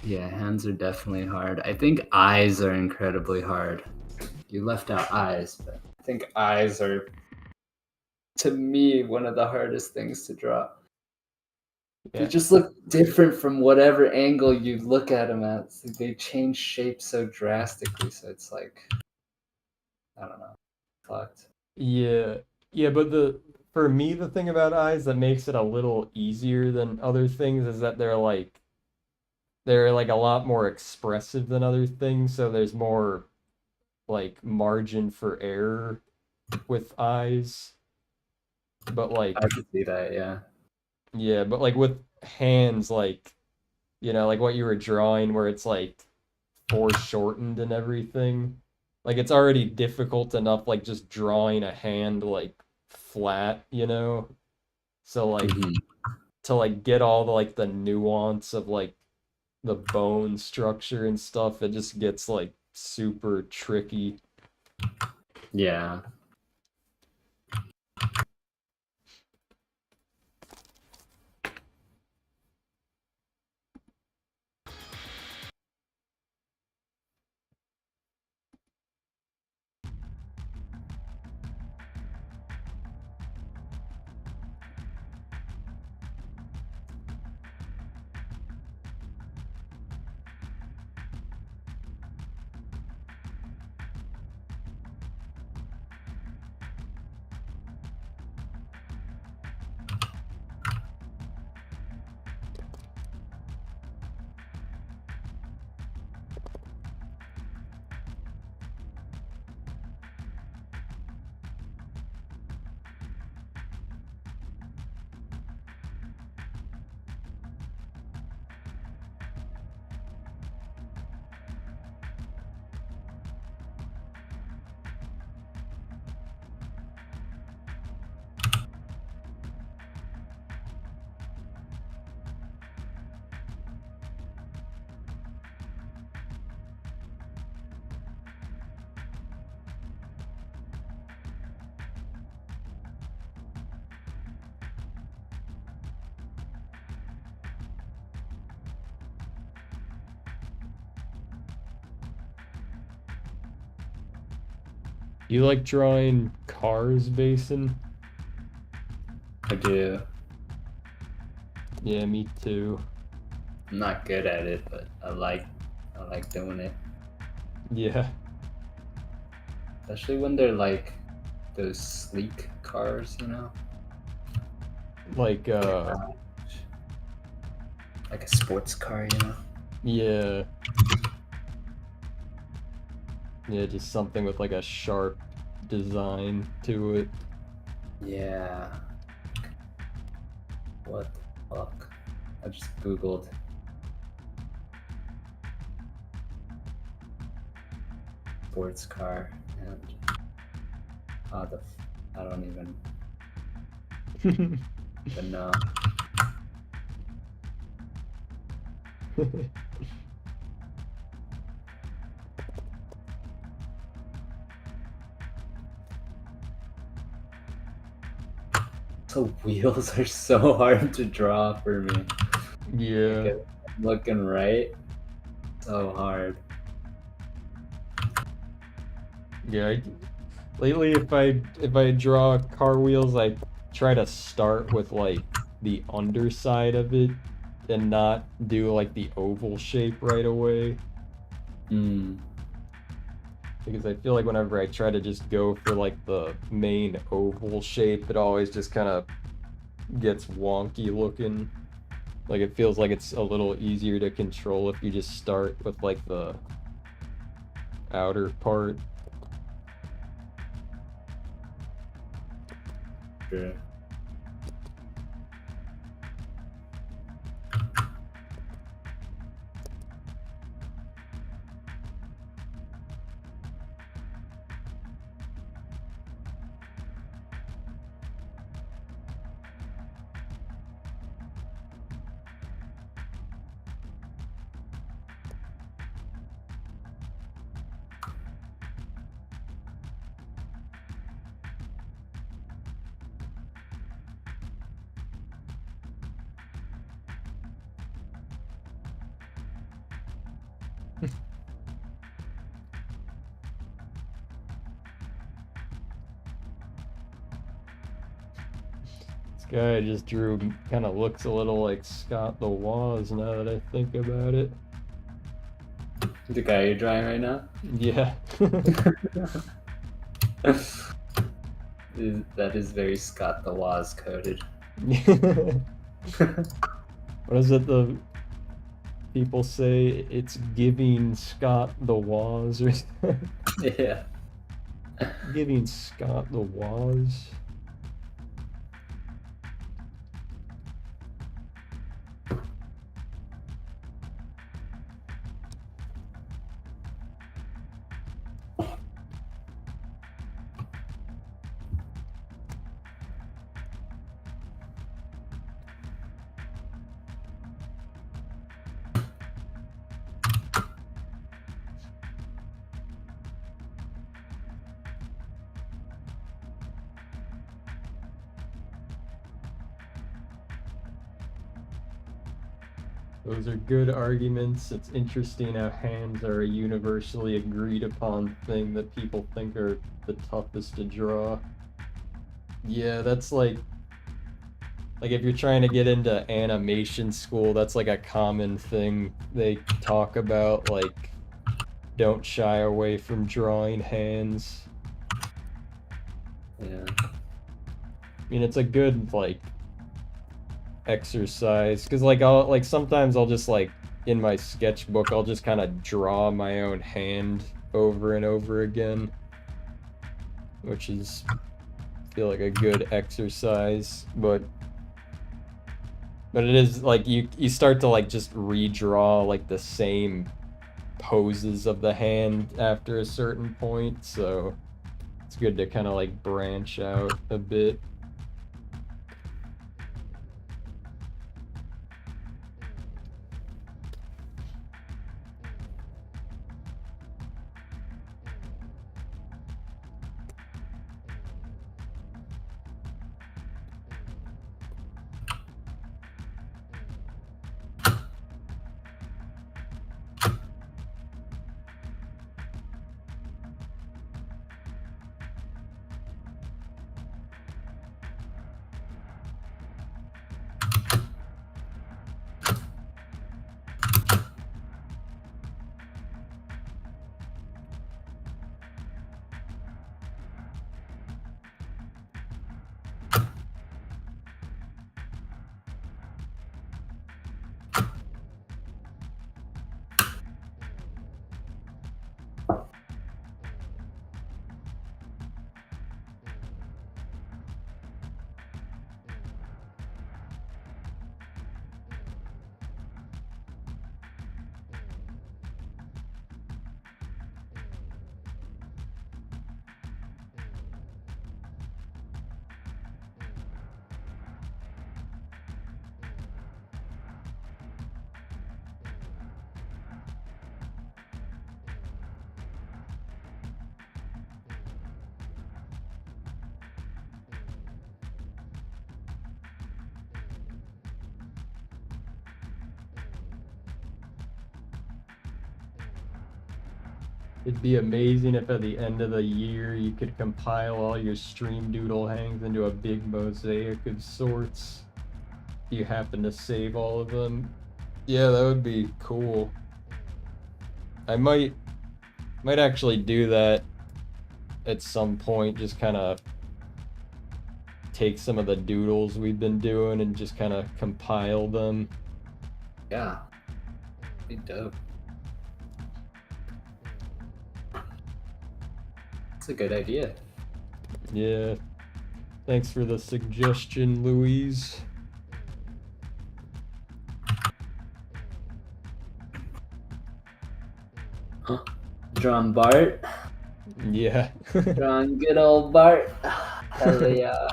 Speaker 1: Yeah, hands are definitely hard. I think eyes are incredibly hard. You left out eyes, but I think eyes are, to me, one of the hardest things to draw. They
Speaker 2: Yeah.
Speaker 1: just look different from whatever angle you look at them at. They change shape so drastically, so it's like, I don't know, fucked.
Speaker 2: Yeah. Yeah, but for me the thing about eyes that makes it a little easier than other things is that they're like a lot more expressive than other things, so there's more like margin for error with eyes. But like,
Speaker 1: I could see that, yeah.
Speaker 2: yeah, but like with hands, like, like what you were drawing where it's like foreshortened and everything. Like it's already difficult enough like just drawing a hand like flat, So like
Speaker 1: Mhm.
Speaker 2: to like get all the nuance of like the bone structure and stuff, it just gets like super tricky.
Speaker 1: Yeah.
Speaker 2: You like drawing cars, Basin?
Speaker 1: I do.
Speaker 2: Yeah, me too.
Speaker 1: I'm not good at it, but I like doing it.
Speaker 2: Yeah.
Speaker 1: Especially when they're like those sleek cars,
Speaker 2: Like
Speaker 1: like a sports car.
Speaker 2: yeah. Yeah, just something with like a sharp design to it.
Speaker 1: Yeah. What the fuck? I just googled sports car and I don't even But no. The wheels are so hard to draw for me.
Speaker 2: Yeah.
Speaker 1: Like, I'm looking right. So hard.
Speaker 2: Yeah. Lately, if I draw car wheels, I try to start with like the underside of it and not do like the oval shape right away.
Speaker 1: Hmm.
Speaker 2: Because I feel like whenever I try to just go for like the main oval shape, it always just kind of gets wonky looking. Like it feels like it's a little easier to control if you just start with like the outer part.
Speaker 1: Sure.
Speaker 2: This guy I just drew kind of looks a little like Scott the Woz now that I think about it.
Speaker 1: The guy you're drawing right now?
Speaker 2: Yeah.
Speaker 1: That is very Scott the Woz coded.
Speaker 2: What is it the people say? It's giving Scott the Woz or
Speaker 1: Yeah.
Speaker 2: giving Scott the Woz. Those are good arguments. It's interesting how hands are a universally agreed upon thing that people think are the toughest to draw. Yeah, that's like if you're trying to get into animation school, that's like a common thing they talk about, like don't shy away from drawing hands.
Speaker 1: Yeah.
Speaker 2: I mean, it's a good like exercise because like sometimes I'll just like in my sketchbook I'll just kind of draw my own hand over and over again, which is I feel like a good exercise, but it is like you start to like just redraw like the same poses of the hand after a certain point, so it's good to kind of like branch out a bit. It'd be amazing if at the end of the year you could compile all your stream doodle hangs into a big mosaic of sorts. You happen to save all of them. Yeah, that would be cool. I might actually do that at some point, just kind of take some of the doodles we've been doing and just kind of compile them.
Speaker 1: Yeah. Be dope. That's a good idea.
Speaker 2: Yeah. Thanks for the suggestion, Louise.
Speaker 1: Huh? Drawing Bart.
Speaker 2: Yeah.
Speaker 1: Drawing good old Bart. Hell yeah.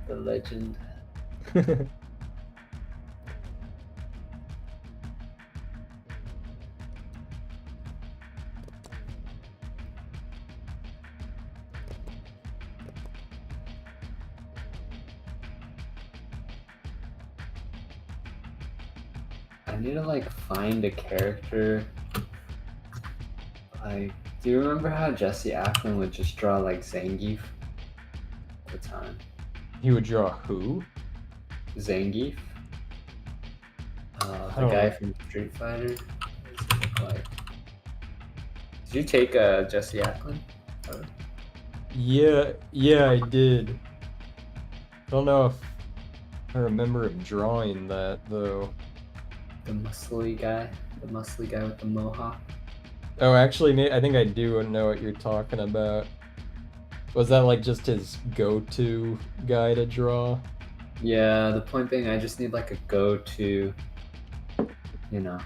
Speaker 1: The legend. I need to like find a character. Like, do you remember how Jesse Ackman would just draw like Zangief all the time?
Speaker 2: He would draw who?
Speaker 1: Zangief?
Speaker 2: I
Speaker 1: The
Speaker 2: don't
Speaker 1: guy
Speaker 2: know.
Speaker 1: from Street Fighter? What does he look like? Did you take Jesse Ackman? Or-
Speaker 2: Yeah, I did. I don't know if I remember him drawing that though.
Speaker 1: The muscly guy with the mohawk.
Speaker 2: Oh, actually, I think I do know what you're talking about. Was that like just his go-to guy to draw?
Speaker 1: Yeah, the point being, I just need like a go-to, you know,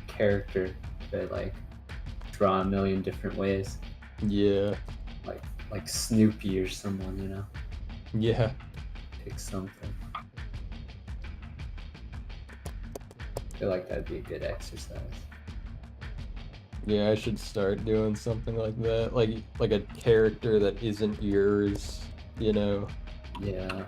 Speaker 1: character that like draw a million different ways,
Speaker 2: Yeah,
Speaker 1: like Snoopy or someone, you know.
Speaker 2: yeah.
Speaker 1: Pick something. I feel like that'd be a good exercise.
Speaker 2: Yeah, I should start doing something like that. Like a character that isn't yours, you know.
Speaker 1: Yeah.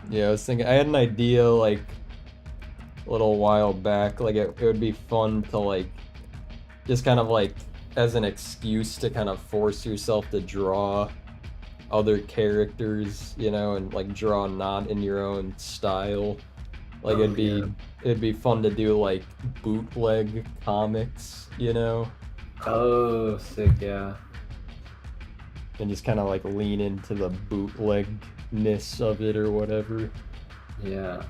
Speaker 2: Yeah, I was thinking I had an idea like a little while back. Like it would be fun to like just kind of like as an excuse to kind of force yourself to draw other characters, you know, and like draw not in your own style. Like
Speaker 1: Oh,
Speaker 2: it'd be fun to do like bootleg comics, you know,
Speaker 1: Oh, sick, yeah.
Speaker 2: and just kind of like lean into the bootlegness of it or whatever.
Speaker 1: Yeah.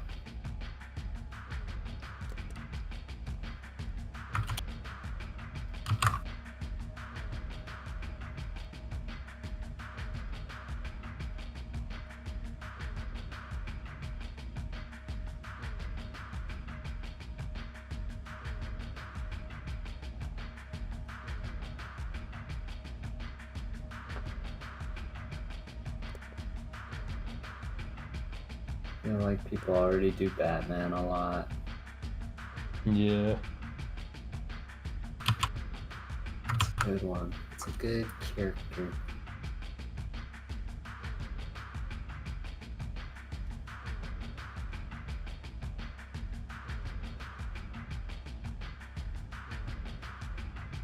Speaker 1: I feel like people already do Batman a lot.
Speaker 2: Yeah.
Speaker 1: It's a good one. It's a good character.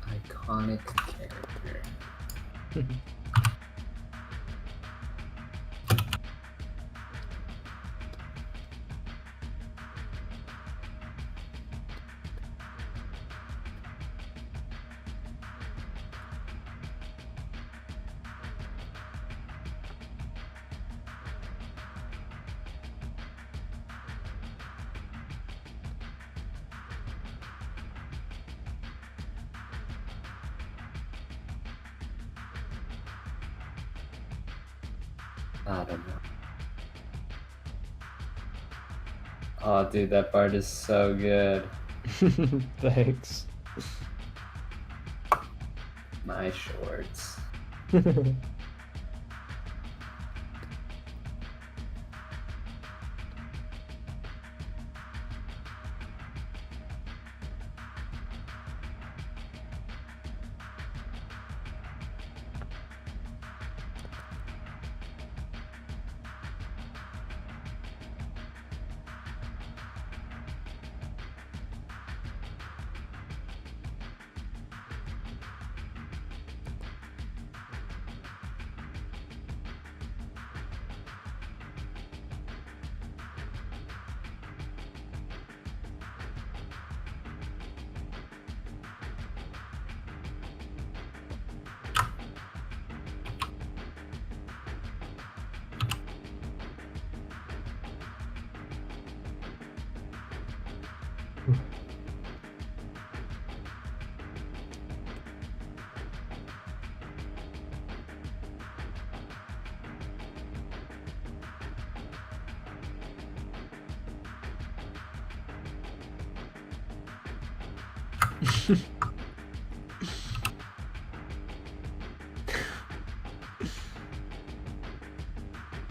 Speaker 1: Iconic character. I don't know. Oh, dude, that part is so good.
Speaker 2: Thanks.
Speaker 1: My shorts.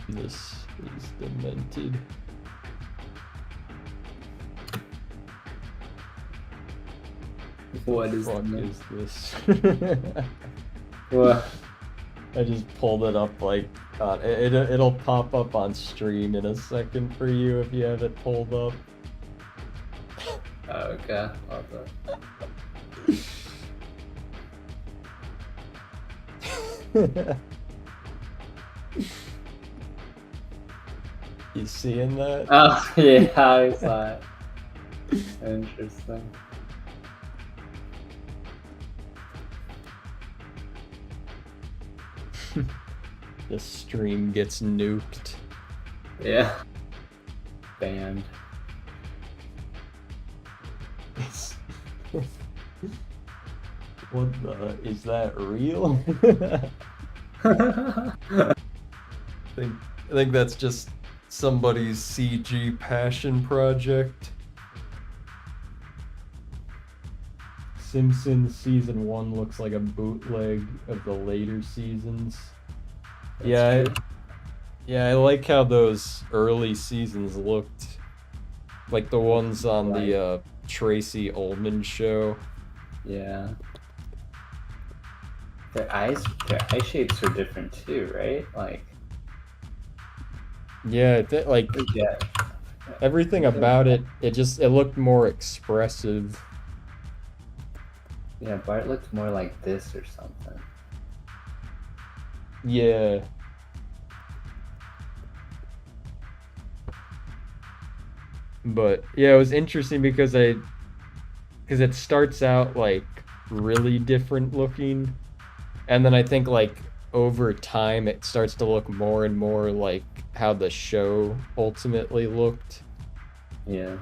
Speaker 2: This is demented.
Speaker 1: What is
Speaker 2: Fuck
Speaker 1: the
Speaker 2: is this?
Speaker 1: What?
Speaker 2: I just pulled it up like it'll pop up on stream in a second for you if you have it pulled up.
Speaker 1: Oh, okay. Hold up.
Speaker 2: You seeing that?
Speaker 1: Oh, yeah, I saw it. Interesting.
Speaker 2: The stream gets nuked.
Speaker 1: Yeah. Banned.
Speaker 2: What the? Is that real? I think that's just somebody's CG passion project. Simpsons season 1 looks like a bootleg of the later seasons.
Speaker 1: That's true.
Speaker 2: Yeah, I like how those early seasons looked. Like the ones on the Tracy Ullman show.
Speaker 1: Yeah. Their eye shapes are different too, right? Like,
Speaker 2: Yeah, like
Speaker 1: yeah.
Speaker 2: everything about it looked more expressive.
Speaker 1: Yeah, Bart looked more like this or something.
Speaker 2: Yeah. But yeah, it was interesting because it starts out like really different looking, and then I think like over time it starts to look more and more like how the show ultimately looked.
Speaker 1: Yeah.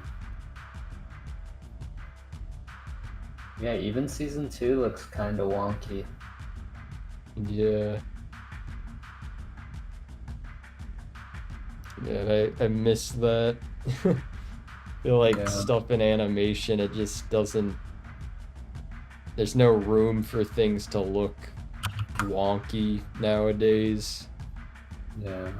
Speaker 1: Yeah, even season 2 looks kind of wonky.
Speaker 2: Yeah. Yeah, I miss that. Feel like
Speaker 1: Yeah.
Speaker 2: stuff in animation, it just doesn't. There's no room for things to look wonky nowadays.
Speaker 1: Yeah.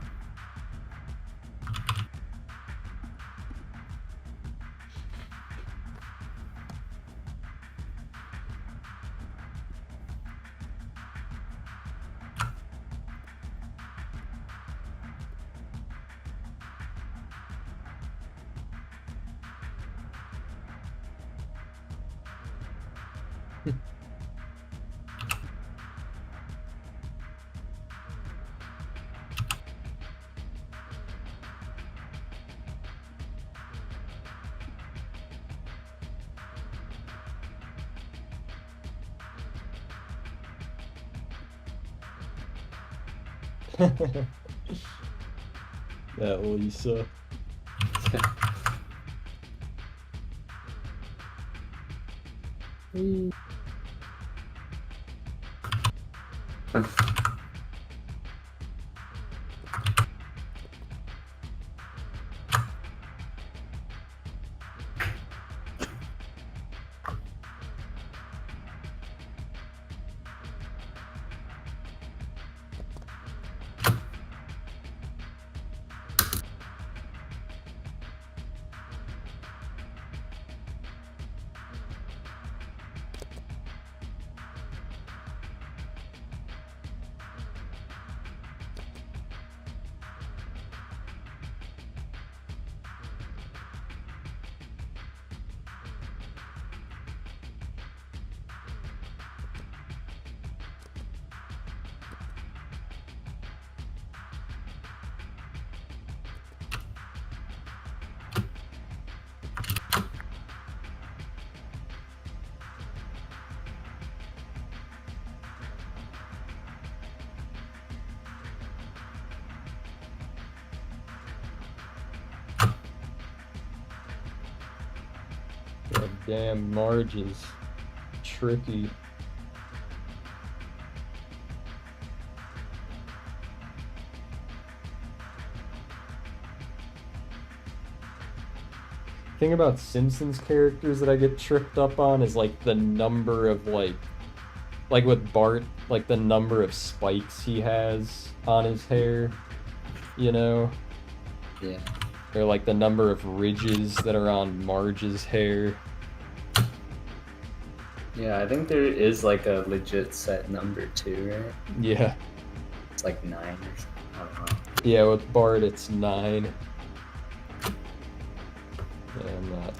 Speaker 2: That Lisa. God damn, Marge is tricky. Thing about Simpsons characters that I get tripped up on is like the number of like with Bart, like the number of spikes he has on his hair, you know?
Speaker 1: Yeah.
Speaker 2: Or like the number of ridges that are on Marge's hair.
Speaker 1: Yeah, I think there is like a legit set number too, right?
Speaker 2: Yeah.
Speaker 1: It's like 9 or something. I don't know.
Speaker 2: Yeah, with Bart it's 9. Yeah, I'm not.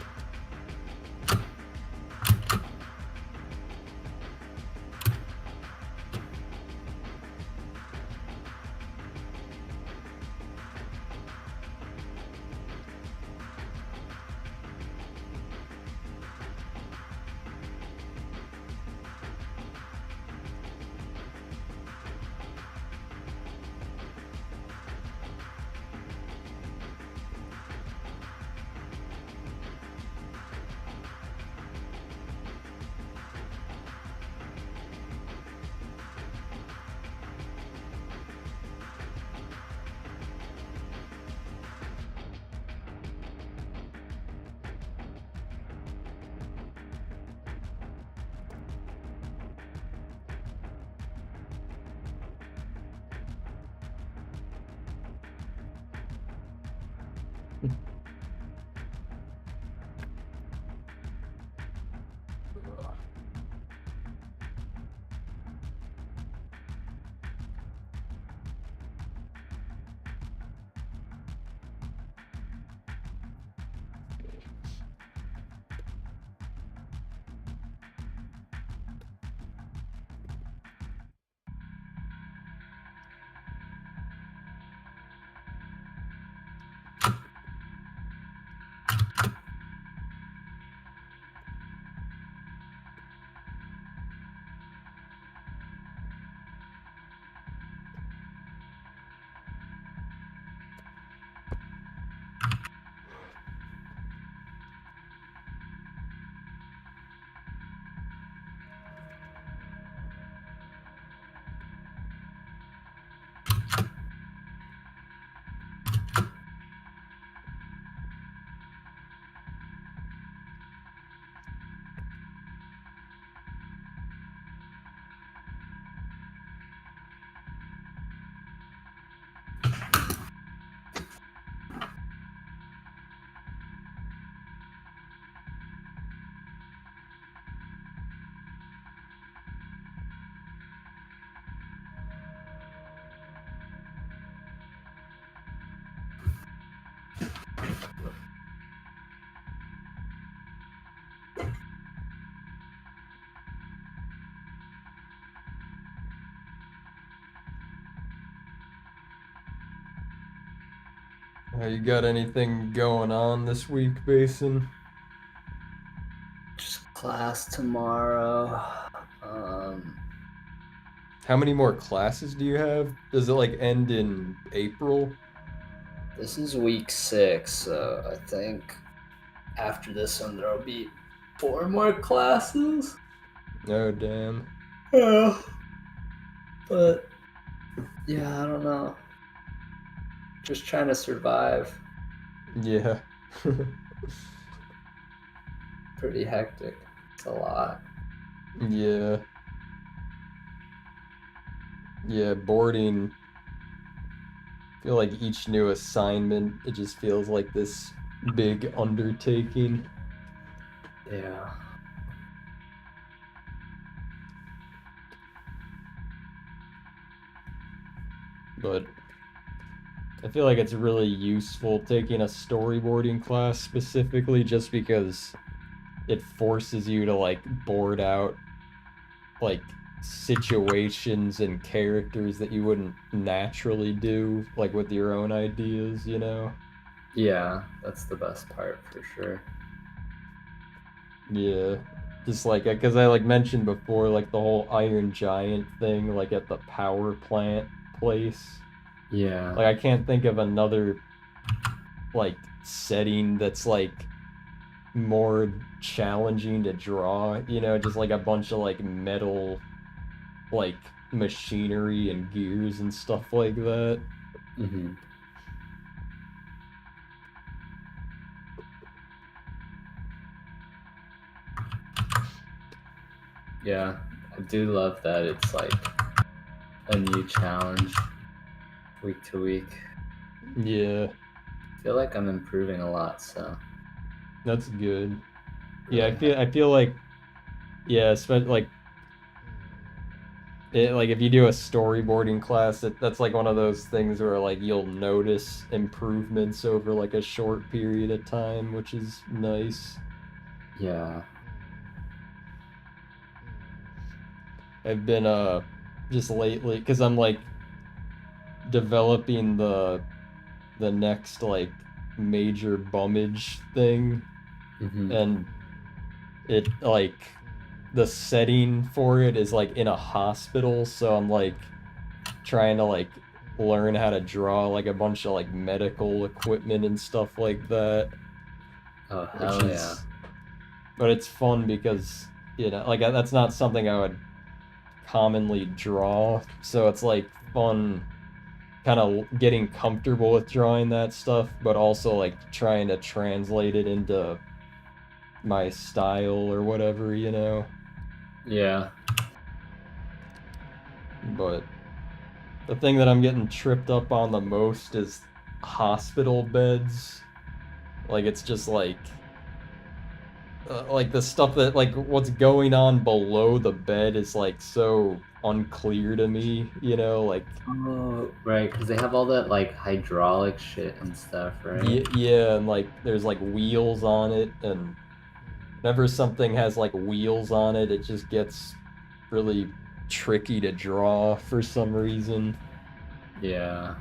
Speaker 2: You got anything going on this week, Basin?
Speaker 1: Just class tomorrow.
Speaker 2: How many more classes do you have? Does it like end in April?
Speaker 1: This is week 6, so I think after this one there'll be 4 more classes.
Speaker 2: Oh, damn.
Speaker 1: Yeah. But yeah, I don't know. Just trying to survive.
Speaker 2: Yeah.
Speaker 1: Pretty hectic. It's a lot.
Speaker 2: Yeah. Yeah, boarding. I feel like each new assignment, it just feels like this big undertaking.
Speaker 1: Yeah.
Speaker 2: But I feel like it's really useful taking a storyboarding class specifically just because it forces you to like board out like situations and characters that you wouldn't naturally do like with your own ideas, you know?
Speaker 1: Yeah, that's the best part for sure.
Speaker 2: Yeah. Just like, because I like mentioned before, like the whole Iron Giant thing, like at the power plant place.
Speaker 1: Yeah.
Speaker 2: Like, I can't think of another, like, setting that's like more challenging to draw, you know, just like a bunch of like metal like machinery and gears and stuff like that.
Speaker 1: Mm-hmm. Yeah, I do love that it's like a new challenge week to week.
Speaker 2: Yeah,
Speaker 1: I feel like I'm improving a lot, so
Speaker 2: that's good.
Speaker 1: really
Speaker 2: Yeah, I feel like yeah, especially like if you do a storyboarding class, that's like one of those things where like you'll notice improvements over like a short period of time, which is nice.
Speaker 1: yeah.
Speaker 2: I've been just lately because I'm like developing the next like major bummage thing,
Speaker 1: Mm-hmm.
Speaker 2: and it like the setting for it is like in a hospital, so I'm like trying to like learn how to draw like a bunch of like medical equipment and stuff like that,
Speaker 1: Oh
Speaker 2: which
Speaker 1: hell yeah.
Speaker 2: is but it's fun because you know like that's not something I would commonly draw, so it's like fun kind of getting comfortable with drawing that stuff, but also like trying to translate it into my style or whatever, you know.
Speaker 1: Yeah.
Speaker 2: But the thing that I'm getting tripped up on the most is hospital beds. Like it's just like the stuff that like what's going on below the bed is like so unclear to me, you know, like
Speaker 1: Oh, right, because they have all that like hydraulic shit and stuff, right?
Speaker 2: yeah, and like there's like wheels on it, and whenever something has like wheels on it, it just gets really tricky to draw for some reason.
Speaker 1: Yeah.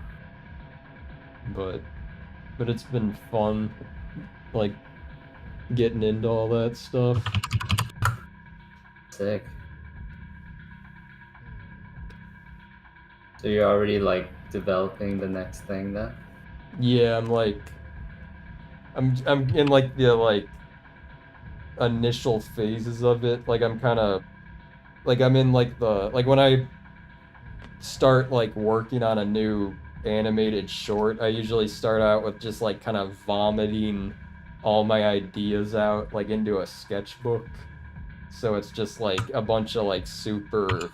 Speaker 2: But it's been fun, like getting into all that stuff.
Speaker 1: Sick. So you're already like developing the next thing then?
Speaker 2: Yeah, I'm in like the like initial phases of it. Like I'm kind of like I'm in like the like when I start like working on a new animated short, I usually start out with just like kind of vomiting all my ideas out like into a sketchbook. So it's just like a bunch of like super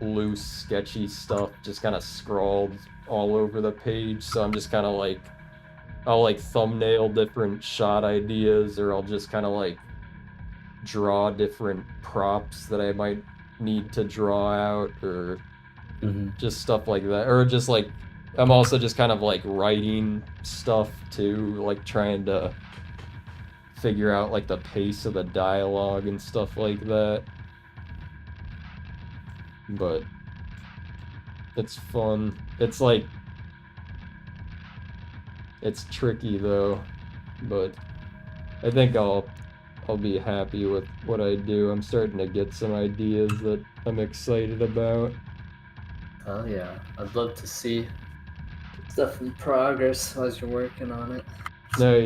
Speaker 2: loose, sketchy stuff just kind of scrawled all over the page. So I'm just kind of like I'll like thumbnail different shot ideas, or I'll just kind of like draw different props that I might need to draw out, or
Speaker 1: Mm-hmm.
Speaker 2: just stuff like that. Or just like I'm also just kind of like writing stuff too, like trying to figure out like the pace of the dialogue and stuff like that. But it's fun. It's like it's tricky though, but I think I'll be happy with what I do. I'm starting to get some ideas that I'm excited about.
Speaker 1: Oh yeah. I'd love to see stuff in progress as you're working on it.
Speaker 2: No,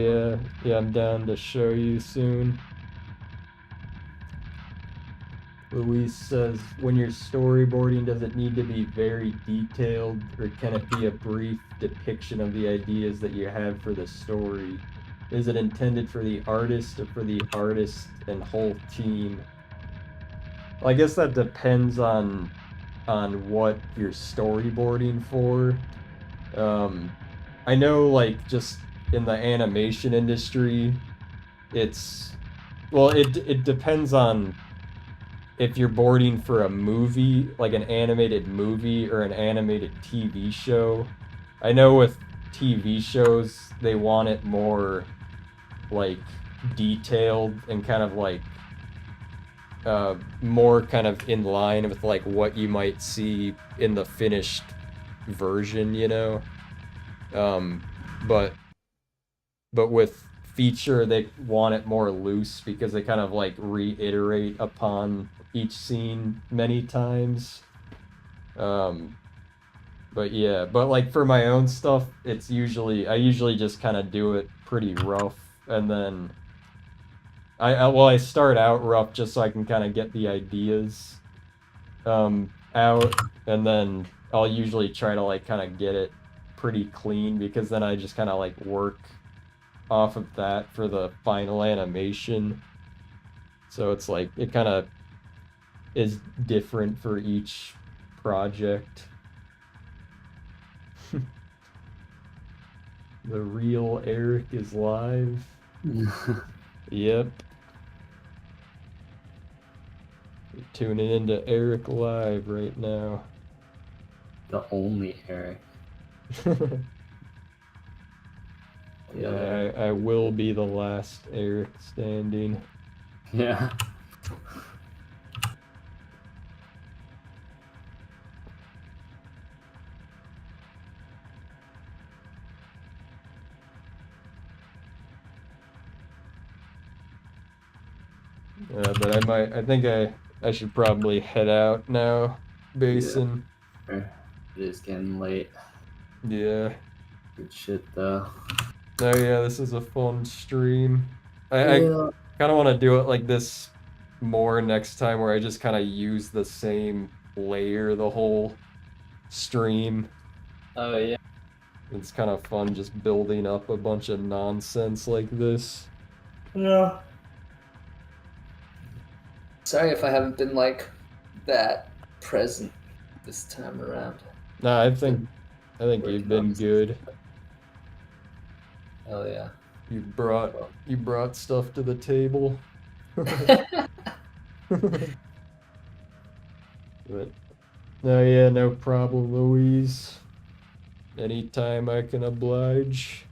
Speaker 2: yeah, I'm down to show you soon. Luis says, when you're storyboarding, does it need to be very detailed, or can it be a brief depiction of the ideas that you have for the story? Is it intended for the artist or for the artist and whole team? Well, I guess that depends on what you're storyboarding for. I know like just in the animation industry, it's well, it depends on if you're boarding for a movie, like an animated movie or an animated TV show. I know with TV shows, they want it more like detailed and kind of like more kind of in line with like what you might see in the finished version, you know. Um, but with feature, they want it more loose because they kind of like reiterate upon each scene many times. Um, but yeah, but like for my own stuff, I usually just kind of do it pretty rough, and then I start out rough just so I can kind of get the ideas out, and then I'll usually try to like kind of get it pretty clean, because then I just kind of like work off of that for the final animation. So it's like it kind of is different for each project. The real Eric is live. Yep. You're tuning into Eric Live right now.
Speaker 1: The only Eric.
Speaker 2: Yeah, I will be the last Eric standing.
Speaker 1: Yeah.
Speaker 2: But I think I should probably head out now, Basin.
Speaker 1: It is getting late.
Speaker 2: Yeah.
Speaker 1: Good shit though.
Speaker 2: Oh yeah, this is a fun stream. I
Speaker 1: Yeah.
Speaker 2: kind of want to do it like this more next time, where I just kind of use the same layer the whole stream.
Speaker 1: Oh yeah.
Speaker 2: It's kind of fun just building up a bunch of nonsense like this.
Speaker 1: Yeah. Sorry if I haven't been like that present this time around.
Speaker 2: Nah, I think you've been good.
Speaker 1: Oh yeah.
Speaker 2: You brought stuff to the table. But no, yeah, no problem, Louise. Anytime I can oblige.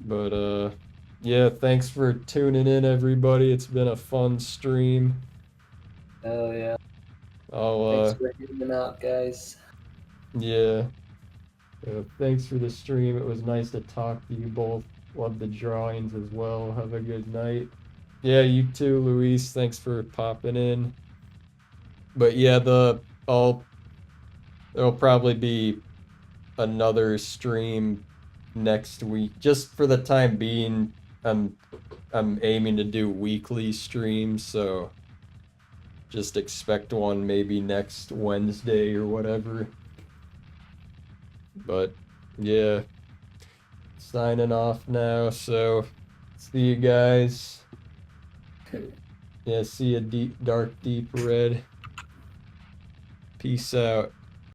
Speaker 2: But yeah, thanks for tuning in, everybody. It's been a fun stream.
Speaker 1: Oh yeah.
Speaker 2: I'll
Speaker 1: Thanks for hanging out, guys.
Speaker 2: yeah. Thanks for the stream. It was nice to talk to you both. Love the drawings as well. Have a good night. Yeah, you too, Luis. Thanks for popping in. But yeah, there'll probably be another stream next week. Just for the time being, I'm aiming to do weekly streams, so just expect one maybe next Wednesday or whatever. But yeah, signing off now, so see you guys. Yeah, see you, dark deep red. Peace out.